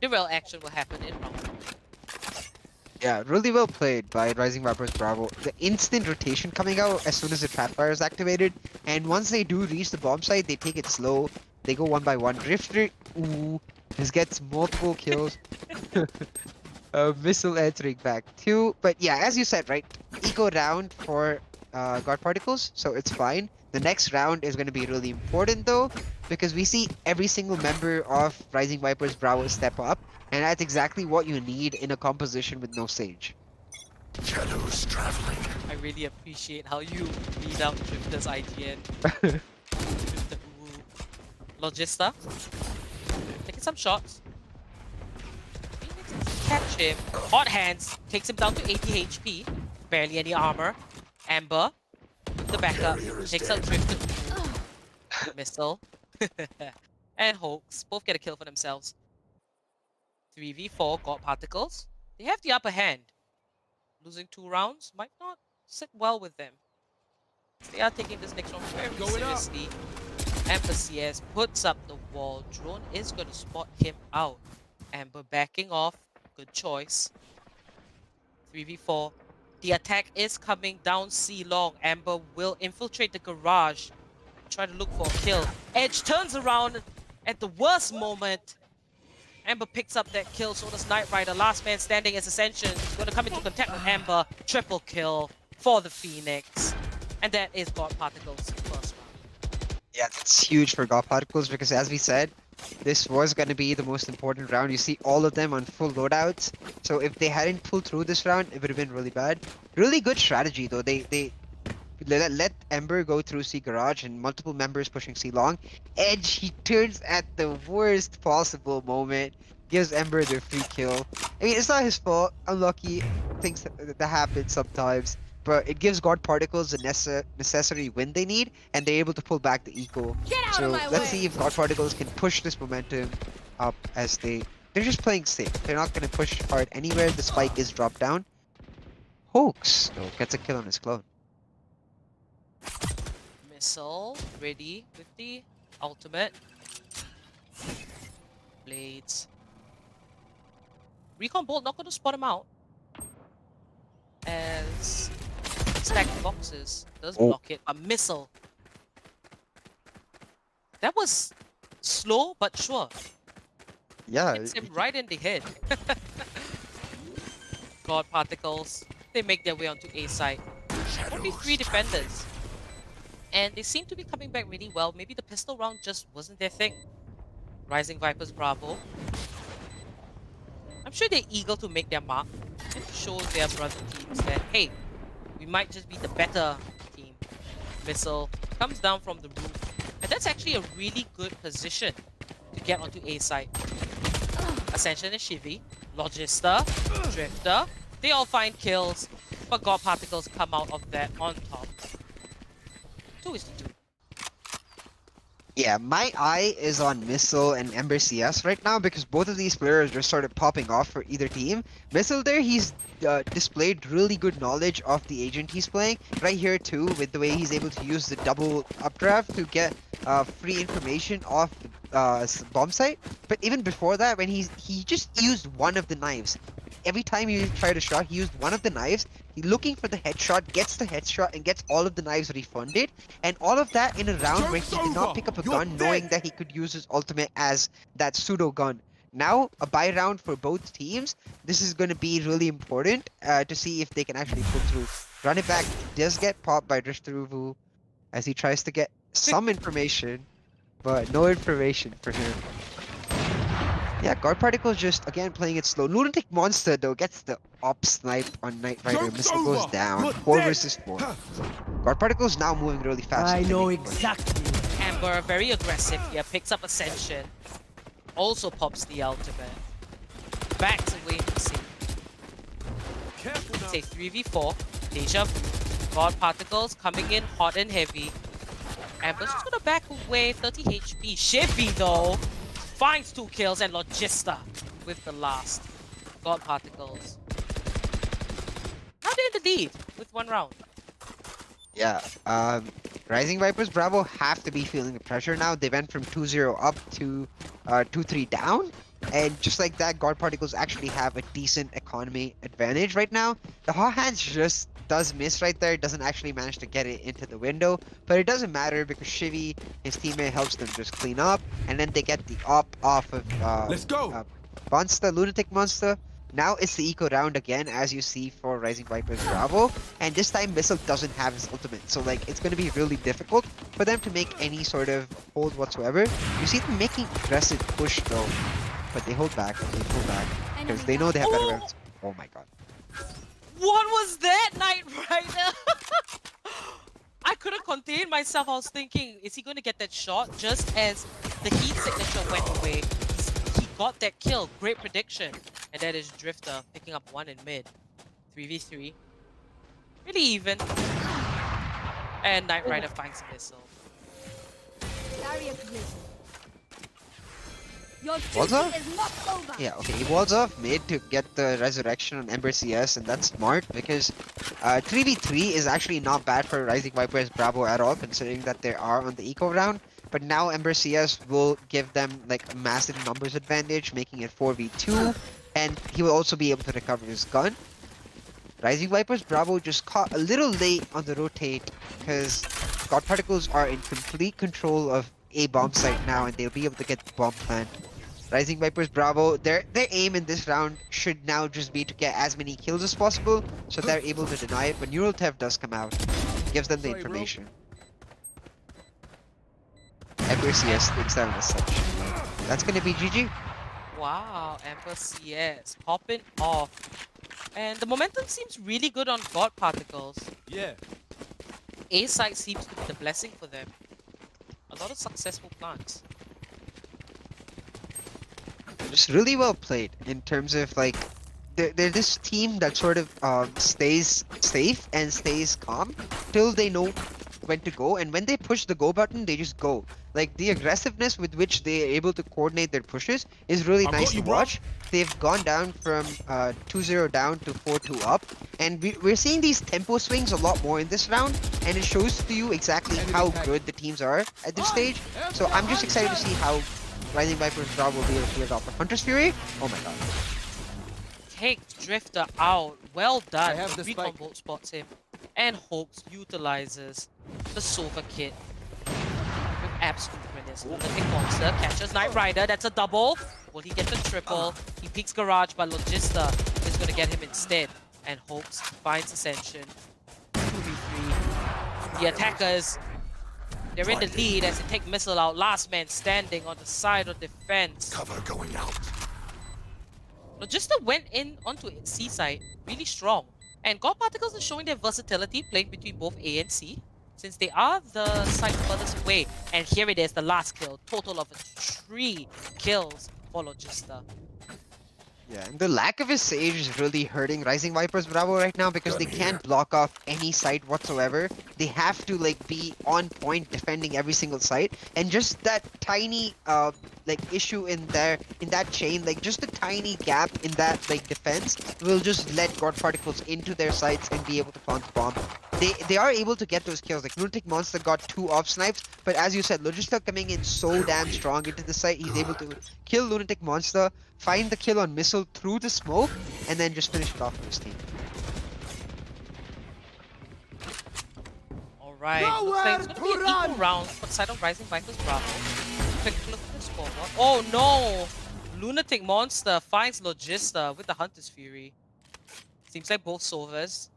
The real action will happen in round 1. Yeah, really well played by Rising Vipers Bravo. The instant rotation coming out as soon as the trap fire is activated. And once they do reach the bomb site, they take it slow. They go 1 by 1. Drifter, ooh, just gets multiple kills. Missile entering back too. But yeah, as you said, right? Eco round for GodParticles, so it's fine. The next round is going to be really important though, because we see every single member of Rising Vipers Bravo step up. And that's exactly what you need in a composition with no Sage. Shadows traveling. I really appreciate how you read out Drifter's IGN. Drifter, ooh. Logista. Taking some shots. Catch him. Hot Hands takes him down to 80 HP. Barely any armor. Amber, the backup, takes out Drifter. Missile. And Hoax. Both get a kill for themselves. 3v4 GodParticles. They have the upper hand. Losing 2 rounds might not sit well with them. They are taking this next round very seriously. Amber CS puts up the wall. Drone is going to spot him out. Amber backing off. Good choice. 3v4. The attack is coming down C long. Amber will infiltrate the garage. Try to look for a kill. Edge turns around at the worst moment. Amber picks up that kill, so does Knight Rider. Last man standing is Ascension. He's going to come into contact with Amber. Triple kill for the Phoenix. And that is GodParticles' first round. Yeah, that's huge for GodParticles because as we said, this was going to be the most important round. You see all of them on full loadouts. So if they hadn't pulled through this round, it would have been really bad. Really good strategy though. They let Ember go through C Garage and multiple members pushing C Long. Edge, he turns at the worst possible moment. Gives Ember the free kill. I mean, it's not his fault. Unlucky. Things that happen sometimes. But it gives GodParticles the necessary win they need, and they're able to pull back the eco. So let's see if GodParticles can push this momentum up as they're just playing safe. They're not going to push hard anywhere. The spike is dropped down. Hoax though gets a kill on his clone. Missile ready with the ultimate. Blades. Recon Bolt not going to spot him out. As stacked boxes does block it. A missile. That was slow but sure. Yeah. Hits him right in the head. GodParticles. They make their way onto A side. Only 3 defenders. And they seem to be coming back really well. Maybe the pistol round just wasn't their thing. Rising Vipers Bravo. I'm sure they're eager to make their mark and show their brother teams that, hey, we might just be the better team. Missile comes down from the roof. And that's actually a really good position to get onto A side. Ascension and Shivy, Logista, Drifter, they all find kills, but GodParticles come out of that on top. 2-2. Yeah, my eye is on Missile and Ember CS right now because both of these players just started popping off for either team. Missile there, he's displayed really good knowledge of the agent he's playing. Right here too, with the way he's able to use the double updraft to get free information off the bomb site. But even before that, when he just used one of the knives. Every time he tried a shot, he used one of the knives. He's looking for the headshot, gets the headshot, and gets all of the knives refunded. And all of that in a round where he did not pick up a gun, knowing that he could use his ultimate as that pseudo gun. Now, a buy round for both teams. This is going to be really important to see if they can actually pull through. Run it back does get popped by Drifteruvu as he tries to get some information, but no information for him. Yeah, GodParticles just, again, playing it slow. Lunatic Monster, though, gets the op snipe on Knight Rider. Missile goes down. 4 versus 4. GodParticles now moving really fast. I know exactly. Amber, very aggressive here, picks up Ascension. Also pops the ultimate. Backs away from C. It's a 3v4. Deja Vu. GodParticles coming in hot and heavy. Amber's just gonna back away. 30 HP. Shivy, though, finds 2 kills, and Logista with the last. GodParticles. Now they're in the lead with 1 round. Yeah, Rising Vipers Bravo have to be feeling the pressure now. They went from 2-0 up to 2-3 down. And just like that, GodParticles actually have a decent economy advantage right now. The hot hands just does miss right there. Doesn't actually manage to get it into the window. But it doesn't matter because Shivy, his teammate, helps them just clean up. And then they get the op off of Let's go. Monster, Lunatic Monster. Now it's the eco round again, as you see for Rising Vipers Bravo. And this time Missile doesn't have his ultimate. So like it's going to be really difficult for them to make any sort of hold whatsoever. You see them making aggressive push though. But they hold back, they pull back. Because they know they have better rounds. Oh my god. What was that, Knight Rider? I couldn't contain myself. I was thinking, is he going to get that shot? Just as the heat signature went away, he got that kill. Great prediction. And that is Drifter picking up 1 in mid. 3v3. Really even. And Knight Rider finds Missile. Walls off? Yeah, okay, he walls off mid to get the resurrection on Ember CS, and that's smart because 3v3 is actually not bad for Rising Vipers Bravo at all, considering that they are on the eco round. But now Ember CS will give them like a massive numbers advantage, making it 4v2, and he will also be able to recover his gun. Rising Vipers Bravo just caught a little late on the rotate because GodParticles are in complete control of a bomb site now, and they'll be able to get the bomb plant. Rising Vipers Bravo, their aim in this round should now just be to get as many kills as possible, so they're able to deny it. But Neural Theft does come out, gives them the information. Ember CS thinks that as such. that's gonna be GG. Wow, Ember CS popping off. And the momentum seems really good on GodParticles. Yeah. A side seems to be the blessing for them. A lot of successful plants. Just really well played in terms of like they're this team that sort of stays safe and stays calm till they know when to go, and when they push the go button they just go. Like the aggressiveness with which they are able to coordinate their pushes is really I got nice you, to bro. watch. They've gone down from 2-0 down to 4-2 up, and we're seeing these tempo swings a lot more in this round, and it shows to you exactly how good the teams are at this stage. So I'm just excited to see how Rising Viper's job will be able to adopt the Hunter's Fury. Oh my god. Takes Drifter out. Well done. I have the Recon spike. bolt spots him. And Hopes utilizes the Sova kit with absolute brilliance. Lunatic Monster catches Knight Rider. That's a double. Will he get the triple? He peeks Garage, but Logista is going to get him instead. And Hopes finds Ascension. 2v3. The attackers, they're in the lead as they take Missile out. Last man standing on the side of defense. Cover going out. Logista went in onto C side really strong. And GodParticles are showing their versatility playing between both A and C, since they are the side furthest away. And here it is, the last kill. Total of 3 kills for Logista. Yeah, and the lack of a Sage is really hurting Rising Vipers Bravo right now because they can't block off any site whatsoever. They have to like be on point defending every single site, and just that tiny like issue in that chain, like just a tiny gap in that like defense will just let GodParticles into their sites and be able to plant the bomb. They are able to get those kills. Like Lunatic Monster got 2 off snipes, but as you said, Logista coming in so damn strong into the site, he's able to kill Lunatic Monster, find the kill on Missile through the smoke, and then just finish it off with his team. Alright, looks like it's going to be an equal round for the side of Rising Vipers Bravo. Quick look at the scoreboard. Oh no! Lunatic Monster finds Logista with the Hunter's Fury. Seems like both Sovas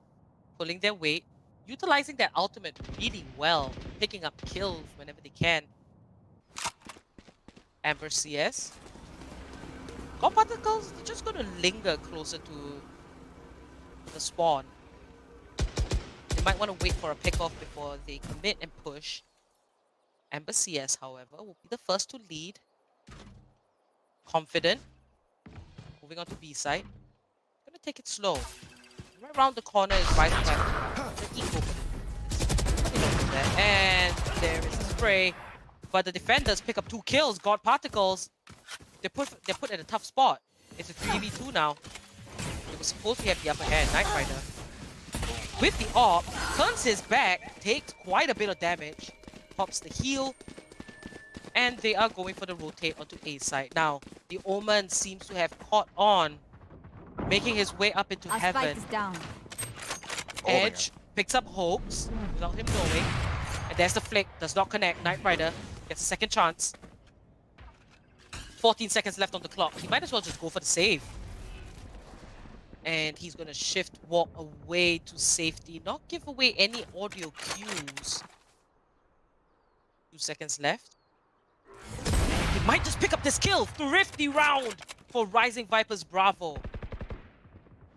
pulling their weight, utilizing their ultimate really well, picking up kills whenever they can. Amber CS. GodParticles, they're just going to linger closer to the spawn. They might want to wait for a pick-off before they commit and push. Amber CS, however, will be the first to lead. Confident. Moving on to B side. Gonna take it slow. Right around the corner is Rising Vipers. The eco. And there is a spray. But the defenders pick up 2 kills. GodParticles, they're put in a tough spot. It's a 3v2 now. It was supposed to have the upper hand. Knight Rider with the AWP turns his back, takes quite a bit of damage, pops the heal, and they are going for the rotate onto A side. Now, the Omen seems to have caught on, making his way up into heaven. Down. Edge picks up Hopes without him knowing. And there's the flick, does not connect. Knight Rider gets a second chance. 14 seconds left on the clock. He might as well just go for the save. And he's gonna shift walk away to safety, not give away any audio cues. 2 seconds left. He might just pick up this kill. Thrifty round for Rising Vipers Bravo.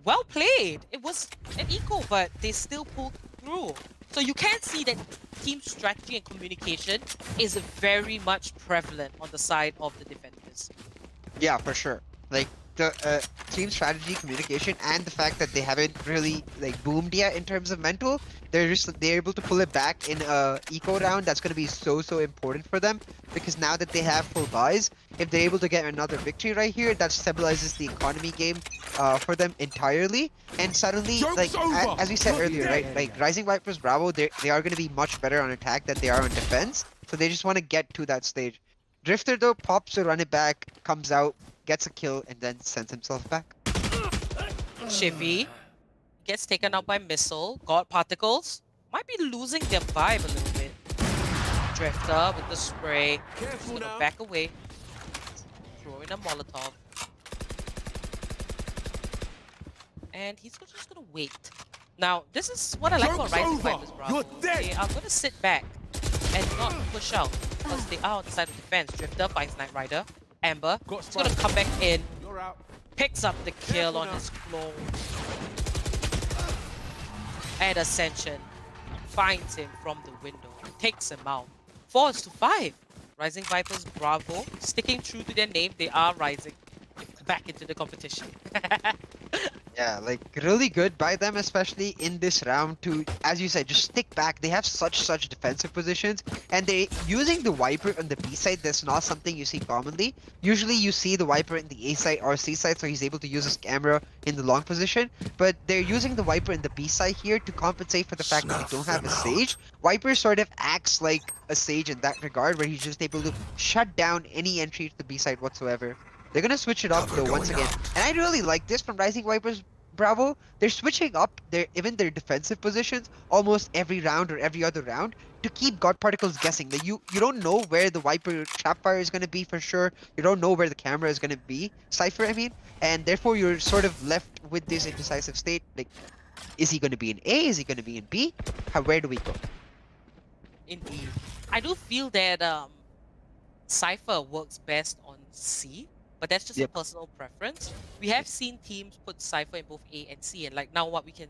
Well played. It was an eco, but they still pulled through. So you can see that team strategy and communication is very much prevalent on the side of the defenders. Yeah, for sure. Like the team strategy, communication, and the fact that they haven't really like boomed yet in terms of mental, they're able to pull it back in a eco round. That's going to be so important for them, because now that they have full buys, if they're able to get another victory right here, that stabilizes the economy game for them entirely. And suddenly, like as we said earlier, right, like Rising Vipers Bravo, they are going to be much better on attack than they are on defense. So they just want to get to that stage. Drifter though pops to run it back, comes out, gets a kill, and then sends himself back. Shivy gets taken out by Missile. GodParticles might be losing their vibe a little bit. Drifter with the spray. He's gonna back away. Throwing a Molotov. And he's just gonna wait. Now, this is what I like about Rising Vipers Bravo. They are gonna sit back and not push out, because they are on the side of defense. Drifter finds Knight Rider Amber. Got He's gonna spotted. come back in, You're out. picks up the kill Careful on now. his clone. And Ascension finds him from the window, takes him out. 4-5. Rising Vipers, Bravo, sticking true to their name. They are rising back into the competition. Yeah, like really good by them, especially in this round to, as you said, just stick back. They have such defensive positions, and they using the Viper on the B side. That's not something you see commonly. Usually, you see the Viper in the A side or C side, so he's able to use his camera in the long position. But they're using the Viper in the B side here to compensate for the fact that you don't have a Sage. Viper sort of acts like a Sage in that regard, where he's just able to shut down any entry to the B side whatsoever. They're gonna switch it up though once again, and I really like this from Rising Vipers. Bravo, they're switching up even their defensive positions almost every round or every other round to keep GodParticles guessing. That you don't know where the Viper trapfire is gonna be for sure. You don't know where the camera is gonna be. Cypher, I mean, and therefore you're sort of left with this indecisive state. Like, is he gonna be in A? Is he gonna be in B? Where do we go? Indeed. I do feel that Cypher works best on C, but that's just Yep. a personal preference. We have seen teams put Cypher in both A and C, and like now what we can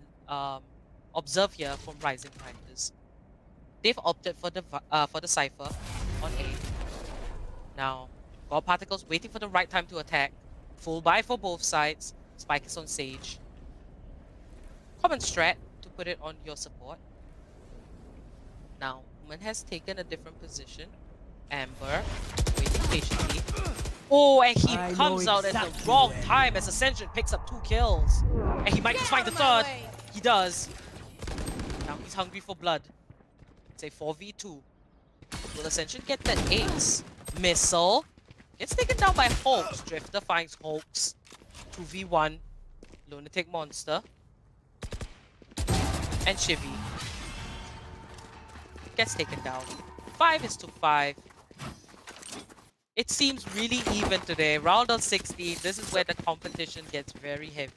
observe here from Rising Vipers, they've opted for the Cypher on A. Now, GodParticles waiting for the right time to attack. Full buy for both sides. Spike is on Sage. Common strat to put it on your support. Now, Woman has taken a different position. Amber, waiting patiently. Oh, and he I know comes out at the exactly wrong where. time as Ascension picks up 2 kills. And he might just find the third. He does. Now he's hungry for blood. It's a 4v2. Will Ascension get that ace? Missile. Gets taken down by Hulks. Drifter finds Hulks. 2v1. Lunatic Monster. And Shivy. Gets taken down. 5-5. It seems really even today. Round of 16. This is where the competition gets very heavy.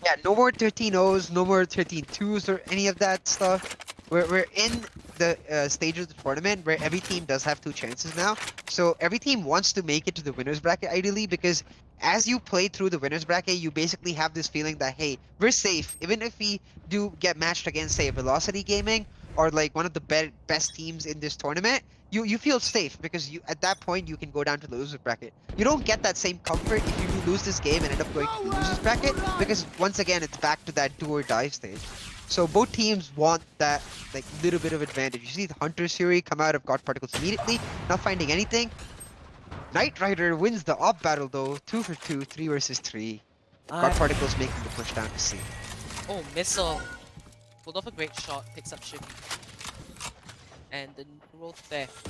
Yeah, no more 13-0s, no more 13-2s or any of that stuff. We're in the stage of the tournament where every team does have 2 chances now. So every team wants to make it to the winner's bracket ideally, because as you play through the winner's bracket, you basically have this feeling that, hey, we're safe. Even if we do get matched against, say, Velocity Gaming or like one of the best teams in this tournament, you feel safe because you at that point you can go down to the loser's bracket. You don't get that same comfort if you lose this game and end up going to the loser's bracket, because once again it's back to that do or die stage. So both teams want that like little bit of advantage. You see the Hunter's Fury come out of GodParticles immediately, not finding anything. Knight Rider wins the op battle though, 2 for 2, 3 versus 3. GodParticles making the push down to C. Oh, Missile. Pulled off a great shot. Picks up Shivy. And the Neural Theft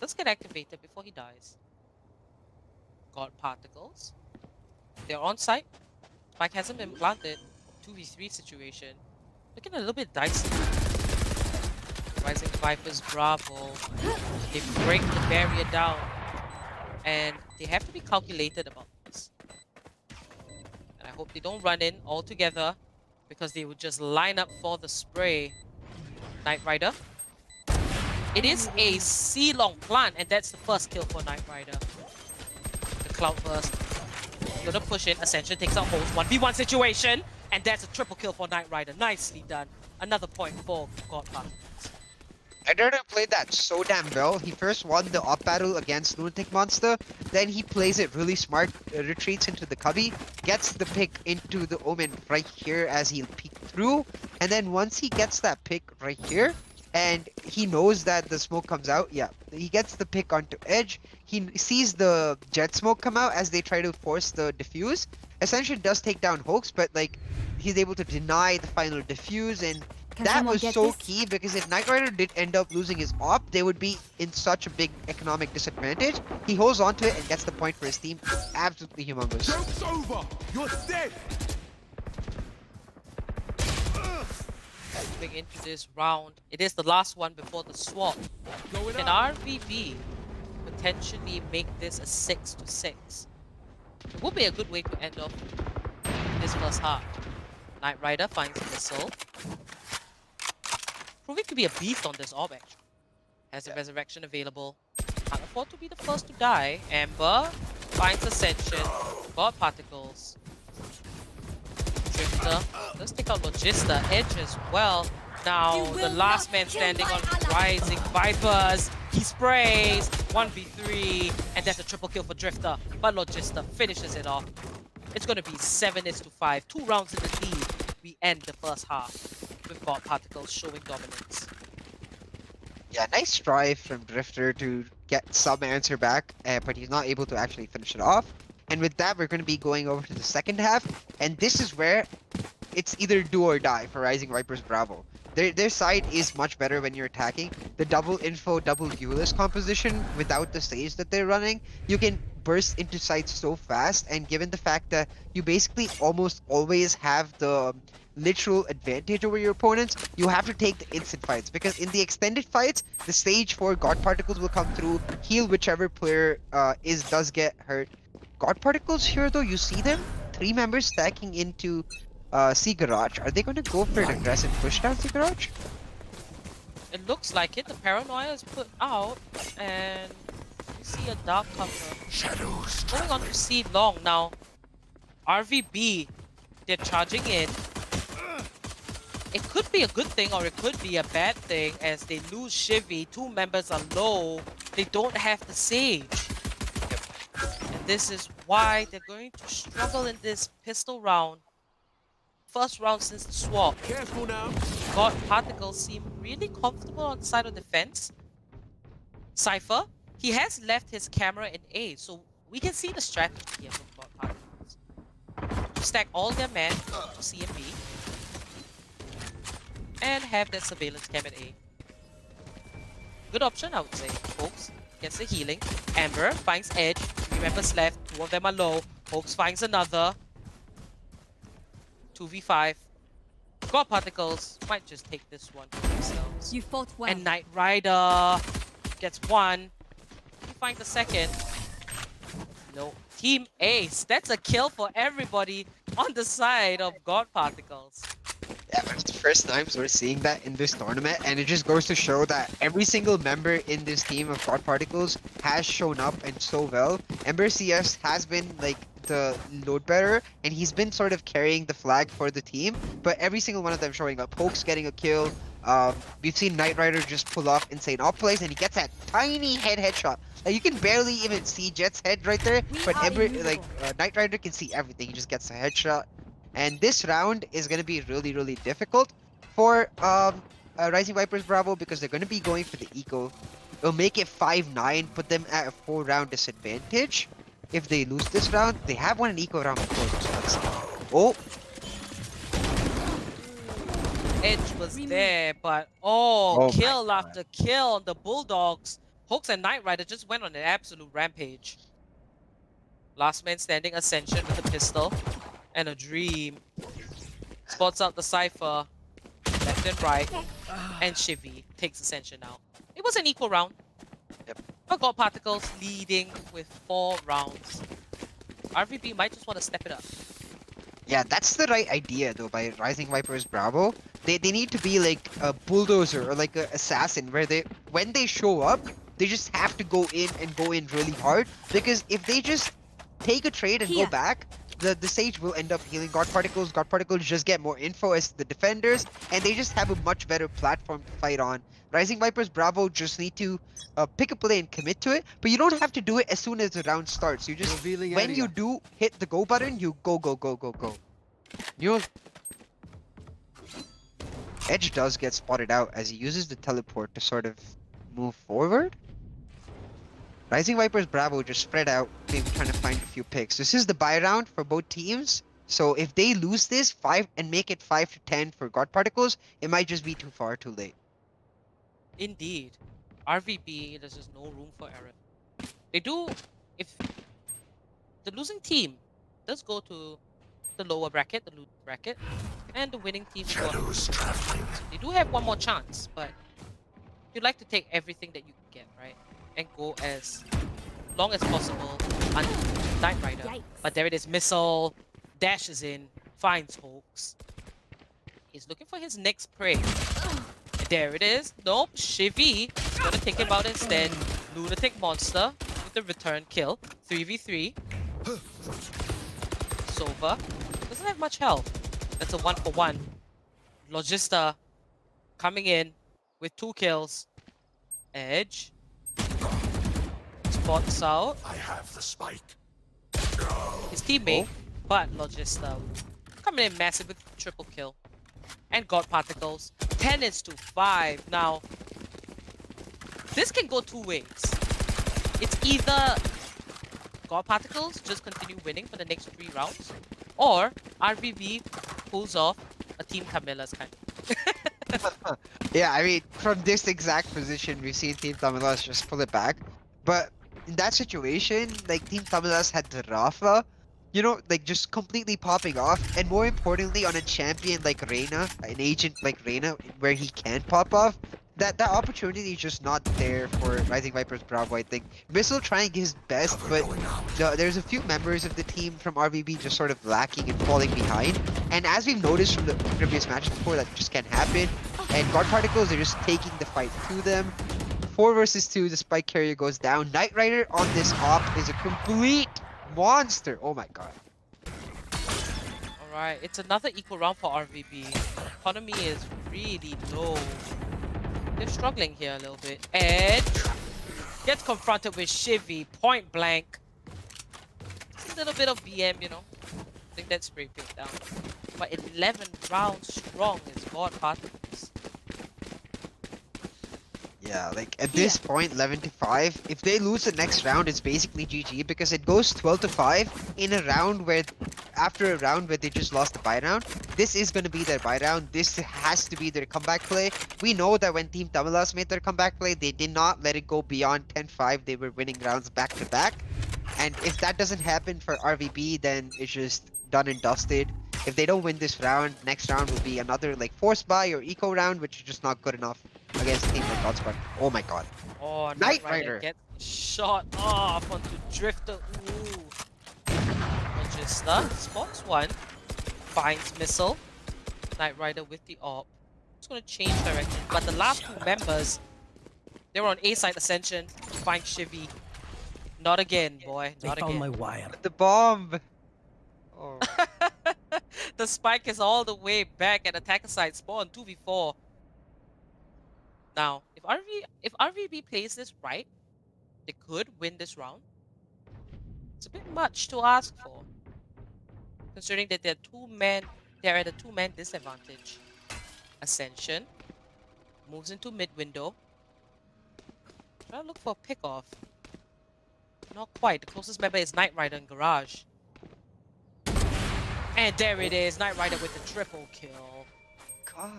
does get activated before he dies. GodParticles. They're on site. Spike hasn't been planted. 2v3 situation. Looking a little bit dicey. Rising Vipers, Bravo. They break the barrier down. And they have to be calculated about this. And I hope they don't run in all together, because they would just line up for the spray. Knight Rider. It is a C-long plant, and that's the first kill for Knight Rider. The Cloud Burst. Gonna push in. Ascension takes out Host. 1v1 situation. And that's a triple kill for Knight Rider. Nicely done. Another point for GodParticles. Knight Rider played that so damn well. He first won the op battle against Lunatic Monster. Then he plays it really smart, retreats into the cubby, gets the pick into the Omen right here as he'll peek through. And then once he gets that pick right here, and he knows that the smoke comes out, yeah, he gets the pick onto Edge. He sees the jet smoke come out as they try to force the defuse. Ascension does take down Hoax, but like he's able to deny the final defuse, and that was so key, because if Knight Rider did end up losing his op, they would be in such a big economic disadvantage. He holds onto it and gets the point for his team. Absolutely humongous. Joke's over. You're dead. Moving into this round, it is the last one before the swap. Going Can up. RVB potentially make this a 6-6? It would be a good way to end off this first half. Knight Rider finds a missile. Proving to be a beast on this orb, actually. Has a resurrection available. Can't afford to be the first to die. Amber finds Ascension. GodParticles. Drifter. Let's take out Logista. Edge as well. Now the last man standing on Rising Vipers. He sprays 1v3, and that's a triple kill for Drifter. But Logista finishes it off. It's going to be 7-5. 2 rounds in the lead. We end the first half with GodParticles showing dominance. Yeah, nice strive from Drifter to get some answer back, but he's not able to actually finish it off. And with that, we're going to be going over to the second half, and this is where it's either do or die for Rising Vipers Bravo. Their side is much better when you're attacking. The double info, double viewless composition without the stage that they're running, you can burst into sites so fast, and given the fact that you basically almost always have the literal advantage over your opponents, you have to take the instant fights, because in the extended fights, the stage for GodParticles will come through, heal whichever player does get hurt. GodParticles here though, you see them? 3 members stacking into C Garage. Are they going to go for an aggressive push down C Garage? It looks like it. The Paranoia is put out, and we see a dark cover. Shadows Going on to C long now. RVB, they're charging in. It could be a good thing or it could be a bad thing as they lose Shivy. 2 members are low. They don't have the Sage. And this is why they're going to struggle in this pistol round. First round since the swap. Careful now. GodParticles seem really comfortable on the side of defense. Cypher, he has left his camera in A, so we can see the strategy here from GodParticles. Stack all their men to C and B. And have that surveillance cam at A. Good option, I would say, folks. Gets the healing. Amber finds Edge. 3 members left. 2 of them are low. Folks finds another. 2v5. GodParticles might just take this one for themselves. You fought well. And Knight Rider gets 1. We find the second. No. Team Ace. That's a kill for everybody on the side of GodParticles. Yeah, it's the first times we're seeing that in this tournament, and it just goes to show that every single member in this team of GodParticles has shown up and so well. Ember CS has been like the load bearer, and he's been sort of carrying the flag for the team, but every single one of them showing up. Hoax getting a kill. We've seen Knight Rider just pull off insane off plays, and he gets that tiny headshot. Like, you can barely even see Jet's head right there, but Ember, Knight Rider can see everything. He just gets a headshot. And this round is going to be really, really difficult for Rising Vipers Bravo, because they're going to be going for the eco. It'll make it 5-9, put them at a 4-round disadvantage. If they lose this round, they have won an eco round before. So let's see. Oh! Edge was there, but kill after kill on the Bulldogs. Hoax and Knight Rider just went on an absolute rampage. Last man standing, Ascension with a pistol. And a Dream. Spots out the Cypher. Left and right. And Shivy takes Ascension out. It was an equal round. Yep. But GodParticles leading with 4 rounds. RVB might just want to step it up. Yeah, that's the right idea though by Rising Vipers Bravo. They need to be like a bulldozer or like an assassin, where when they show up, they just have to go in and go in really hard. Because if they just take a trade and go back, the Sage will end up healing GodParticles. GodParticles just get more info as the defenders, and they just have a much better platform to fight on. Rising Vipers Bravo just need to pick a play and commit to it, but you don't have to do it as soon as the round starts. You just, when you do hit the go button, you go. You know, Edge does get spotted out as he uses the teleport to sort of move forward. Rising Vipers Bravo just spread out, maybe trying to find a few picks. This is the buy round for both teams, so if they lose this 5 and make it 5-10 for GodParticles, it might just be too far too late. Indeed. RVB, there's just no room for error. They do, if the losing team does go to the lower bracket, the losing bracket, and the winning team Shadows traveling. they do have one more chance, but you'd like to take everything that you can get, right? And go as long as possible under Knight Rider. Yikes. But there it is, missile, dashes in, finds Hoax. He's looking for his next prey. There it is. Nope, Shivy is gonna take him out instead. Lunatic Monster with the return kill. 3v3. Sova doesn't have much health. That's a 1-for-1. Logista coming in with 2 kills. Edge spots out I have the spike. his teammate, but Logista coming in massive with triple kill. And GodParticles. 10 is to 5. Now, this can go 2 ways. It's either GodParticles just continue winning for the next 3 rounds, or RVB pulls off a Team Camilla's kind of. Yeah, I mean, from this exact position, we've seen Team Tamilas just pull it back. But in that situation, like, Team Tamilas had the Rafa, you know, like, just completely popping off. And more importantly, on a champion like Reyna, an agent like Reyna, where he can pop off, that opportunity is just not there for Rising Vipers Bravo, I think. Missile trying his best, but there's a few members of the team from RVB just sort of lacking and falling behind. And as we've noticed from the previous matches before, that just can't happen. And GodParticles are just taking the fight to them. 4 versus 2, the spike carrier goes down. Knight Rider on this op is a complete monster. Oh my god. Alright, it's another equal round for RVB. Economy is really low. They're struggling here a little bit. Edge gets confronted with Shivy, point blank. It's a little bit of BM, you know. I think that's spray paint down. But 11 rounds strong is GodParticles. Yeah, like at this point, 11-5. If they lose the next round, it's basically GG because it goes 12-5 in a round where, after a round where they just lost the buy round. This is going to be their buy round. This has to be their comeback play. We know that when Team Tamilas made their comeback play, they did not let it go beyond 10-5. They were winning rounds back to back. And if that doesn't happen for RVB, then it's just done and dusted. If they don't win this round, next round will be another like force buy or eco round, which is just not good enough against a team like GodSquad. Oh my god. Oh, Knight Rider gets shot off onto Drifter. Ooh. Logista spots one, finds Missile. Knight Rider with the AWP. It's gonna change direction, but the last 2 members, they were on A side Ascension. Find Shivy. Not again, boy. They Not found again. my wire. The bomb. Oh. The spike is all the way back at attacker side spawn 2v4. Now, if RVB plays this right, they could win this round. It's a bit much to ask for, considering that they're at a 2-man disadvantage. Ascension moves into mid window. Try to look for a pick off. Not quite. The closest member is Knight Rider in Garage. And there it is, Knight Rider with the triple kill. God.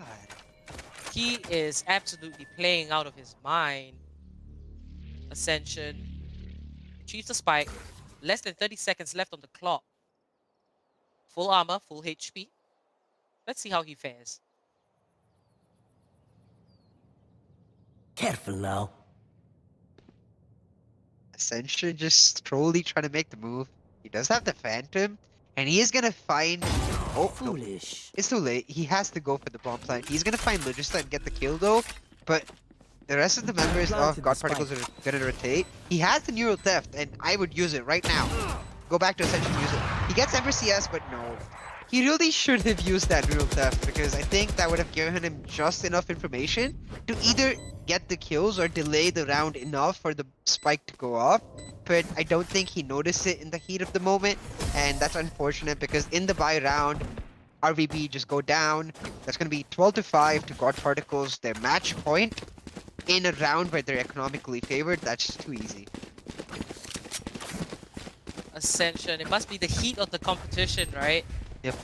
He is absolutely playing out of his mind. Ascension achieves the spike. Less than 30 seconds left on the clock. Full armor, full HP. Let's see how he fares. Careful now. Ascension just slowly trying to make the move. He does have the Phantom, and he is gonna find. Oh, no. Foolish. It's too late. He has to go for the bomb plant. He's gonna find Logista and get the kill though, but the rest of the members of GodParticles are gonna rotate. He has the Neural Theft, and I would use it right now. Go back to Ascension to use it. He gets Emperor CS, but no. He really should have used that Neural Theft because I think that would have given him just enough information to either get the kills or delay the round enough for the spike to go off. But I don't think he noticed it in the heat of the moment, and that's unfortunate because in the buy round, RVB just go down. That's going to be 12-5 to GodParticles, their match point in a round where they're economically favored. That's just too easy. Ascension, it must be the heat of the competition, right? Yep.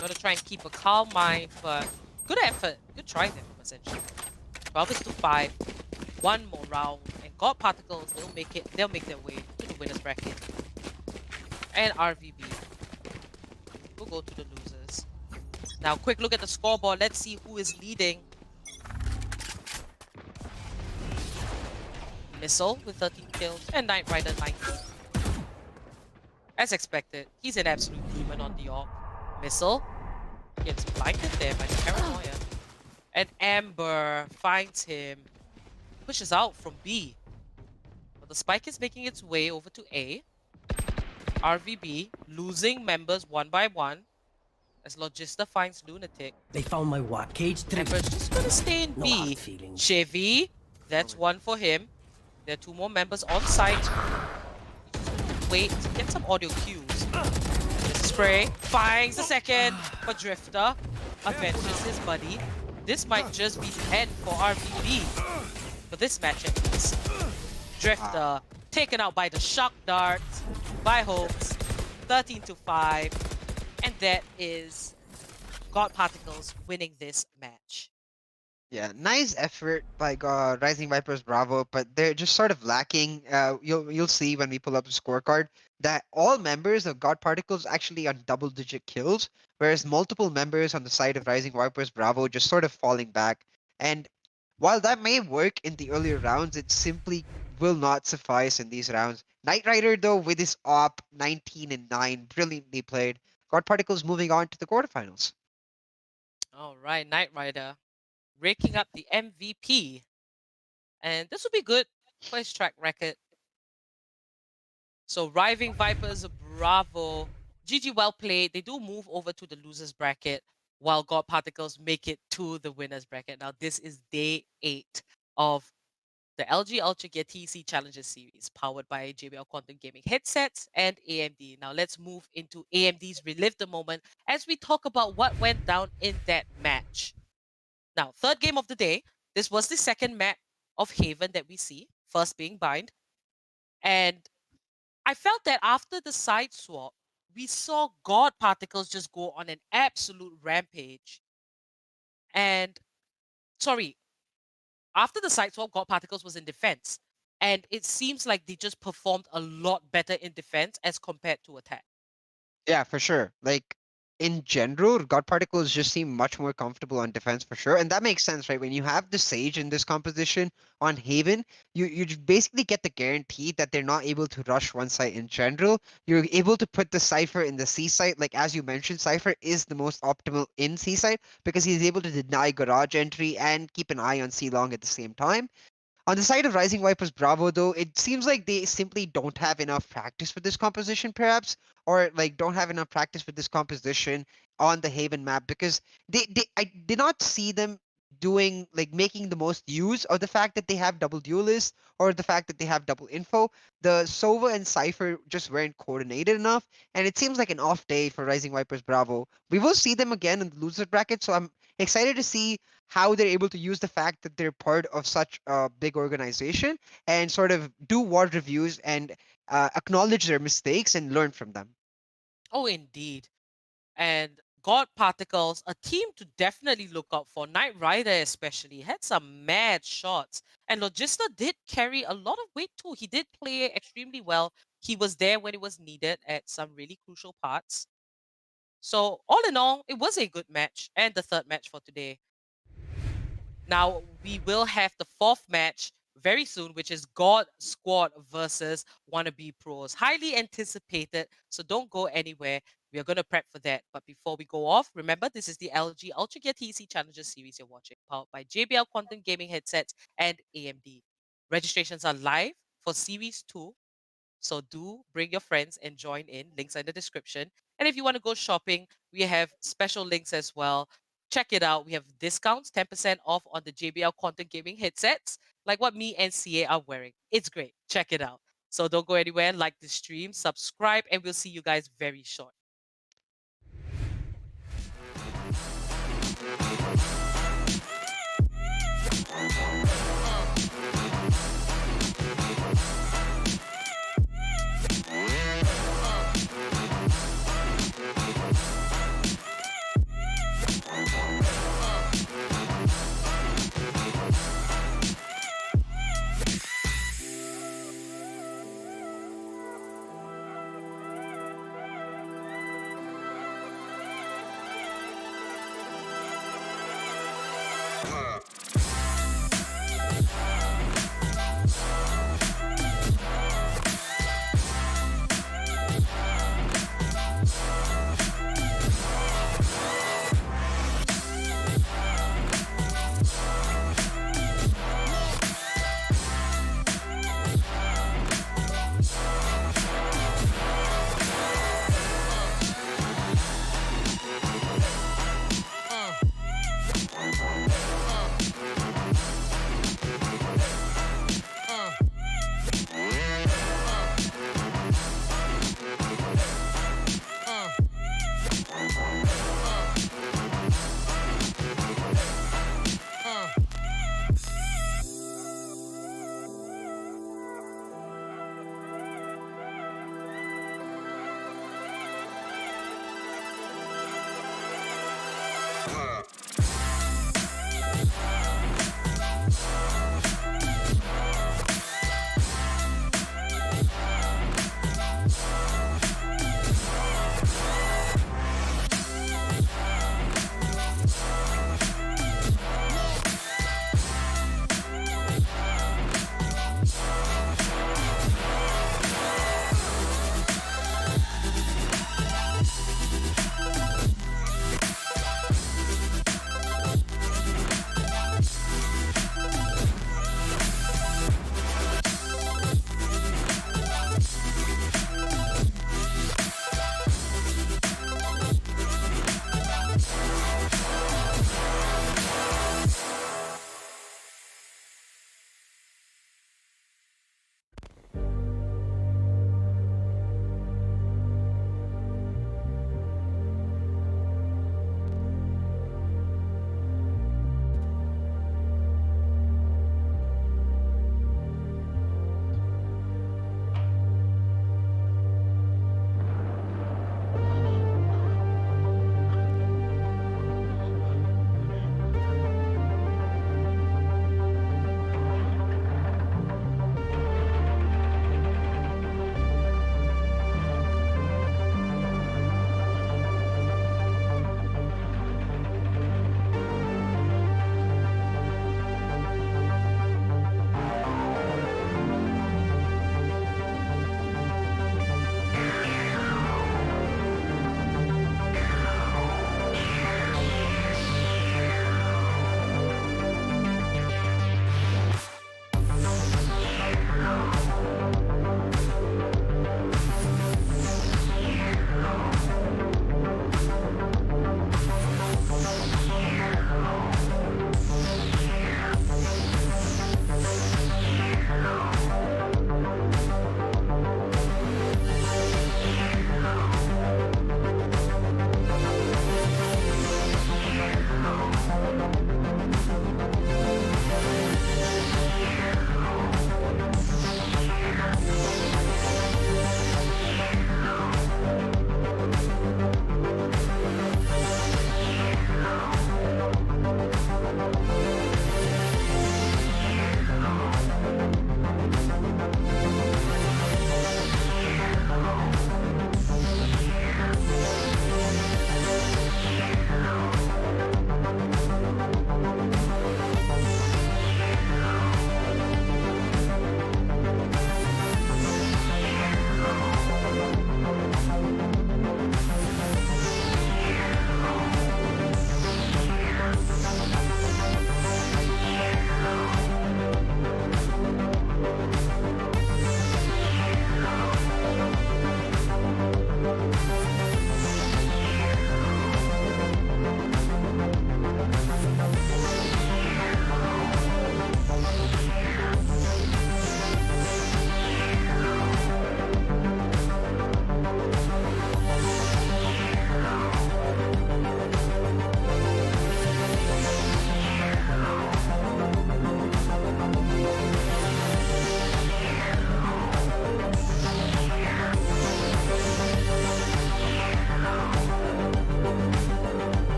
Gotta try and keep a calm mind, but good effort. Good try there from Ascension. 12 is to 5. One more round, and GodParticles, they'll make their way to the winner's bracket. And RVB will go to the losers. Now, quick look at the scoreboard. Let's see who is leading. Missile with 13 kills, and Knight Rider 19. As expected, he's an absolute demon on the AWP. Missile gets blinded there by the paranoia. And Amber finds him, pushes out from B. But the spike is making its way over to A. RVB losing members one by one as Logista finds Lunatic. They found my what? Cage 3. Ember's just gonna stay in No B. hard feelings. Chevy, that's one for him. There are two more members on site. Wait, get some audio cues. Spray finds the second for Drifter. Avenges his buddy. This might just be the end for RVB. For this match at least. Drifter taken out by the shock dart by Hopes. 13-5. And that is GodParticles winning this match. Yeah, nice effort by Rising Vipers Bravo, but they're just sort of lacking. You'll see when we pull up the scorecard that all members of GodParticles actually on double-digit kills, whereas multiple members on the side of Rising Vipers Bravo just sort of falling back. And while that may work in the earlier rounds, it simply will not suffice in these rounds. Knight Rider, though, with his op 19-9, brilliantly played. GodParticles moving on to the quarterfinals. All right, Knight Rider raking up the MVP. And this will be good for his track record. So Rising Vipers Bravo, GG well played. They do move over to the losers bracket while GodParticles make it to the winners bracket. Now this is day 8 of the LG Ultragear TEC Challenges series powered by JBL Quantum Gaming headsets and AMD. Now let's move into AMD's Relive the Moment as we talk about what went down in that match. Now, third game of the day. This was the second map of Haven that we see, first being Bind. And I felt that after the side swap, we saw GodParticles just go on an absolute rampage. And, sorry, after the side swap, GodParticles was in defense. And it seems like they just performed a lot better in defense as compared to attack. Yeah, for sure. Like, in general, GodParticles just seem much more comfortable on defense for sure. And that makes sense, right? When you have the Sage in this composition on Haven, you basically get the guarantee that they're not able to rush one site in general. You're able to put the Cypher in the C site. Like, as you mentioned, Cypher is the most optimal in C site because he's able to deny garage entry and keep an eye on C long at the same time. On the side of Rising Vipers Bravo, though, it seems like they simply don't have enough practice with this composition, perhaps, or like don't have enough practice with this composition on the Haven map because I did not see them doing like making the most use of the fact that they have double duelists or the fact that they have double info. The Sova and Cypher just weren't coordinated enough, and it seems like an off day for Rising Vipers Bravo. We will see them again in the loser bracket, so I'm excited to see how they're able to use the fact that they're part of such a big organization and sort of do ward reviews and acknowledge their mistakes and learn from them. Oh, indeed. And GodParticles, a team to definitely look out for. Knight Rider especially had some mad shots. And Logista did carry a lot of weight too. He did play extremely well. He was there when it was needed at some really crucial parts. So all in all, it was a good match and the third match for today. Now we will have the fourth match very soon, which is GodSquad versus WannaBePros. Highly anticipated, so don't go anywhere. We are going to prep for that. But before we go off, remember this is the LG Ultragear TEC Challenges series you're watching, powered by JBL Quantum Gaming headsets and AMD. Registrations are live for Series 2. So do bring your friends and join in. Links are in the description. And if you want to go shopping, we have special links as well. Check it out. We have discounts, 10% off on the JBL Quantum Gaming headsets, like what me and CA are wearing. It's great. Check it out. So don't go anywhere. Like the stream, subscribe, and we'll see you guys very short.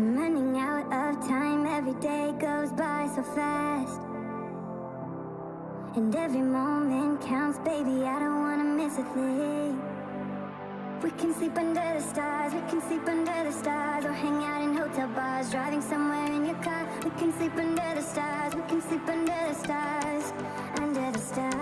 I'm running out of time, every day goes by so fast. And every moment counts, baby, I don't wanna miss a thing. We can sleep under the stars, we can sleep under the stars, or hang out in hotel bars, driving somewhere in your car. We can sleep under the stars, we can sleep under the stars, under the stars.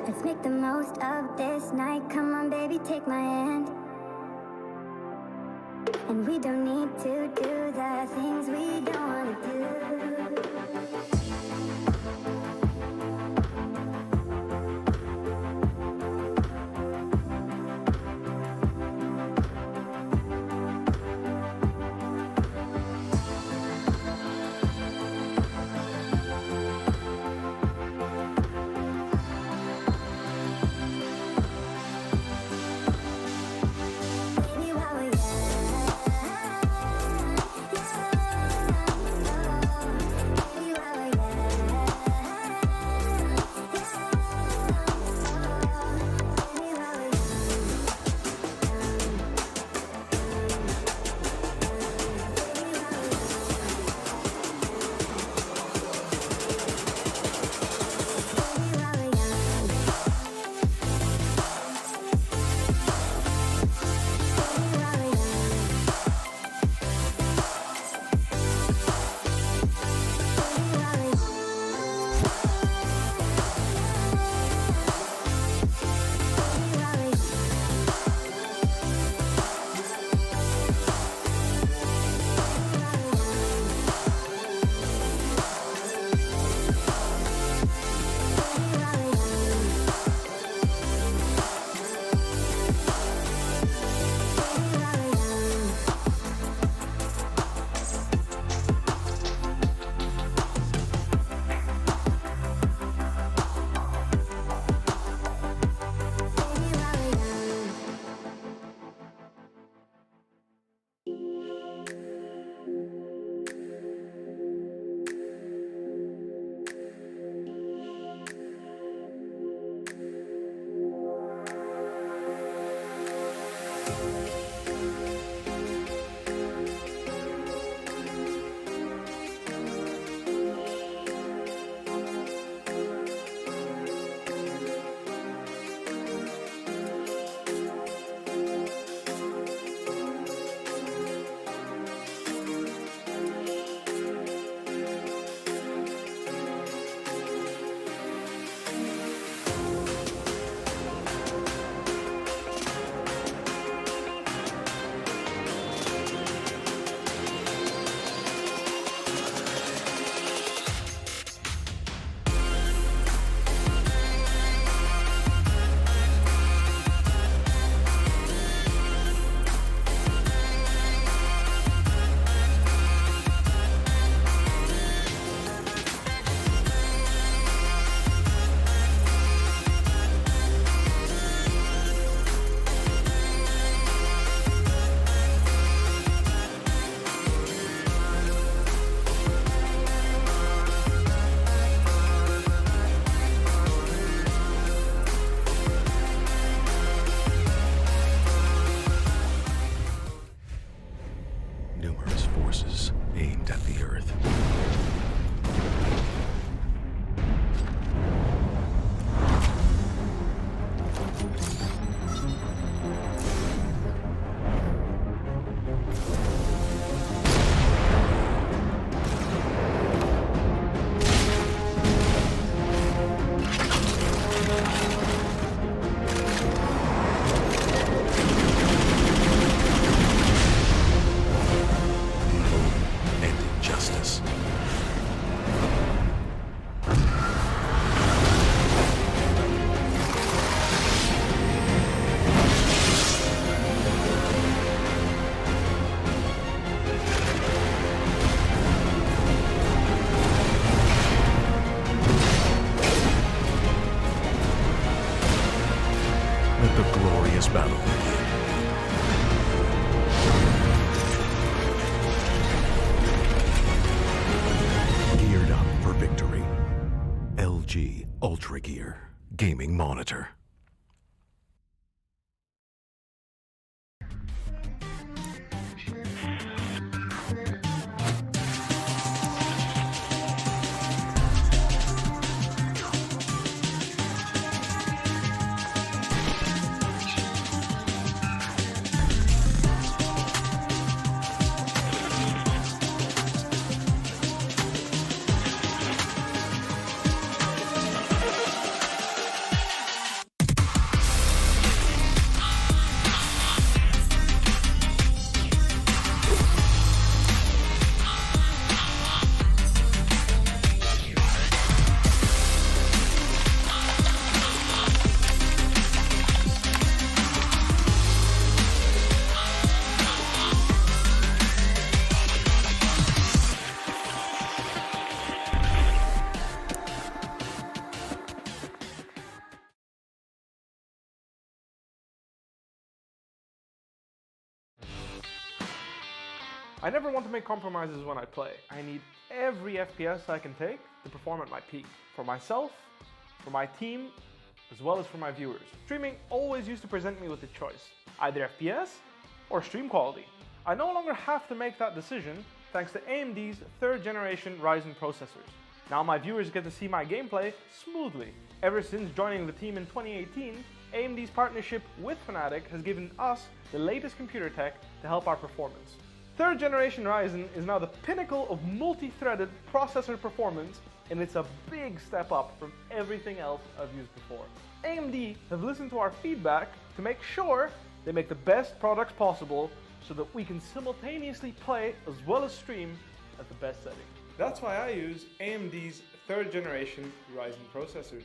Let's make the most of this night. Come on, baby, take my hand. And we don't need to do the things we don't want to do. Baby, while we're battle. Geared up for victory. LG Ultragear Gaming Monitor. I never want to make compromises when I play. I need every FPS I can take to perform at my peak. For myself, for my team, as well as for my viewers. Streaming always used to present me with a choice, either FPS or stream quality. I no longer have to make that decision thanks to AMD's 3rd generation Ryzen processors. Now my viewers get to see my gameplay smoothly. Ever since joining the team in 2018, AMD's partnership with Fnatic has given us the latest computer tech to help our performance. 3rd generation Ryzen is now the pinnacle of multi-threaded processor performance, and it's a big step up from everything else I've used before. AMD have listened to our feedback to make sure they make the best products possible so that we can simultaneously play as well as stream at the best setting. That's why I use AMD's 3rd generation Ryzen processors.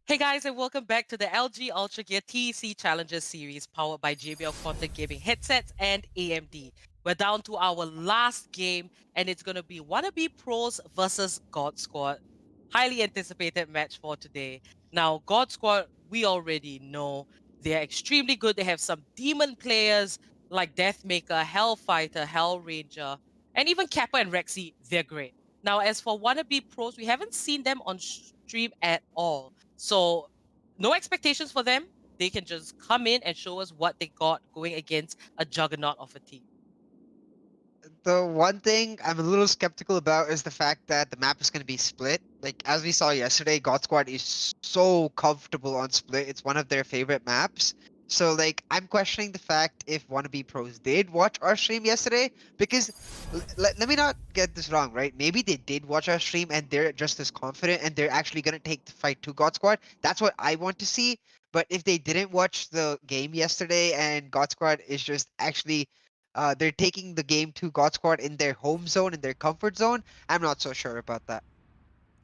Hey guys, and welcome back to the LG Ultragear TEC Challenger Series powered by JBL Content Gaming Headsets and AMD. We're down to our last game, and it's going to be WannaBePros versus GodSquad. Highly anticipated match for today. Now, GodSquad, we already know they're extremely good. They have some demon players like Deathmaker, Hellfighter, Hellranger, and even Kappa and Rexy. They're great. Now, as for WannaBePros, we haven't seen them on stream at all. So, no expectations for them. They can just come in and show us what they got going against a juggernaut of a team. The one thing I'm a little skeptical about is the fact that the map is going to be split. Like, as we saw yesterday, GodSquad is so comfortable on split. It's one of their favorite maps. So, like, I'm questioning the fact if WannaBePros did watch our stream yesterday, because let me not get this wrong, right? Maybe they did watch our stream and they're just as confident and they're actually going to take the fight to GodSquad. That's what I want to see. But if they didn't watch the game yesterday and GodSquad is just actually they're taking the game to GodSquad in their home zone, in their comfort zone, I'm not so sure about that.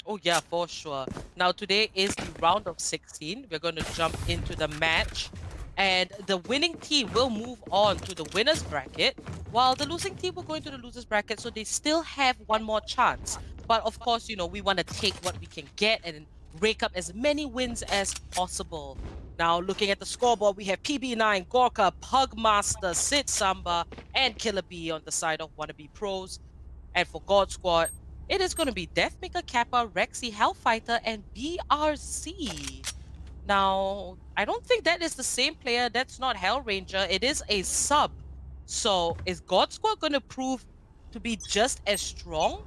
Oh yeah, for sure. Now today is the round of 16. We're going to jump into the match. And the winning team will move on to the winner's bracket, while the losing team will go into the loser's bracket, so they still have one more chance. But of course, you know, we want to take what we can get and rake up as many wins as possible. Now, looking at the scoreboard, we have PB9, Gorka, Pugmaster, Sid Samba, and Killer B on the side of WannaBePros. And for GodSquad, it is going to be Deathmaker, Kappa, Rexy, Hellfighter, and BRC. Now, I don't think that is the same player. That's not Hellranger. It is a sub. So, is GodSquad going to prove to be just as strong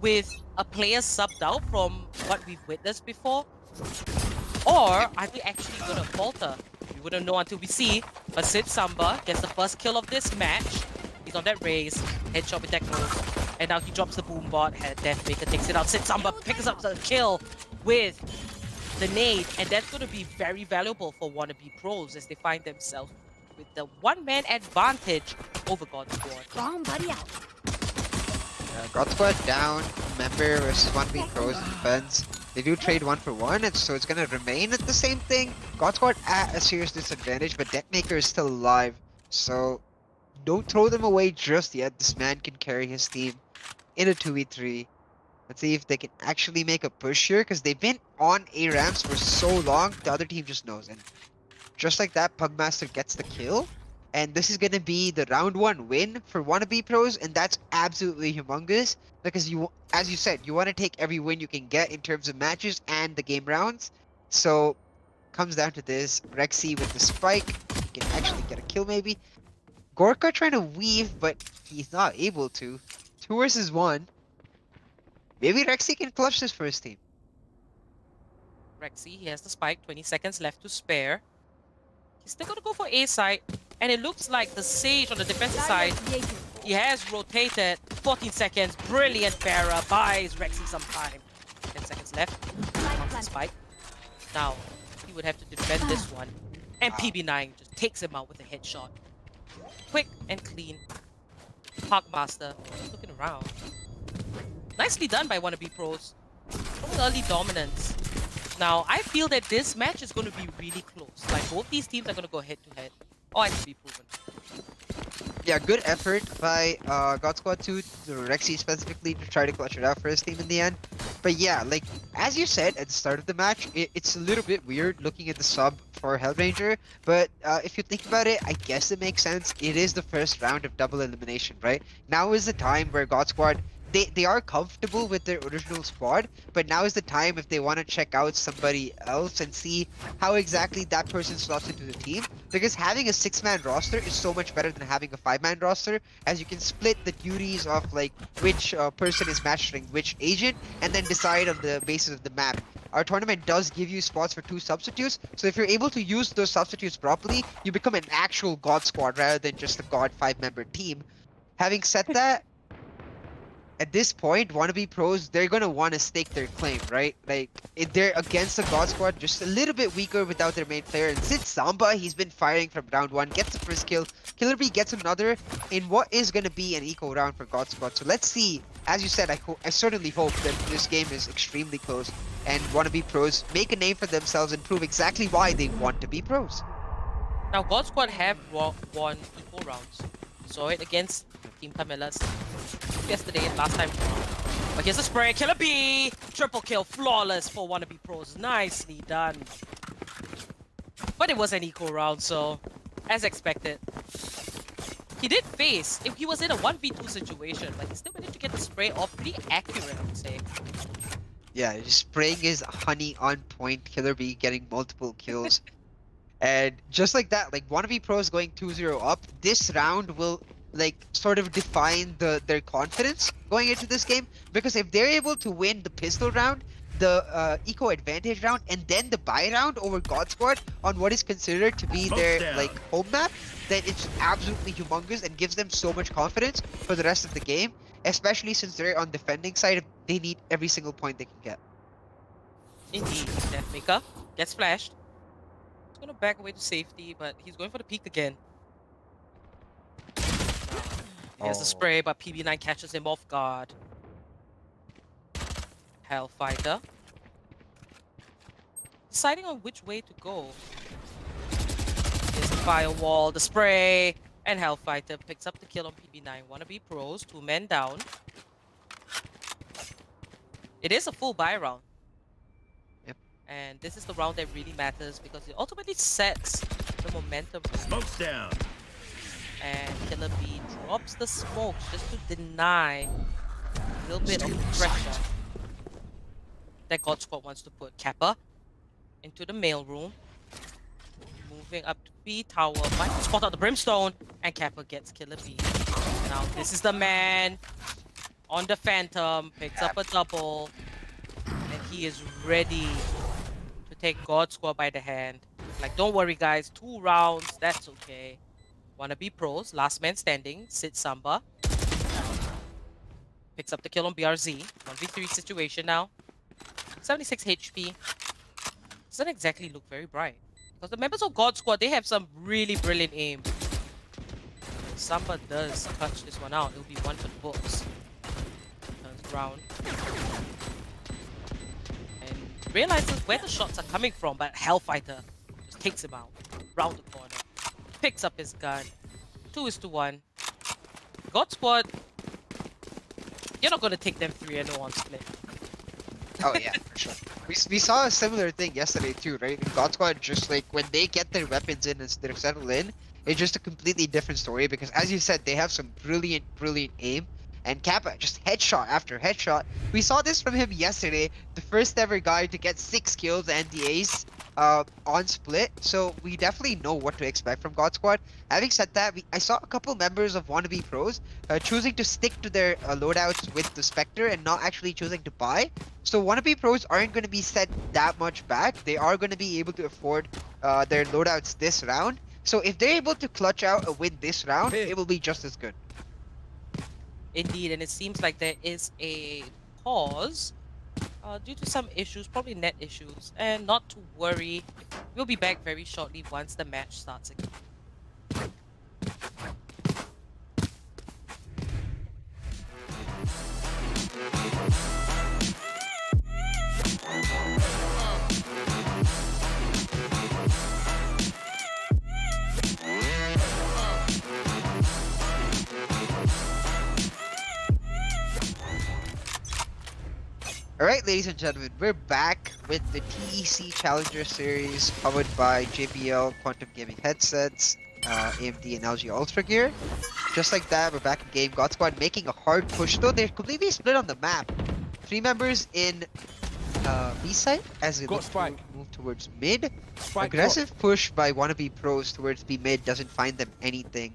with a player subbed out from what we've witnessed before? Or are they actually going to falter? We wouldn't know until we see. But Sid Samba gets the first kill of this match. He's on that raise. Headshot with that close. And now he drops the boom bot. Deathmaker takes it out. Sid Samba picks up the kill with the nade, and that's going to be very valuable for WannaBePros as they find themselves with the one-man advantage over GodSquad. Bomb buddy out. GodSquad down, member versus WannaBePros in defense. They do trade 1-for-1, and so it's going to remain at the same thing. GodSquad at a serious disadvantage, but Deathmaker is still alive. So don't throw them away just yet. This man can carry his team in a 2v3. Let's see if they can actually make a push here, because they've been on A ramps for so long. The other team just knows. And just like that, Pugmaster gets the kill. And this is going to be the round 1 win for WannaBePros. And that's absolutely humongous. Because you, as you said, you want to take every win you can get in terms of matches and the game rounds. So comes down to this. Rexy with the spike. He can actually get a kill maybe. Gorka trying to weave, but he's not able to. 2 versus 1. Maybe Rexy can clutch this for his team. Rexy, he has the spike, 20 seconds left to spare. He's still gonna go for A side, and it looks like the Sage on the defensive side, he has rotated. 14 seconds, brilliant Pharah, buys Rexy some time. 10 seconds left, on the spike. Now, he would have to defend this one, and PB9 just takes him out with a headshot. Quick and clean. Parkmaster, just looking around. Nicely done by WannaBePros. Showing early dominance. Now, I feel that this match is going to be really close. Like, both these teams are going to go head-to-head. Or it can be proven. Yeah, good effort by GodSquad 2, Rexy specifically, to try to clutch it out for his team in the end. But yeah, like, as you said at the start of the match, it's a little bit weird looking at the sub for Hellranger. But if you think about it, I guess it makes sense. It is the first round of double elimination, right? Now is the time where GodSquad, they are comfortable with their original squad, but now is the time if they want to check out somebody else and see how exactly that person slots into the team. Because having a 6-man roster is so much better than having a 5-man roster, as you can split the duties of like which person is mastering which agent, and then decide on the basis of the map. Our tournament does give you spots for 2 substitutes, so if you're able to use those substitutes properly, you become an actual God squad rather than just a God 5-member team. Having said that, at this point, WannaBePros, they're gonna want to stake their claim, right? Like, if they're against the God Squad, just a little bit weaker without their main player. And since Samba, he's been firing from round 1, gets the first kill. Killer B gets another in what is gonna be an eco round for God Squad. So let's see. As you said, I certainly hope that this game is extremely close and WannaBePros make a name for themselves and prove exactly why they want to be pros. Now, God Squad have won equal rounds. Saw it against Team Camilla's yesterday, last time. But here's a spray, Killer B! Triple kill, flawless for WannaBePros. Nicely done. But it was an equal round, so as expected. He did face, if he was in a 1v2 situation, but he still managed to get the spray off pretty accurate, I would say. Yeah, just spraying his honey on point, Killer B getting multiple kills. And just like that, like WannaBePros going 2-0 up, this round will like sort of define their confidence going into this game, because if they're able to win the pistol round, the eco advantage round, and then the buy round over God Squad on what is considered to be their like home map, then it's absolutely humongous and gives them so much confidence for the rest of the game, especially since they're on defending side. They need every single point they can get. Indeed, Deathmaker gets flashed. He's gonna back away to safety, but he's going for the peek again. He has a spray, but PB9 catches him off guard. Hellfighter. Deciding on which way to go. Here's the firewall, the spray, and Hellfighter picks up the kill on PB9. WannaBePros, 2 men down. It is a full buy round. Yep. And this is the round that really matters because it ultimately sets the momentum. Smoke's down. And Killer B drops the smoke just to deny a little bit of pressure that God Squad wants to put. Kappa into the mail room. Moving up to B tower. Might spot out the Brimstone. And Kappa gets Killer B. Now this is the man on the Phantom. Picks up a double. And he is ready to take God Squad by the hand. Like, don't worry guys. 2 rounds. That's okay. WannaBePros, last man standing, Sid Samba. Picks up the kill on BRZ. 1v3 situation now. 76 HP. Doesn't exactly look very bright. Because the members of God Squad, they have some really brilliant aim. If Samba does clutch this one out, it'll be 1 for the books. Turns around. And realizes where the shots are coming from, but Hellfighter just takes him out. Round the corner. Picks up his gun, 2-1. GodSquad, you're not gonna take them 3-0 on split. Oh yeah, for sure. We saw a similar thing yesterday too, right? In GodSquad, just like when they get their weapons in and they're settled in, it's just a completely different story because as you said, they have some brilliant aim. And Kappa just headshot after headshot. We saw this from him yesterday, the first ever guy to get 6 kills and the ace on split. So we definitely know what to expect from GodSquad. Having said that, I saw a couple members of WannaBePros choosing to stick to their loadouts with the Spectre and not actually choosing to buy. So WannaBePros aren't going to be set that much back. They are going to be able to afford their loadouts this round. So if they're able to clutch out a win this round, it will be just as good. Indeed, and it seems like there is a pause due to some issues, probably net issues. And not to worry, we'll be back very shortly once the match starts again. Alright, ladies and gentlemen, we're back with the TEC Challenger Series powered by JBL Quantum Gaming Headsets, AMD and LG Ultragear. Just like that, we're back in game. GodSquad making a hard push, though they're completely split on the map. 3 members in B side as they look to move towards mid. Aggressive push by WannaBePros towards B mid doesn't find them anything.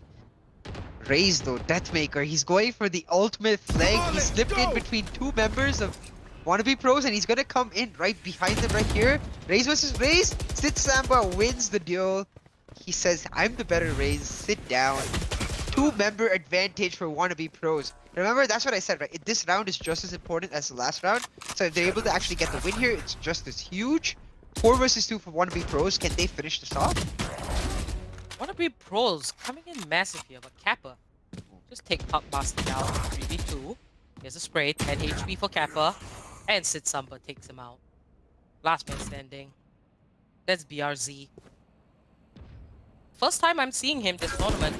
Raze though, Deathmaker, he's going for the ultimate flank. He slipped in between 2 members of WannaBePros and he's gonna come in right behind them right here. Raze versus Raze. ZeGG wins the duel. He says, I'm the better Raze. Sit down. 2-member advantage for WannaBePros. Remember, that's what I said, right? This round is just as important as the last round. So if they're able to actually get the win here, it's just as huge. 4 versus 2 for WannaBePros. Can they finish this off? WannaBePros coming in massive here, but Kappa just take Puckmaster down 3v2. Here's a spray, 10 HP for Kappa. And ZeGG takes him out. Last man standing. That's BRZ. First time I'm seeing him this tournament.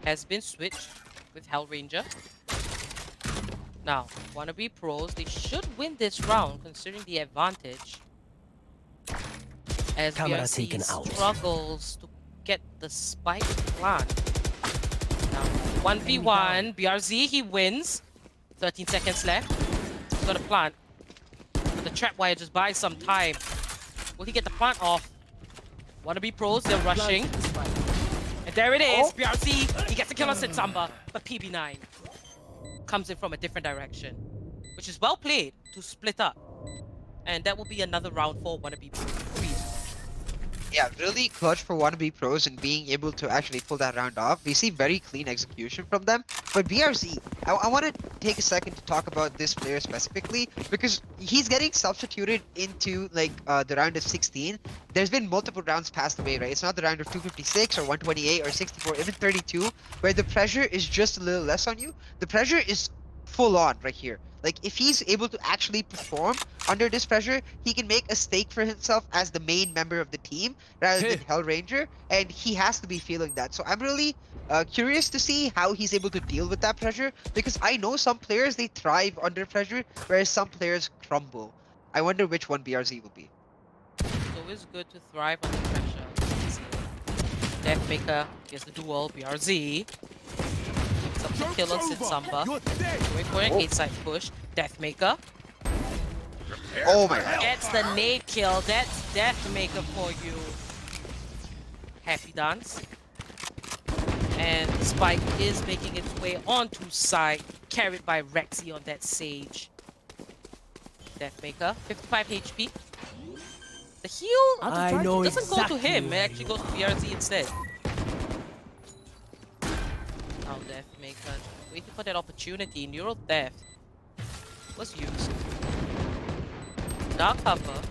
Has been switched with Hellranger. Now, WannaBePros, they should win this round considering the advantage. As BRZ struggles to get the spike plant. Now, 1v1, BRZ, he wins. 13 seconds left. He's got a plant. But the trap wire just buys some time. Will he get the plant off? WannaBePros, they're rushing. And there it is, BRZ. He gets the kill on ZeGG, but PB9 comes in from a different direction. Which is well played to split up. And that will be another round for WannaBePros. Yeah, really clutch for WannaBePros and being able to actually pull that round off. We see very clean execution from them. But BRZ, I want to take a second to talk about this player specifically because he's getting substituted into like the round of 16. There's been multiple rounds passed away, right? It's not the round of 256 or 128 or 64, even 32, where the pressure is just a little less on you. The pressure is full on right here. Like, if he's able to actually perform under this pressure, he can make a stake for himself as the main member of the team rather than Hellranger, and he has to be feeling that. So I'm really curious to see how he's able to deal with that pressure, because I know some players, they thrive under pressure, whereas some players crumble. I wonder which one BRZ will be. It's always good to thrive under pressure. Deathmaker gets the duel, BRZ. The kill on ZeGG. Going for an 8-side push. Deathmaker. Oh my god. Gets the nade kill. That's Deathmaker for you. Happy dance. And the spike is making its way onto side. Carried by Rexy on that Sage. Deathmaker. 55 HP. The heal doesn't go to him. It actually goes to BRZ instead. Now Deathmaker, waiting for that opportunity. Neural Theft was used. Dark cover,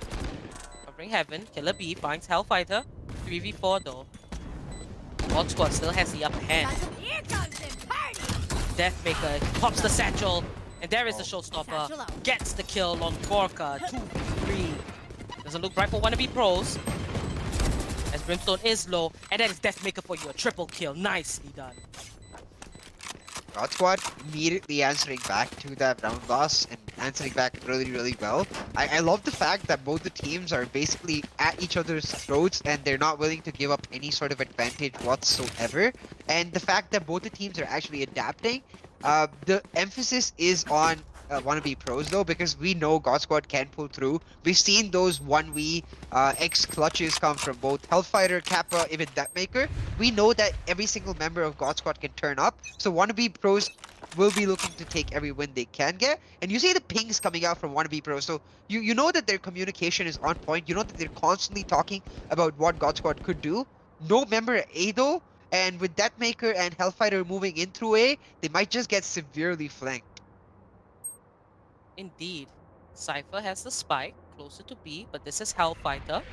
covering Heaven. Killer B finds Hellfighter. 3v4 though. GodSquad still has the upper hand. Deathmaker pops the satchel, and there is the showstopper. Gets the kill on Gorka. 2v3. Doesn't look right for WannaBePros. As Brimstone is low, and that is Deathmaker for you. A triple kill. Nicely done. GodSquad immediately answering back to that round loss and answering back really, really well. I love the fact that both the teams are basically at each other's throats and they're not willing to give up any sort of advantage whatsoever. And the fact that both the teams are actually adapting. The emphasis is on WannaBePros though, because we know GodSquad can pull through. We've seen those 1v X clutches come from both Hellfighter, Kappa, even Deathmaker. We know that every single member of GodSquad can turn up, so WannaBePros will be looking to take every win they can get. And you see the pings coming out from WannaBePros, so you know that their communication is on point. You know that they're constantly talking about what GodSquad could do. No member at A though, and with Deathmaker and Hellfighter moving in through A, they might just get severely flanked. Indeed. Cypher has the spike closer to B, but this is Hellfighter.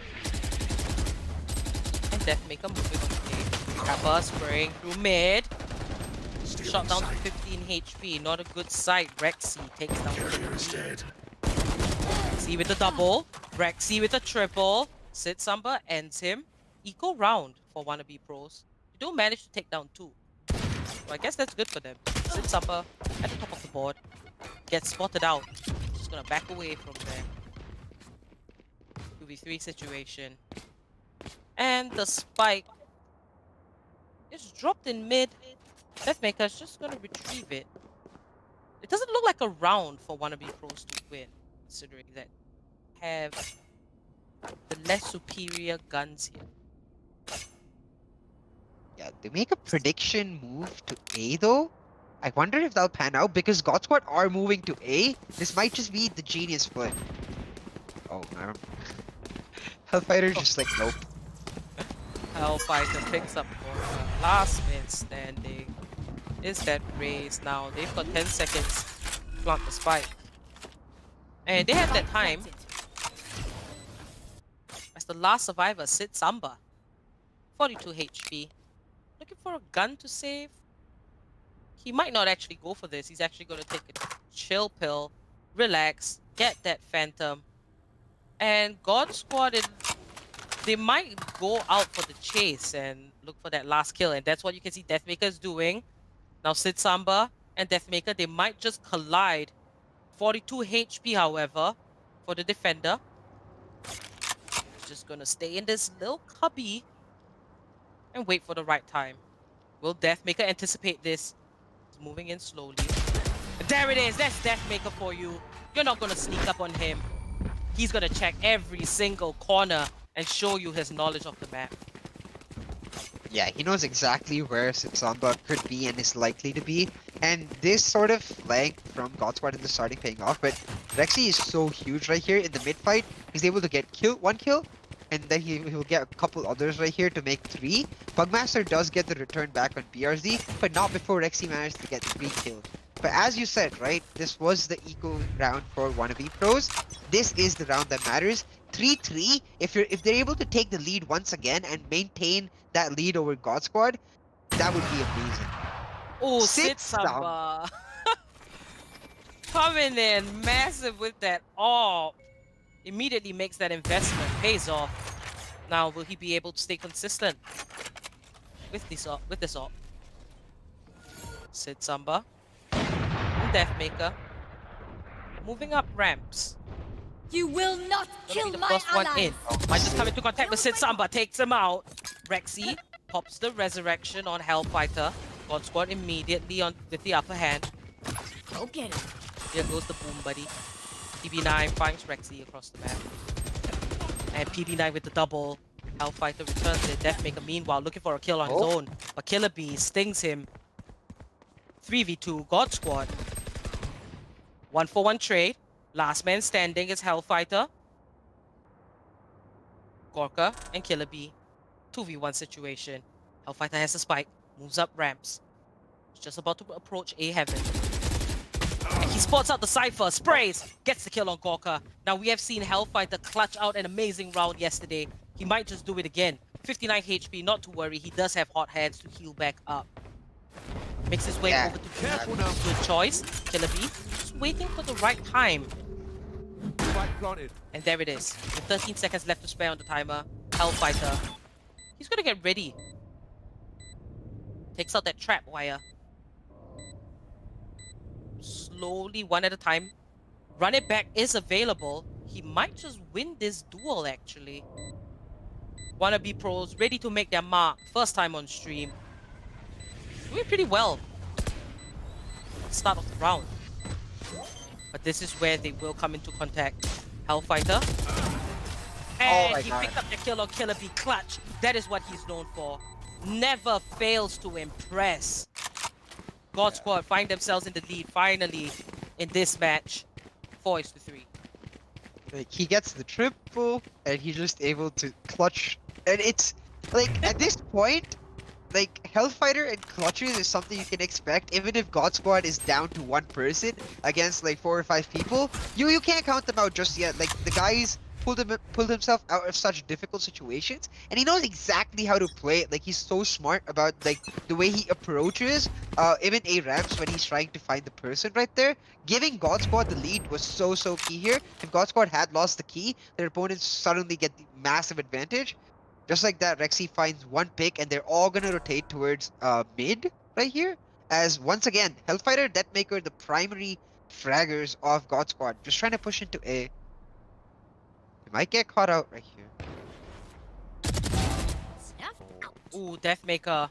And Deathmaker moving on to A. Kappa spraying through mid. Shot down to 15 HP. Not a good sight. Rexy takes down Dead. Rexy with the double. Rexy with a triple. Sid Samba ends him. Equal round for WannaBePros. You do manage to take down 2. So I guess that's good for them. Sid Samba at the top of the board. Gets spotted out. Just gonna back away from there. 2v3 situation. And the spike is dropped in mid. Deathmaker's just gonna retrieve it. It doesn't look like a round for WannaBePros to win, considering that have the less superior guns here. Yeah, they make a prediction move to A though. I wonder if that'll pan out because GodSquad are moving to A. This might just be the genius split. Oh, no. Hellfighter just like, nope. Hellfighter picks up Gorka. Last man standing. Is that raised now? They've got 10 seconds to plant the spike. And they have that time. As the last survivor, Sid Samba. 42 HP. Looking for a gun to save. He might not actually go for this. He's actually going to take a chill pill, relax, get that Phantom. And GodSquad, they might go out for the chase and look for that last kill. And that's what you can see Deathmaker is doing. Now Sid Samba and Deathmaker, they might just collide. 42 HP, however, for the defender. Just going to stay in this little cubby and wait for the right time. Will Deathmaker anticipate this? Moving in slowly. There it is. That's Deathmaker for you. You're not going to sneak up on him. He's going to check every single corner and show you his knowledge of the map. Yeah, he knows exactly where Samba could be and is likely to be. And this sort of flank from GodSquad in the starting paying off. But Rexy is so huge right here in the mid fight. He's able to get one kill. And then he'll get a couple others right here to make 3. Bugmaster does get the return back on BRZ, but not before Rexy managed to get 3 kills. But as you said, right, this was the equal round for WannaBePros. This is the round that matters. 3-3. If they're able to take the lead once again and maintain that lead over GodSquad, that would be amazing. Oh, Sid Samba. Coming in massive with that AWP. Immediately makes that investment, pays off. Now, will he be able to stay consistent with this AWP? Sid Samba and Deathmaker moving up ramps. You will not kill The my first one allies. in. Might just come into contact with Sid Samba, takes him out. Rexy pops the resurrection on Hellfighter. GodSquad immediately on with the upper hand. Go get him. Here goes the boom buddy. PB9 finds Rexy across the map. And PB9 with the double. Hellfighter returns it. Deathmaker meanwhile looking for a kill on his own. But Killer Bee stings him. 3v2 GodSquad. 1-for-1 trade. Last man standing is Hellfighter. Gorka and Killer Bee. 2v1 situation. Hellfighter has a spike. Moves up ramps. He's just about to approach A heaven. He spots out the Cypher, sprays, gets the kill on Gorka. Now we have seen Hellfighter clutch out an amazing round yesterday. He might just do it again. 59 HP, not to worry. He does have hot hands to heal back up. Makes his way over to Careful now. good choice. Killer Bee, just waiting for the right time. Spike planted. And there it is. With 13 seconds left to spare on the timer, Hellfighter He's gonna get ready. Takes out that trap wire. Slowly, one at a time. Run it back is available. He might just win this duel actually. WannaBePros ready to make their mark. First time on stream. Doing pretty well. Start of the round. But this is where they will come into contact. Hellfighter. And he picked up the kill on Killer B clutch. That is what he's known for. Never fails to impress. GodSquad find themselves in the lead finally in this match. 4-3. Like, he gets the triple, and he's just able to clutch. And it's like at this point, like Hellfighter and clutches is something you can expect. Even if GodSquad is down to one person against like 4 or 5 people, you can't count them out just yet. Like the guys pulled himself out of such difficult situations, and he knows exactly how to play it. Like he's so smart about like the way he approaches even A ramps when he's trying to find the person right there. Giving GodSquad the lead was so key here. If GodSquad had lost the key, their opponents suddenly get the massive advantage. Just like that, Rexy finds one pick, and they're all gonna rotate towards mid right here. As once again, Hellfighter, Deathmaker, the primary fraggers of GodSquad, just trying to push into A. Might get caught out right here. Snuff out. Ooh, Deathmaker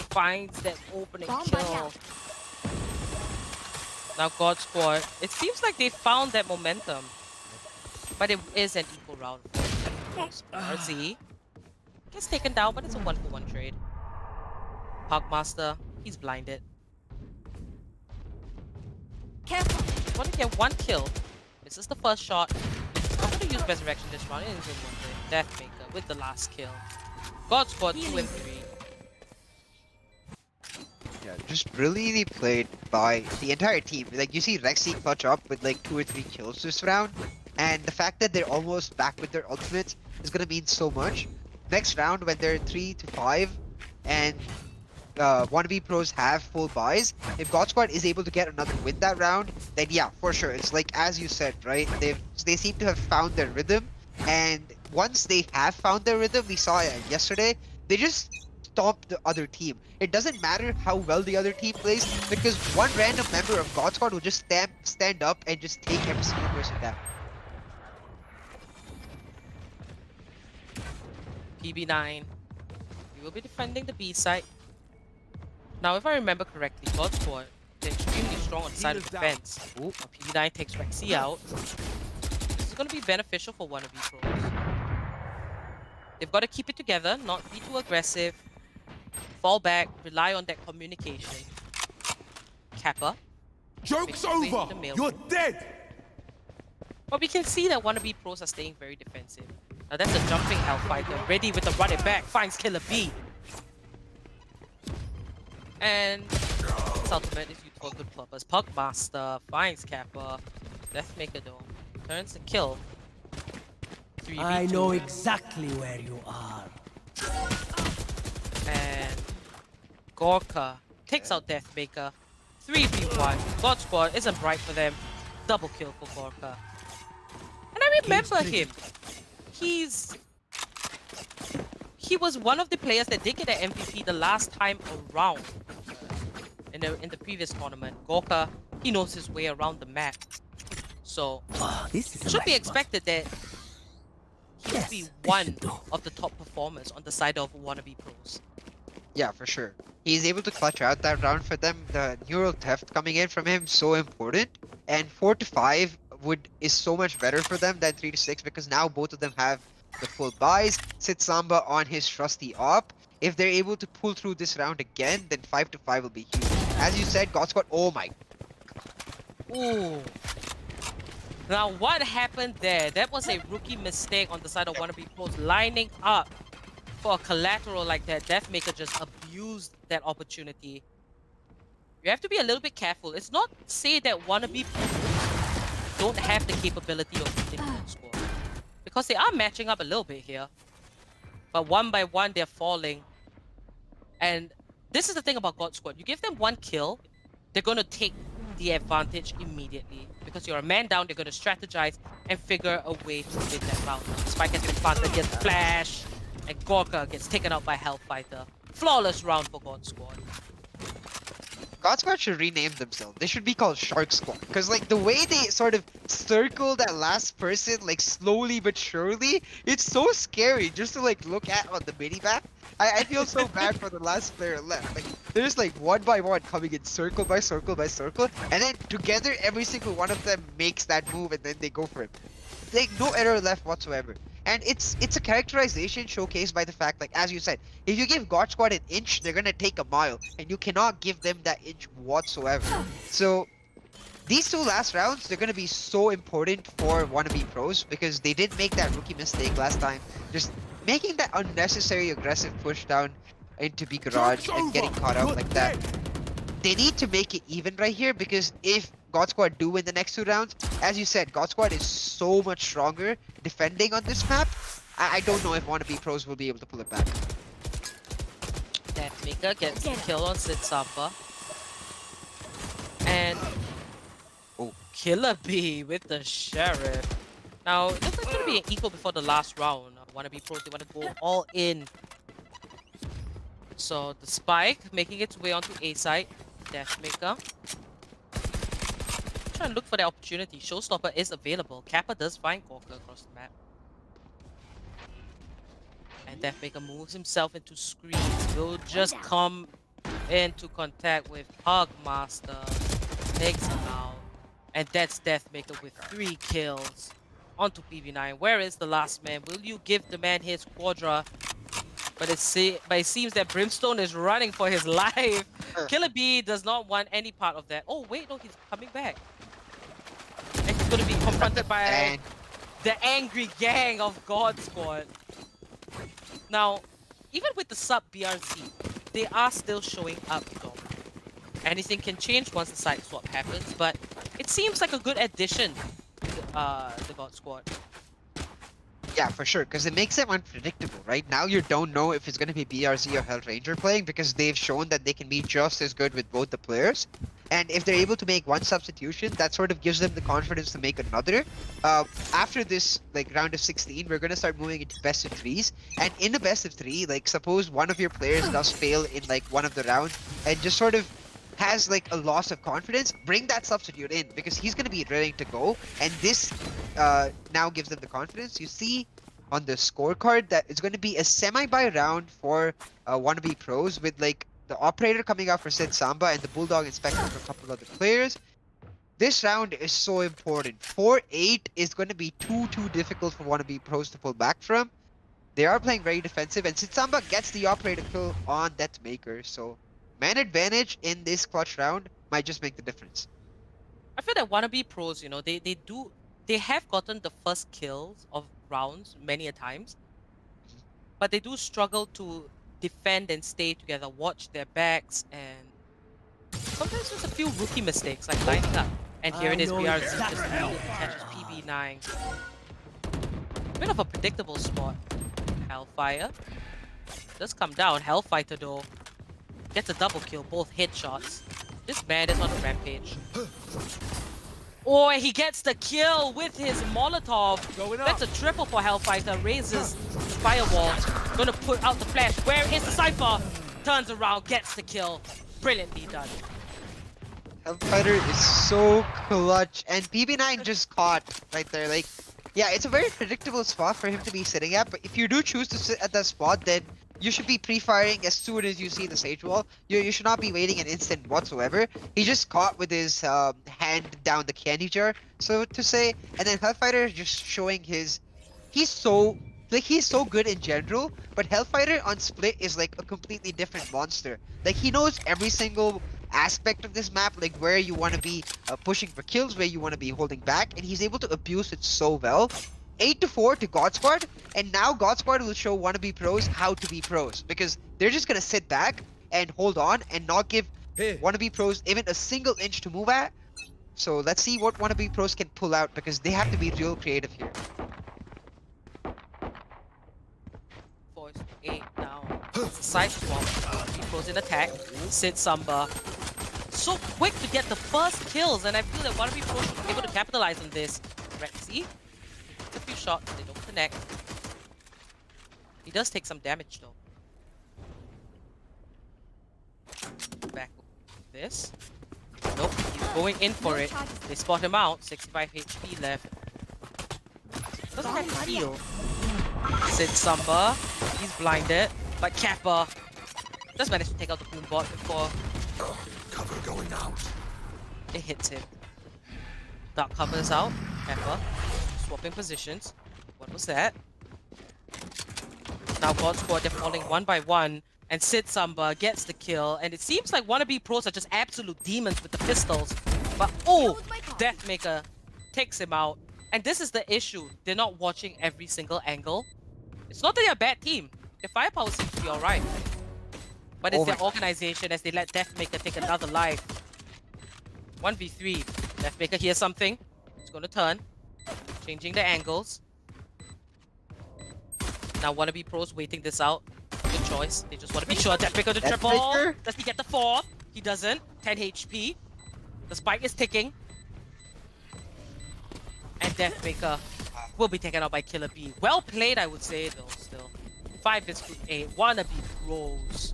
finds that opening kill. Now GodSquad, it seems like they found that momentum. But it is an equal round. RZ gets taken down, but it's a 1-for-1 trade. Pugmaster, he's blinded. Careful. Want to get one kill. Misses the first shot. I'm going to use Resurrection this round. It is in one trade. Deathmaker with the last kill. GodSquad 2-3. Yeah, just brilliantly played by the entire team. Like you see Rexy clutch up with like 2 or 3 kills this round, and the fact that they're almost back with their ultimates is gonna mean so much. Next round when they're 3-5 and WannaBePros have full buys, if GodSquad is able to get another win that round, then yeah, for sure. It's like as you said, right? They seem to have found their rhythm, and once they have found their rhythm, we saw it yesterday, they just stomp the other team. It doesn't matter how well the other team plays, because one random member of GodSquad will just stand up and just take every single person down. PB9. We will be defending the B side. Now, if I remember correctly, GodSquad is extremely strong on the side of defense. Ooh, PB9 takes Rexy out. This is going to be beneficial for WannaBePros. They've got to keep it together, not be too aggressive. Fall back, rely on that communication. Kappa. Joke's over! You're dead! But we can see that WannaBePros are staying very defensive. Now that's a jumping Hellfighter, ready with the run it back, finds Killer B. And his ultimate is used for good purpose. Pugmaster finds Kappa. Deathmaker though turns the kill. 3v2. I know exactly where you are. And Gorka takes out Deathmaker. 3v1. GodSquad isn't bright for them. Double kill for Gorka. And I remember him. He was one of the players that did get an MVP the last time around in the previous tournament. Gorka, he knows his way around the map. So This is it should be nice expected that he will be one of the top performers on the side of WannaBePros. Yeah, for sure. He's able to clutch out that round for them. The neural theft coming in from him so important, and 4-5 is so much better for them than 3-6, because now both of them have the full buys. Sit Samba on his trusty op. If they're able to pull through this round again, then 5-5 will be huge. As you said, GodSquad. Oh my. Ooh. Now what happened there? That was a rookie mistake on the side of WannaBePros, lining up for a collateral like that. Deathmaker just abused that opportunity. You have to be a little bit careful. It's not to say that WannaBePros don't have the capability of beating GodSquad, because they are matching up a little bit here. But one by one, they're falling. And this is the thing about GodSquad. You give them one kill, they're going to take the advantage immediately. Because you're a man down, they're going to strategize and figure a way to win that round. Spike has been planted, gets flash, And Gorka gets taken out by Hellfighter. Flawless round for GodSquad. GodSquad should rename themselves. They should be called Shark Squad. Because, like, the way they sort of circle that last person, like, slowly but surely, it's so scary just to, like, look at on the mini-map. I feel so bad for the last player left. Like, there's, like, one by one coming in circle by circle by circle. And then together, every single one of them makes that move and then they go for it. Like, no error left whatsoever. And it's a characterization showcased by the fact, like, as you said, if you give GodSquad an inch, they're gonna take a mile, and you cannot give them that inch whatsoever. So these two last rounds, they're gonna be so important for WannaBePros because they did make that rookie mistake last time, just making that unnecessary aggressive push down into B garage and getting caught out like that. They need to make it even right here because if GodSquad do win the next 2 rounds, as you said, GodSquad is so much stronger defending on this map. I don't know if WannaBePros will be able to pull it back. Deathmaker gets the kill on ZeGG. And Killer B with the Sheriff. Now, it looks like it's going to be an equal before the last round. WannaBePros, they want to go all in. So the spike making its way onto A side. Deathmaker. Try and look for the opportunity. Showstopper is available. Kappa does find Gorka across the map. And Deathmaker moves himself into screens. Will just come into contact with Pugmaster. Takes him out. And that's Deathmaker with 3 kills. Onto PB9. Where is the last man? Will you give the man his quadra? But it seems that Brimstone is running for his life. Killer B does not want any part of that. Oh, wait, no, he's coming back. And he's going to be confronted by the angry gang of GodSquad. Now, even with the sub BRZ, they are still showing up, though. Anything can change once the side swap happens, but it seems like a good addition to the GodSquad. Yeah, for sure, because it makes them unpredictable, right? Now you don't know if it's going to be BRZ or Hell Ranger playing because they've shown that they can be just as good with both the players. And if they're able to make one substitution, that sort of gives them the confidence to make another. After this like round of 16, we're going to start moving into best of 3s. And in a best of 3, like suppose one of your players does fail in like one of the rounds and just sort of has like a loss of confidence, bring that substitute in because he's going to be ready to go. And this now gives them the confidence. You see on the scorecard that it's going to be a semi-buy round for WannaBePros with like the operator coming out for Sid Samba and the Bulldog inspecting for a couple of other players. This round is so important. 4-8 is going to be too difficult for WannaBePros to pull back from. They are playing very defensive and Sid Samba gets the operator kill on Deathmaker. So man advantage in this clutch round might just make the difference. I feel that WannaBePros, you know, they have gotten the first kills of rounds many a times, but they do struggle to defend and stay together, watch their backs, and sometimes there's a few rookie mistakes like lining up. And here it is, BRZ just catches PB9. Bit of a predictable spot. Hellfire does come down. Hellfighter though gets a double kill, both headshots. This man is on a rampage. Oh, and he gets the kill with his Molotov. That's a triple for Hellfighter. Raises the firewall. Gonna put out the flash. Where is the Cypher? Turns around, gets the kill. Brilliantly done. Hellfighter is so clutch. And PB9 just caught right there. Like, yeah, it's a very predictable spot for him to be sitting at. But if you do choose to sit at that spot, then you should be pre-firing as soon as you see the sage wall. You should not be waiting an instant whatsoever. He just caught with his hand down the candy jar, so to say. And then Hellfighter is just showing his... He's so good in general, but Hellfighter on split is like a completely different monster. Like he knows every single aspect of this map, like where you want to be pushing for kills, where you want to be holding back, and he's able to abuse it so well. 8-4 to GodSquad, and now GodSquad will show WannaBePros how to be pros because they're just gonna sit back and hold on and not give WannaBePros even a single inch to move at. So let's see what WannaBePros can pull out because they have to be real creative here. Boys, 8 now. It's a side swap. WannaBePros in attack. Sid Samba. So quick to get the first kills, and I feel that WannaBePros should be able to capitalize on this. Rexy. A few shots, they don't connect. He does take some damage though. Back this. Nope, he's going in for it. They spot him out. 65 HP left. Doesn't have heal. Sid Samba, he's blinded, but Kappa does manage to take out the boom bot before Cover going out. it hits him. Dark cover is out. Kappa swapping positions. What was that? Now GodSquad, they're falling one by one, and Sid Samba gets the kill, and it seems like WannaBePros are just absolute demons with the pistols. But oh, Deathmaker takes him out. And this is the issue. They're not watching every single angle. It's not that they're a bad team. Their firepower seems to be alright. But it's their organization as they let Deathmaker take another life. 1v3. Deathmaker hears something. He's gonna turn. Changing the angles. Now WannaBePros waiting this out. Good choice. They just want to be sure. Deathmaker to triple. Does he get the 4? He doesn't. 10 HP. The spike is ticking. And Deathmaker will be taken out by Killer B. Well played, I would say, though, still. 5 is to 8. WannaBePros.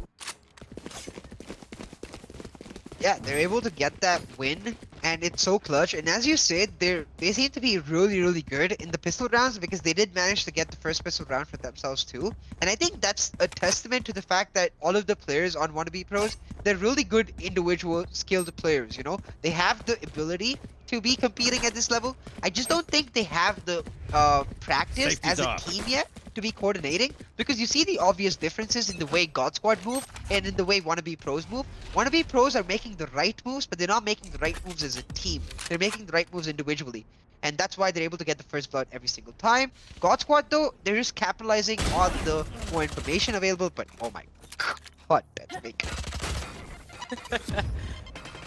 Yeah, they're able to get that win, and it's so clutch. And as you said, they seem to be really, really good in the pistol rounds because they did manage to get the first pistol round for themselves too. And I think that's a testament to the fact that all of the players on WannaBePros, they're really good individual skilled players, you know? They have the ability to be competing at this level. I just don't think they have the practice Safety's as a up. team yet to be coordinating, because you see the obvious differences in the way GodSquad move and in the way WannaBePros move. WannaBePros are making the right moves, but they're not making the right moves as a team. They're making the right moves individually. And that's why they're able to get the first blood every single time. GodSquad though, they're just capitalizing on the more information available, but oh my god, that's big.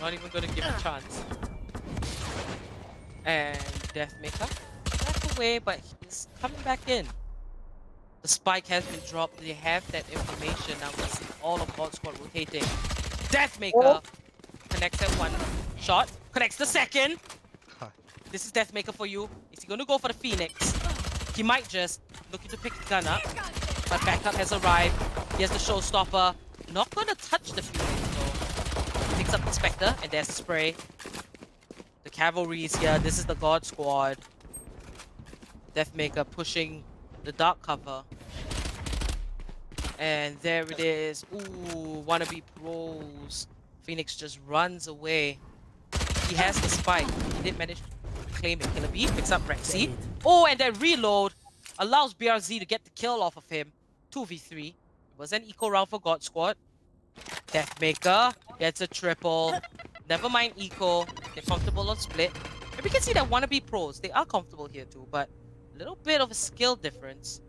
Not even gonna give a chance. And Deathmaker back away, but he's coming back in. The spike has been dropped. They have that information. Now we see all of GodSquad rotating. Deathmaker connects at one shot, connects the second. This is Deathmaker for you. Is he going to go for the Phoenix? He might just looking to pick the gun up, but backup has arrived. He has the showstopper. Not going to touch the Phoenix though. He picks up the Spectre, and there's the spray. The cavalry is here. This is the GodSquad. Deathmaker pushing the dark cover. And there it is. Ooh, WannaBePros. Phoenix just runs away. He has the spike. He did manage to claim it. Killer B picks up Rexy. Oh, and then reload allows BRZ to get the kill off of him. 2v3. It was an eco round for GodSquad. Deathmaker gets a triple. Never mind eco. They're comfortable on split. And we can see that WannaBePros, they are comfortable here too, but a little bit of a skill difference.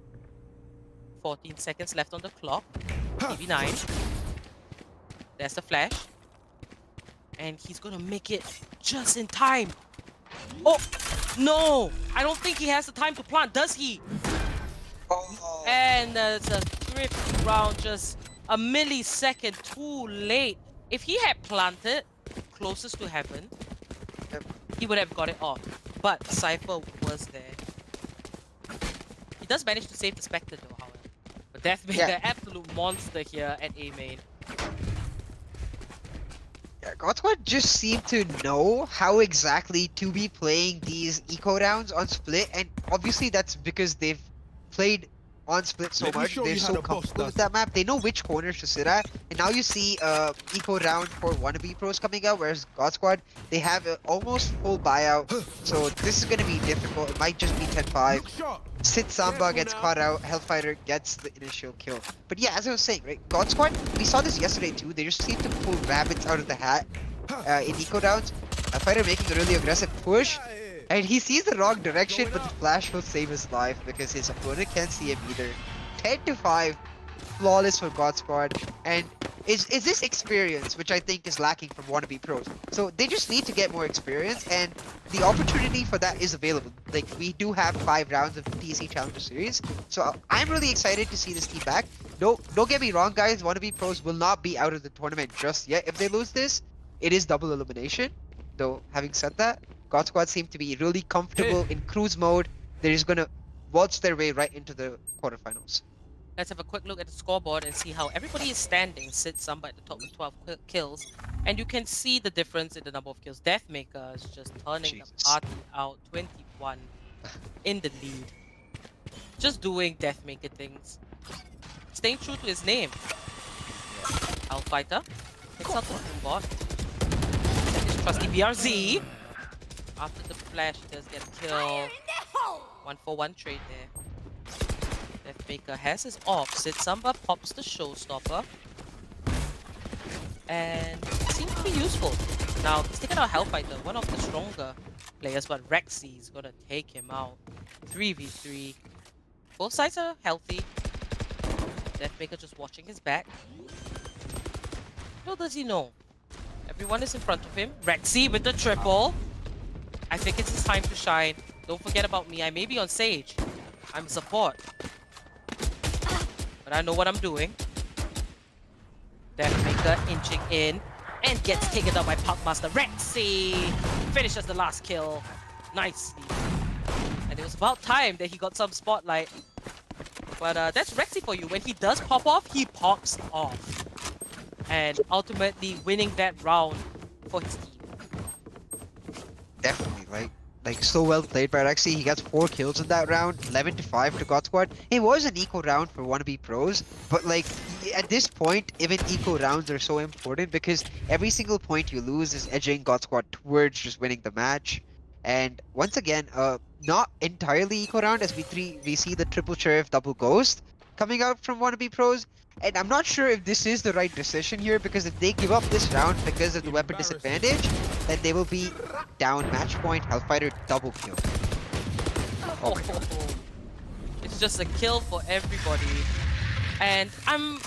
14 seconds left on the clock. TV9. There's the flash. And he's gonna make it just in time. Oh, no! I don't think he has the time to plant, does he? Oh. And it's a thrifty round, just a millisecond too late. If he had planted closest to heaven, he would have got it off. But Cypher was there. He does manage to save the Spectre though, however. But Deathmaker, absolute monster here at A main. Yeah, GodSquad just seem to know how exactly to be playing these eco rounds on split, and obviously that's because they've played on split so Let me much. show They're you how so the boss comfortable with does that map. They know which corners to sit at, and now you see eco round for WannaBePros coming out, whereas GodSquad, they have almost full buyout, so this is going to be difficult. It might just be 10-5. Look sharp. Sid Samba gets caught out, Hellfighter gets the initial kill. But yeah, as I was saying, right, GodSquad, we saw this yesterday too, they just seem to pull rabbits out of the hat in eco rounds. Hellfighter making a really aggressive push, and he sees the wrong direction, but the flash will save his life because his opponent can't see him either. 10-5, flawless for GodSquad, and is this experience which I think is lacking from WannaBePros. So they just need to get more experience, and the opportunity for that is available. Like, we do have 5 rounds of the TC Challenger Series, so I'm really excited to see this team back. Don't get me wrong, guys, WannaBePros will not be out of the tournament just yet. If they lose this, it is double elimination. Though, having said that, GodSquad seem to be really comfortable in cruise mode. They're just gonna waltz their way right into the quarterfinals. Let's have a quick look at the scoreboard and see how everybody is standing. Sits Samba at the top with 12 kills. And you can see the difference in the number of kills. Deathmaker is just turning the Jesus. party out. 21 in the lead. Just doing Deathmaker things. Staying true to his name. Hellfighter picks up the bot. And his trusty BRZ. After the flash, he does get a kill. 1-for-1 trade there. Deathmaker has his off. Samba pops the showstopper. And it seems to be useful. Now, he's taking out Hellfighter, one of the stronger players, but Rexy is gonna take him out. 3v3. Both sides are healthy. Deathmaker just watching his back. Little does he know. Everyone is in front of him. Rexy with the triple. I think it's his time to shine. Don't forget about me. I may be on Sage. I'm support. But I know what I'm doing. Deathmaker inching in and gets taken down by Puckmaster. Rexy finishes the last kill nicely. And it was about time that he got some spotlight. But that's Rexy for you. When he does pop off, he pops off. And ultimately winning that round for his team. Definitely, like so well played by Rexy. He gets 4 kills in that round, 11-5 to GodSquad. It was an eco round for WannaBePros, but like at this point, even eco rounds are so important because every single point you lose is edging GodSquad towards just winning the match. And once again, not entirely eco round as we see the triple sheriff double ghost coming out from WannaBePros. And I'm not sure if this is the right decision here because if they give up this round because of the weapon disadvantage, then they will be down match point. Hellfighter double kill. Oh my god. It's just a kill for everybody. And I'm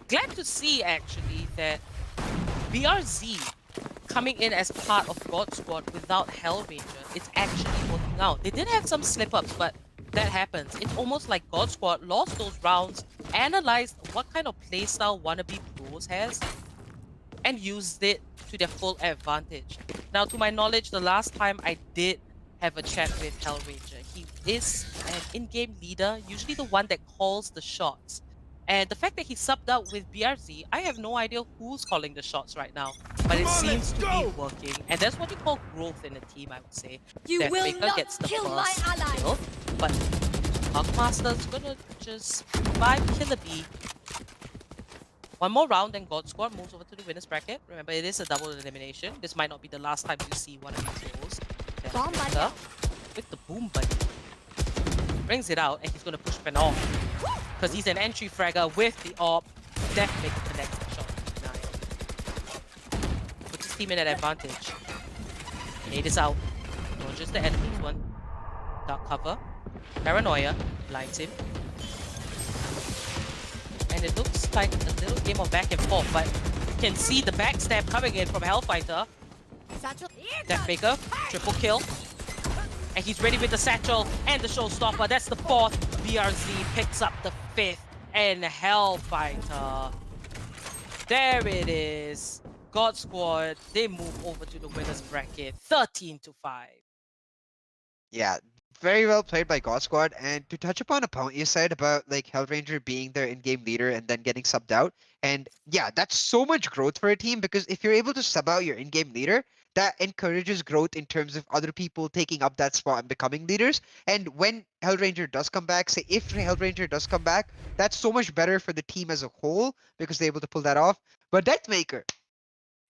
glad to see actually that BRZ coming in as part of GodSquad without Hellranger, it's actually working out. They did have some slip-ups, but that happens. It's almost like GodSquad lost those rounds, analyzed what kind of playstyle WannaBePros has, and used it to their full advantage. Now, to my knowledge, the last time I did have a chat with Hellranger, he is an in-game leader, usually the one that calls the shots. And the fact that he subbed out with BRZ, I have no idea who's calling the shots right now, but it seems to be working. And that's what you call growth in a team, I would say. You will Deathmaker not gets the kill my first ally. kill, but Puckmaster's gonna just revive Killer Bee. One more round and GodSquad moves over to the winner's bracket. Remember, it is a double elimination. This might not be the last time you see one of these roles. Bomb buddy. Deathmaker with the boom buddy. Brings it out and he's gonna push Ben off. Because he's an entry fragger with the AWP. Deathmaker connects the shot. Nice. Puts his team in an advantage. Nade is out. Launches the enemy's one. Dark cover. Paranoia blinds him. And it looks like a little game of back and forth, but you can see the backstab coming in from Hellfighter. Satchel. Deathmaker, triple kill. And he's ready with the satchel and the showstopper. That's the 4th. BRZ picks up the 5th. And Hellfighter. There it is. GodSquad, they move over to the winner's bracket. 13-5. Yeah, very well played by GodSquad. And to touch upon a point you said about like Hellranger being their in-game leader and then getting subbed out. And yeah, that's so much growth for a team because if you're able to sub out your in-game leader, that encourages growth in terms of other people taking up that spot and becoming leaders. And when Hellranger does come back, say if Hellranger does come back, that's so much better for the team as a whole because they're able to pull that off. But Deathmaker,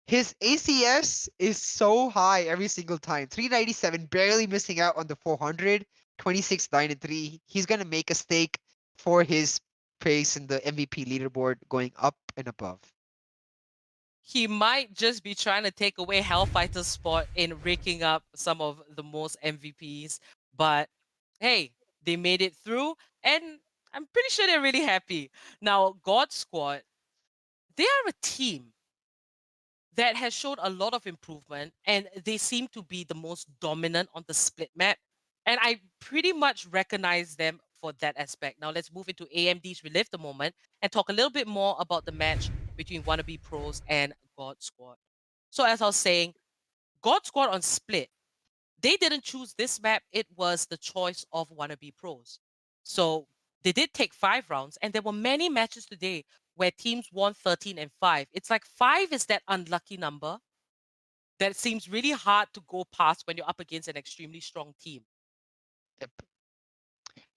his ACS is so high every single time. 397, barely missing out on the 400. 26, 9, and 3. He's going to make a stake for his place in the MVP leaderboard going up and above. He might just be trying to take away Hellfighter's spot in raking up some of the most MVPs. But hey, they made it through, and I'm pretty sure they're really happy. Now, GodSquad, they are a team that has showed a lot of improvement, and they seem to be the most dominant on the split map. And I pretty much recognize them for that aspect. Now let's move into AMD's Relive the Moment and talk a little bit more about the match between WannaBePros and GodSquad. So as I was saying, GodSquad on split, they didn't choose this map. It was the choice of WannaBePros. So they did take 5 rounds, and there were many matches today where teams won 13 and 5. It's like 5 is that unlucky number that seems really hard to go past when you're up against an extremely strong team. Yep.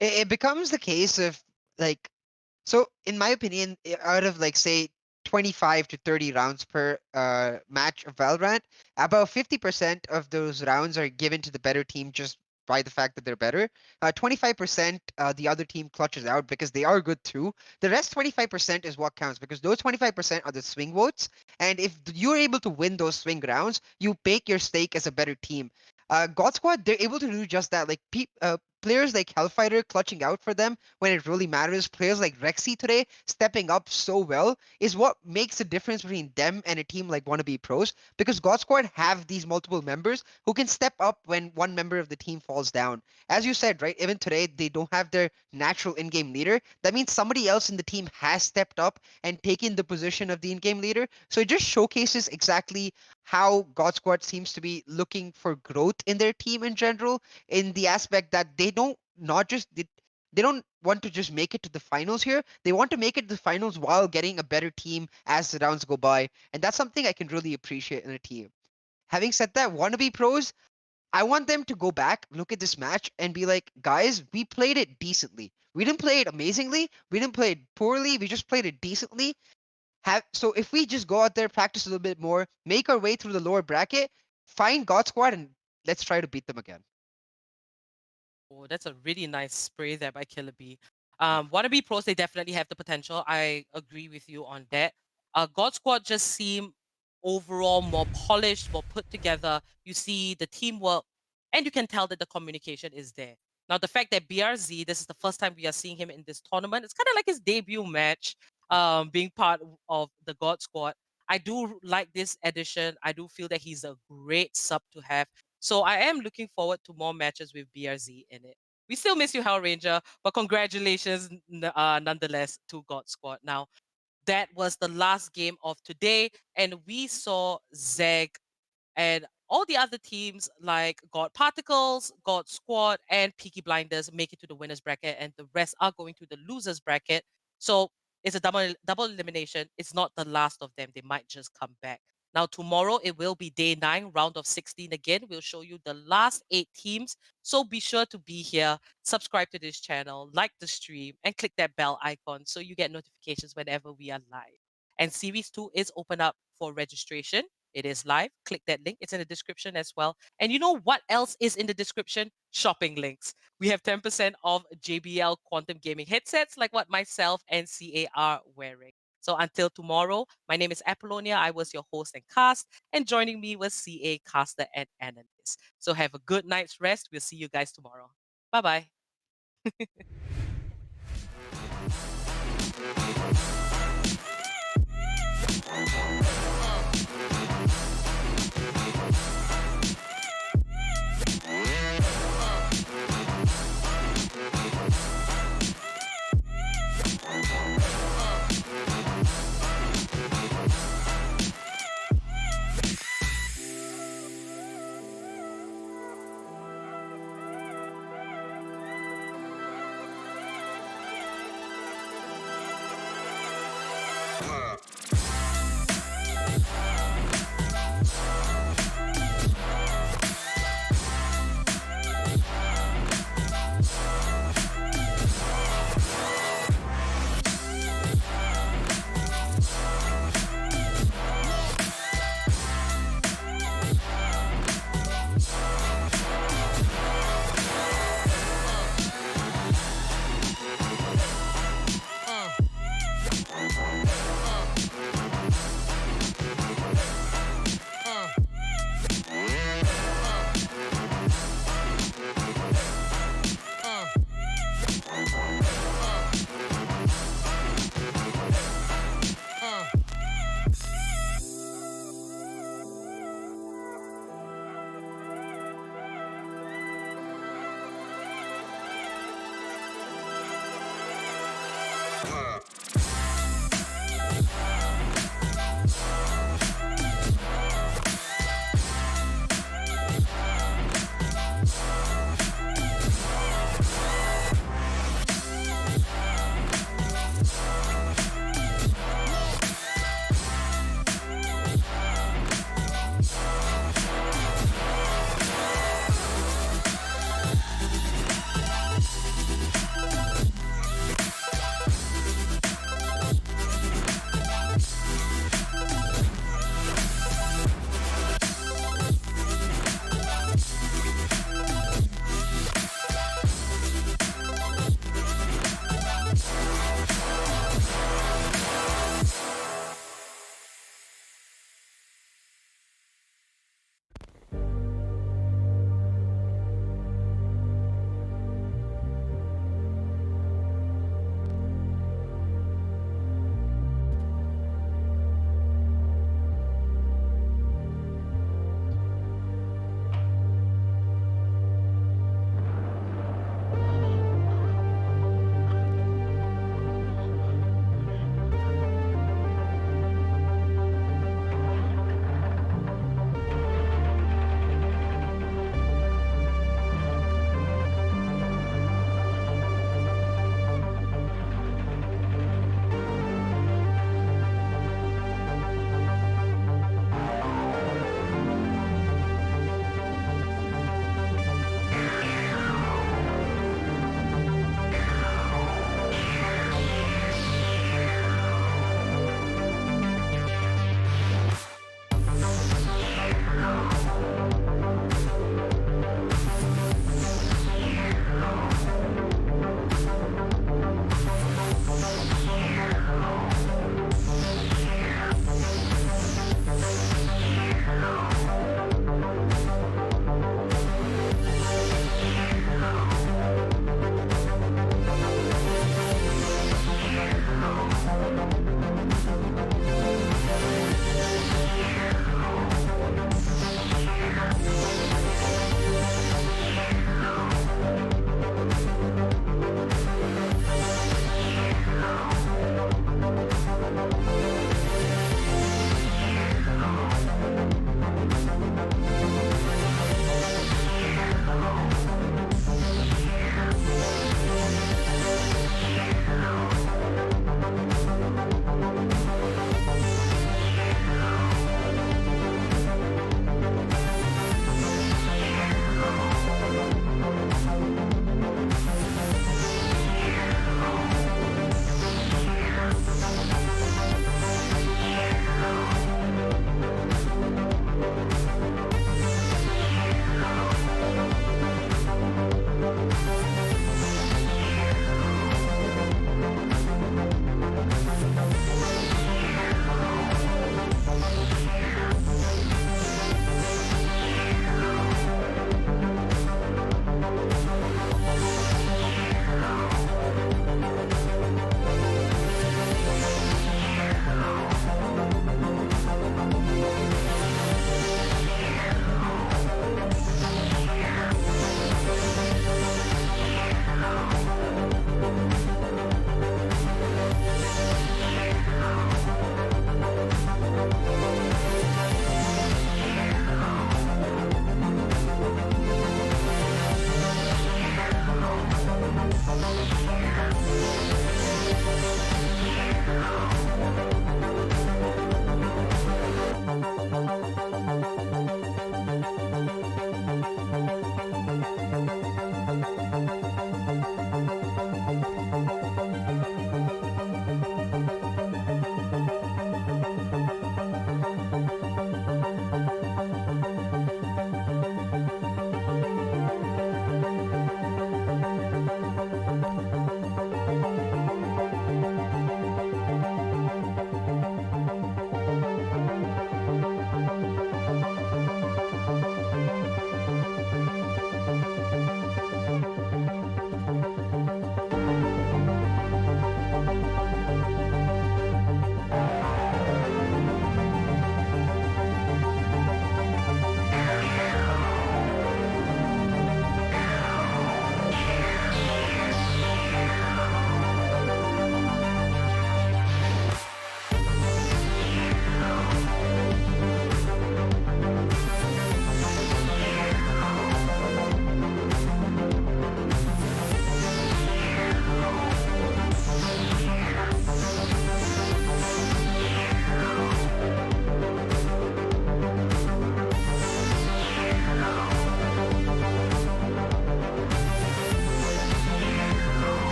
It becomes the case of like, so in my opinion, out of like say 25 to 30 rounds per match of Valorant, about 50% of those rounds are given to the better team just by the fact that they're better. 25% the other team clutches out because they are good too. The rest 25% is what counts because those 25% are the swing votes. And if you're able to win those swing rounds, you bake your stake as a better team. GodSquad, they're able to do just that. Like players like Hellfighter clutching out for them when it really matters. Players like Rexy today stepping up so well is what makes the difference between them and a team like WannaBePros, because GodSquad have these multiple members who can step up when one member of the team falls down. As you said, right, even today they don't have their natural in-game leader. That means somebody else in the team has stepped up and taken the position of the in-game leader. So it just showcases exactly how GodSquad seems to be looking for growth in their team in general, in the aspect that they don't not just they don't want to just make it to the finals here. They want to make it to the finals while getting a better team as the rounds go by. And that's something I can really appreciate in a team. Having said that, WannaBePros, I want them to go back, look at this match, and be like, guys, we played it decently. We didn't play it amazingly. We didn't play it poorly. We just played it decently. So if we just go out there, practice a little bit more, make our way through the lower bracket, find GodSquad, and let's try to beat them again. Oh, that's a really nice spray there by Killer B. WannaBePros, they definitely have the potential. I agree with you on that. GodSquad just seem overall more polished, more put together. You see the teamwork, and you can tell that the communication is there. Now, the fact that BRZ, this is the first time we are seeing him in this tournament. It's kind of like his debut match, being part of the GodSquad. I do like this addition. I do feel that he's a great sub to have. So I am looking forward to more matches with BRZ in it. We still miss you, Hell Ranger, but congratulations nonetheless to GodSquad. Now, that was the last game of today, and we saw ZeGG and all the other teams like GodParticles, GodSquad, and Peaky Blinders make it to the winners bracket, and the rest are going to the losers bracket. So it's a double elimination. It's not the last of them. They might just come back. Now, tomorrow, it will be day 9, round of 16 again. We'll show you the last 8 teams. So be sure to be here, subscribe to this channel, like the stream, and click that bell icon so you get notifications whenever we are live. And Series 2 is open up for registration. It is live. Click that link. It's in the description as well. And you know what else is in the description? Shopping links. We have 10% off JBL Quantum Gaming headsets like what myself and CA are wearing. So until tomorrow, my name is Apollonia. I was your host and cast, and joining me was CA, caster, and analyst. So have a good night's rest. We'll see you guys tomorrow. Bye-bye.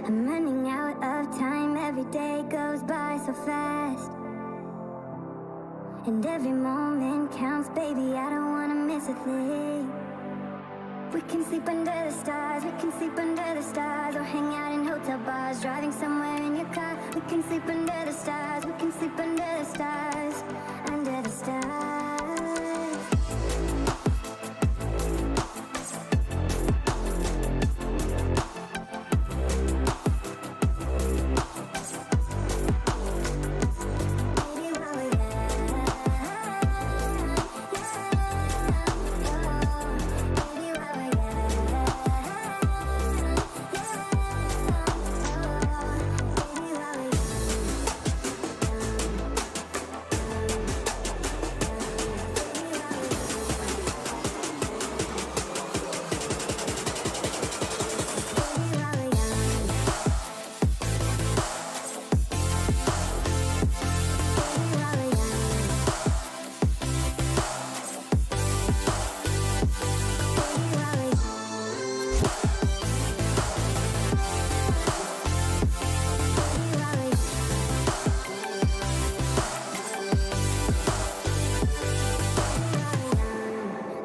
I'm running out of time, every day goes by so fast. And every moment counts, baby, I don't wanna miss a thing. We can sleep under the stars, we can sleep under the stars, or hang out in hotel bars, driving somewhere in your car. We can sleep under the stars, we can sleep under the stars, under the stars.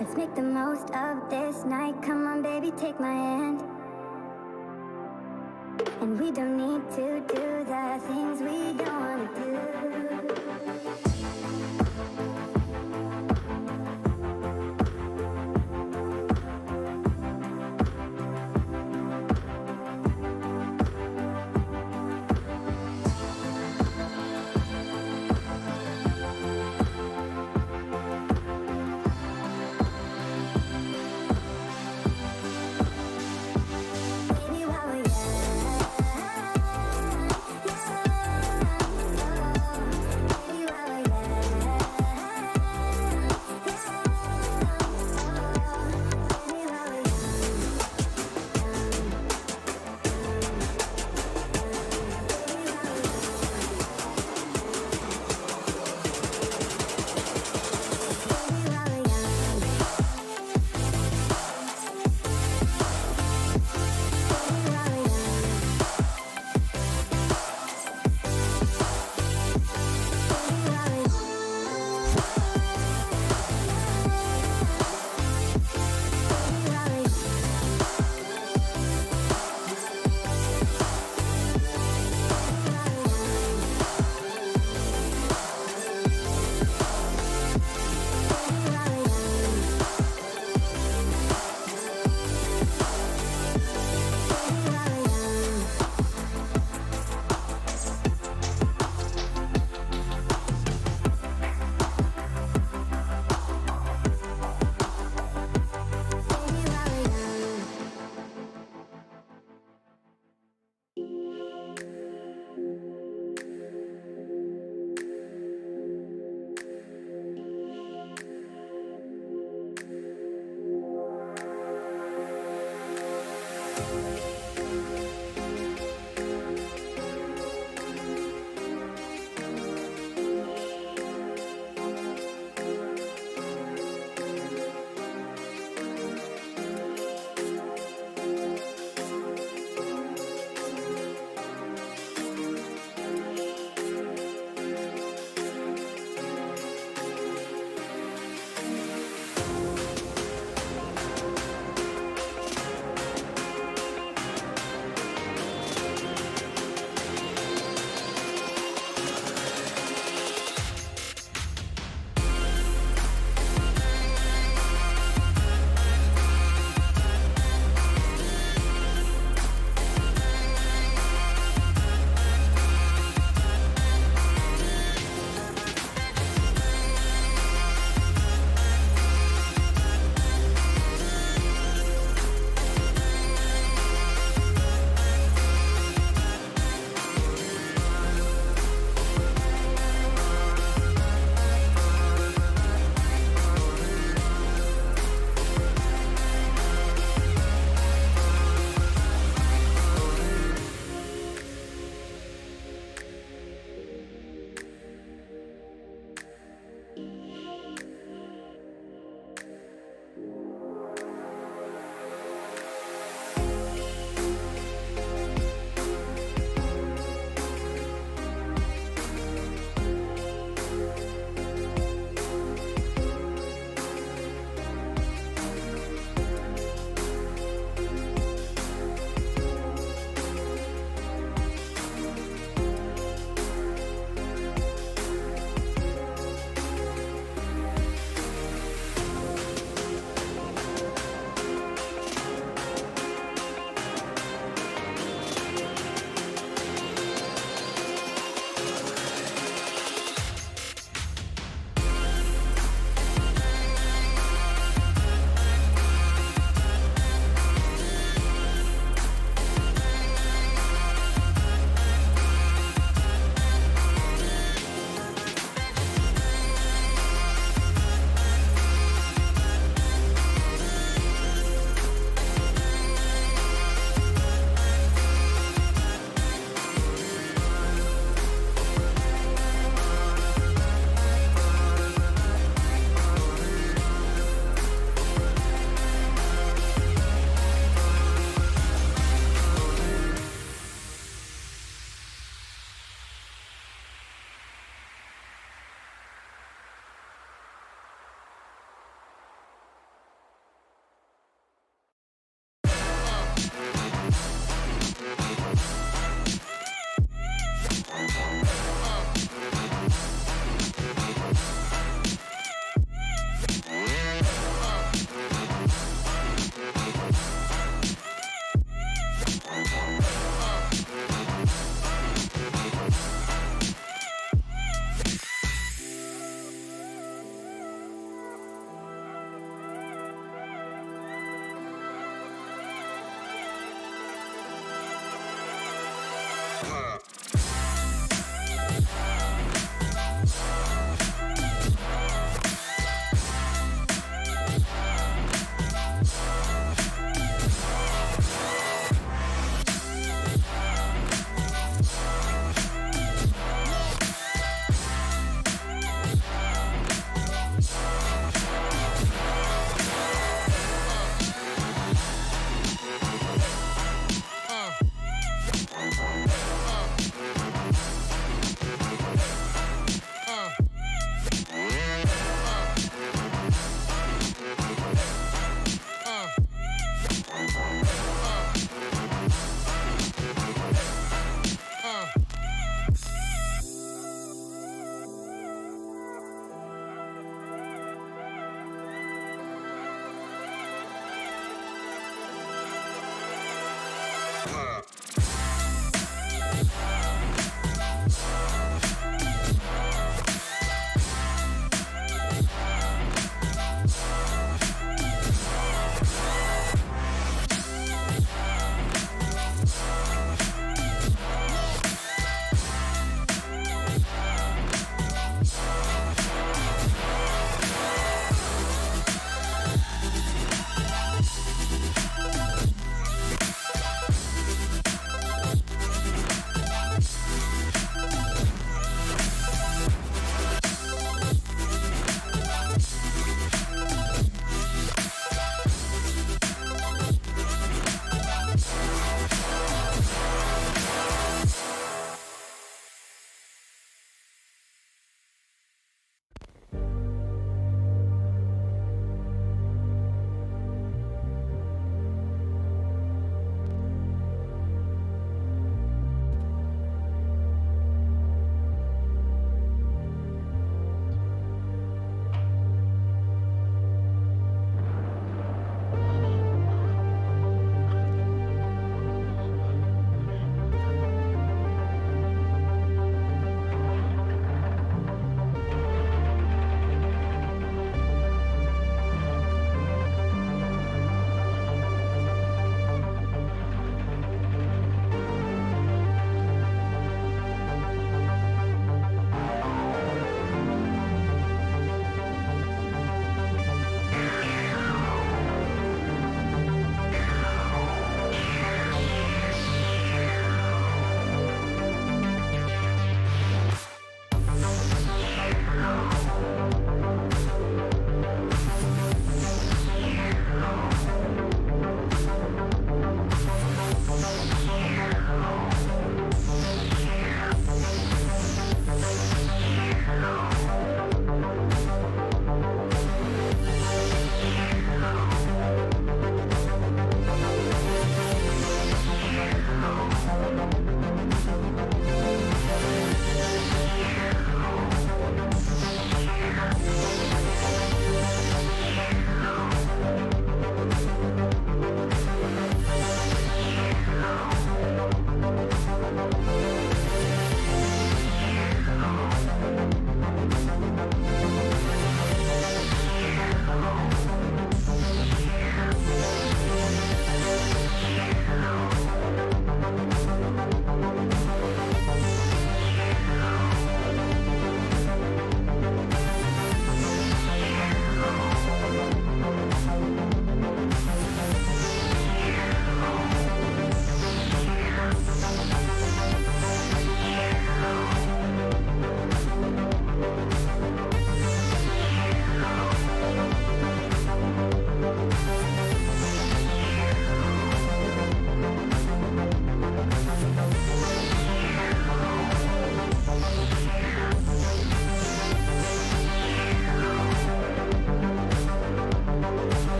Let's make the most of this night. Come on, baby, take my hand. And we don't need to do the things we don't want to do. Baby, while we're young, baby, while we're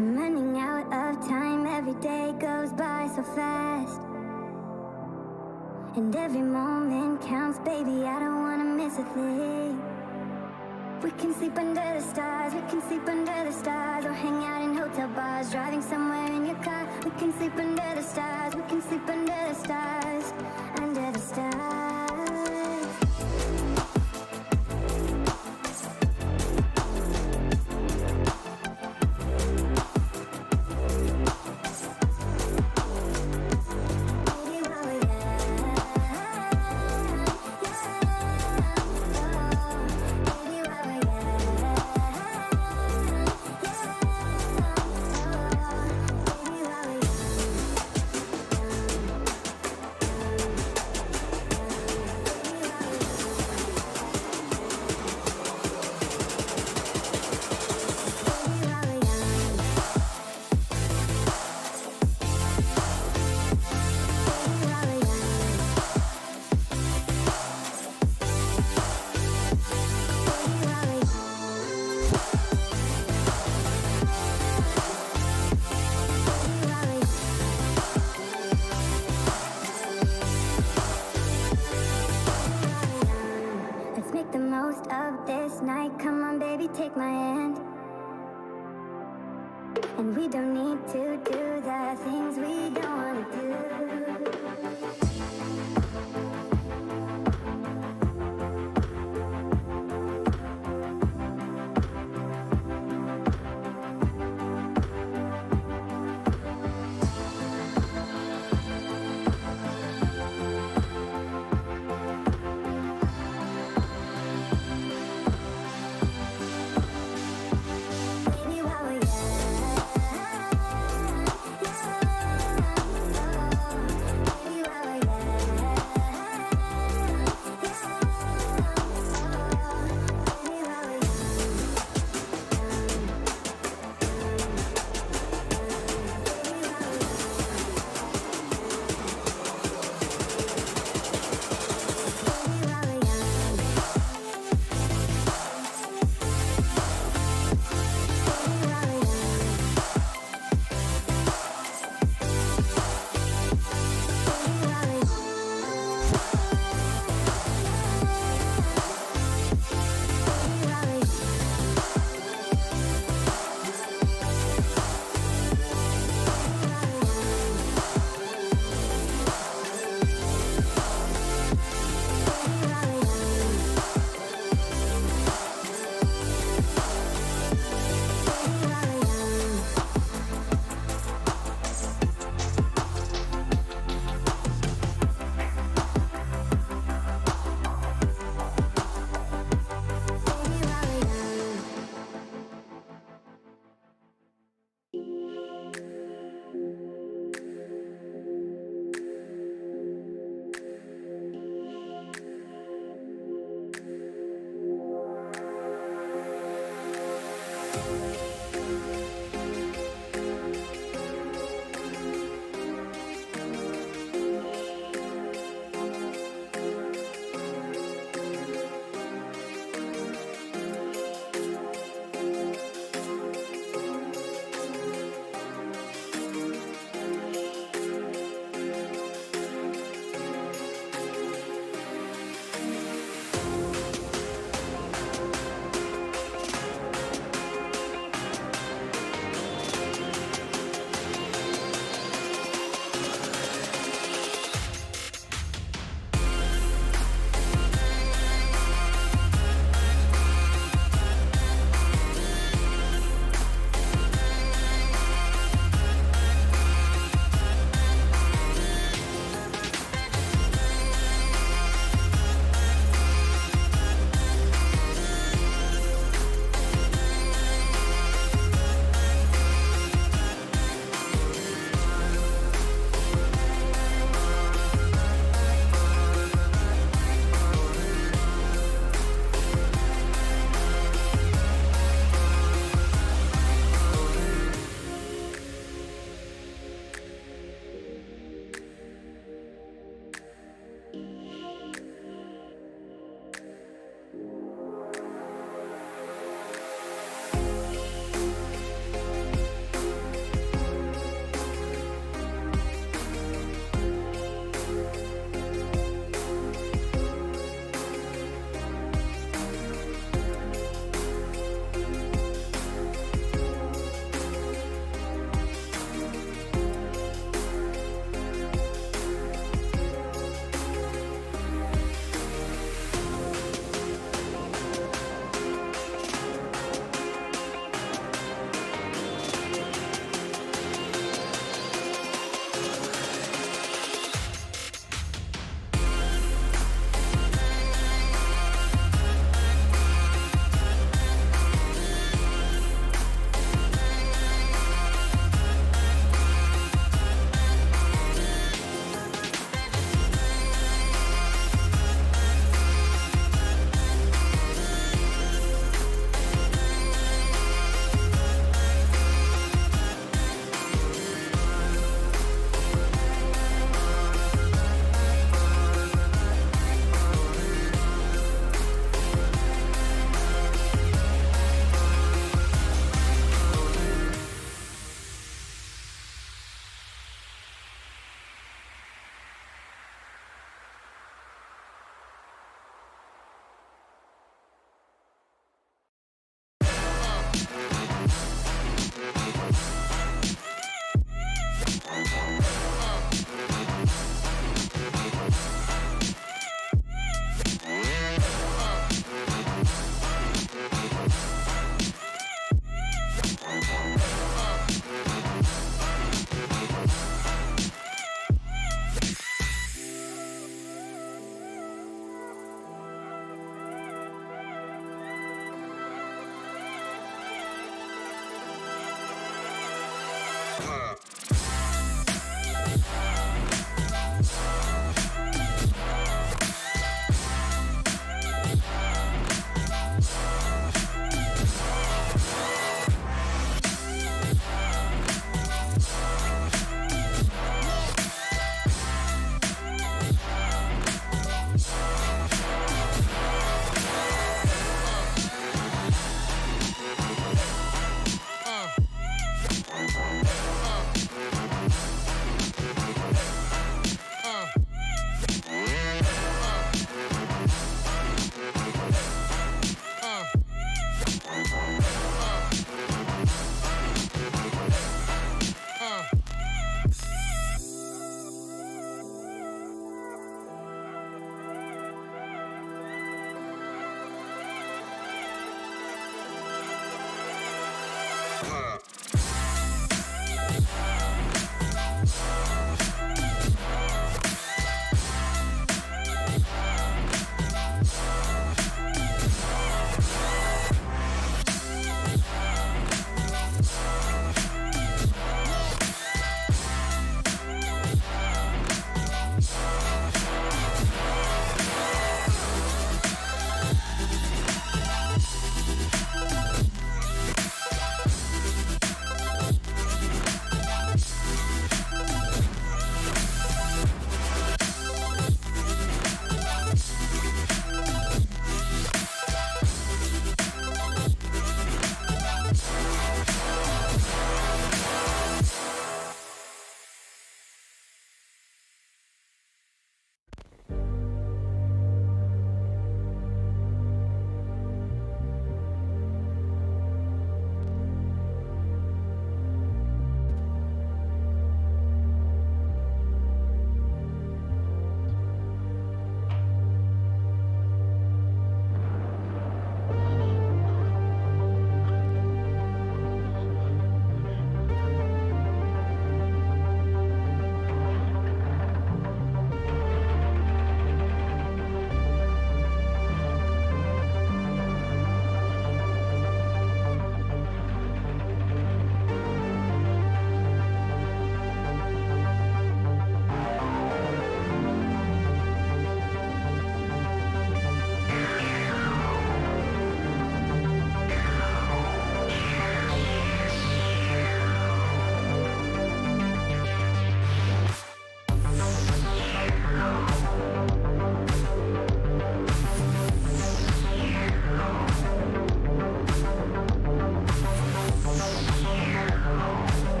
I'm running out of time, every day goes by so fast. And every moment counts, baby, I don't wanna miss a thing. We can sleep under the stars, we can sleep under the stars, or hang out in hotel bars, driving somewhere in your car. We can sleep under the stars, we can sleep under the stars, under the stars. Let's make the most of this night. Come on, baby, take my hand. And we don't need to do the things we don't want to do. Baby, while we're young, baby, while we're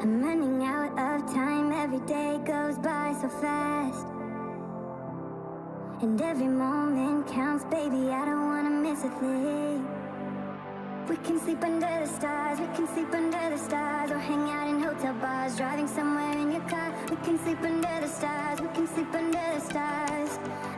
I'm running out of time, every day goes by so fast. And every moment counts, baby, I don't wanna miss a thing. We can sleep under the stars, we can sleep under the stars, or hang out in hotel bars, driving somewhere in your car. We can sleep under the stars, we can sleep under the stars.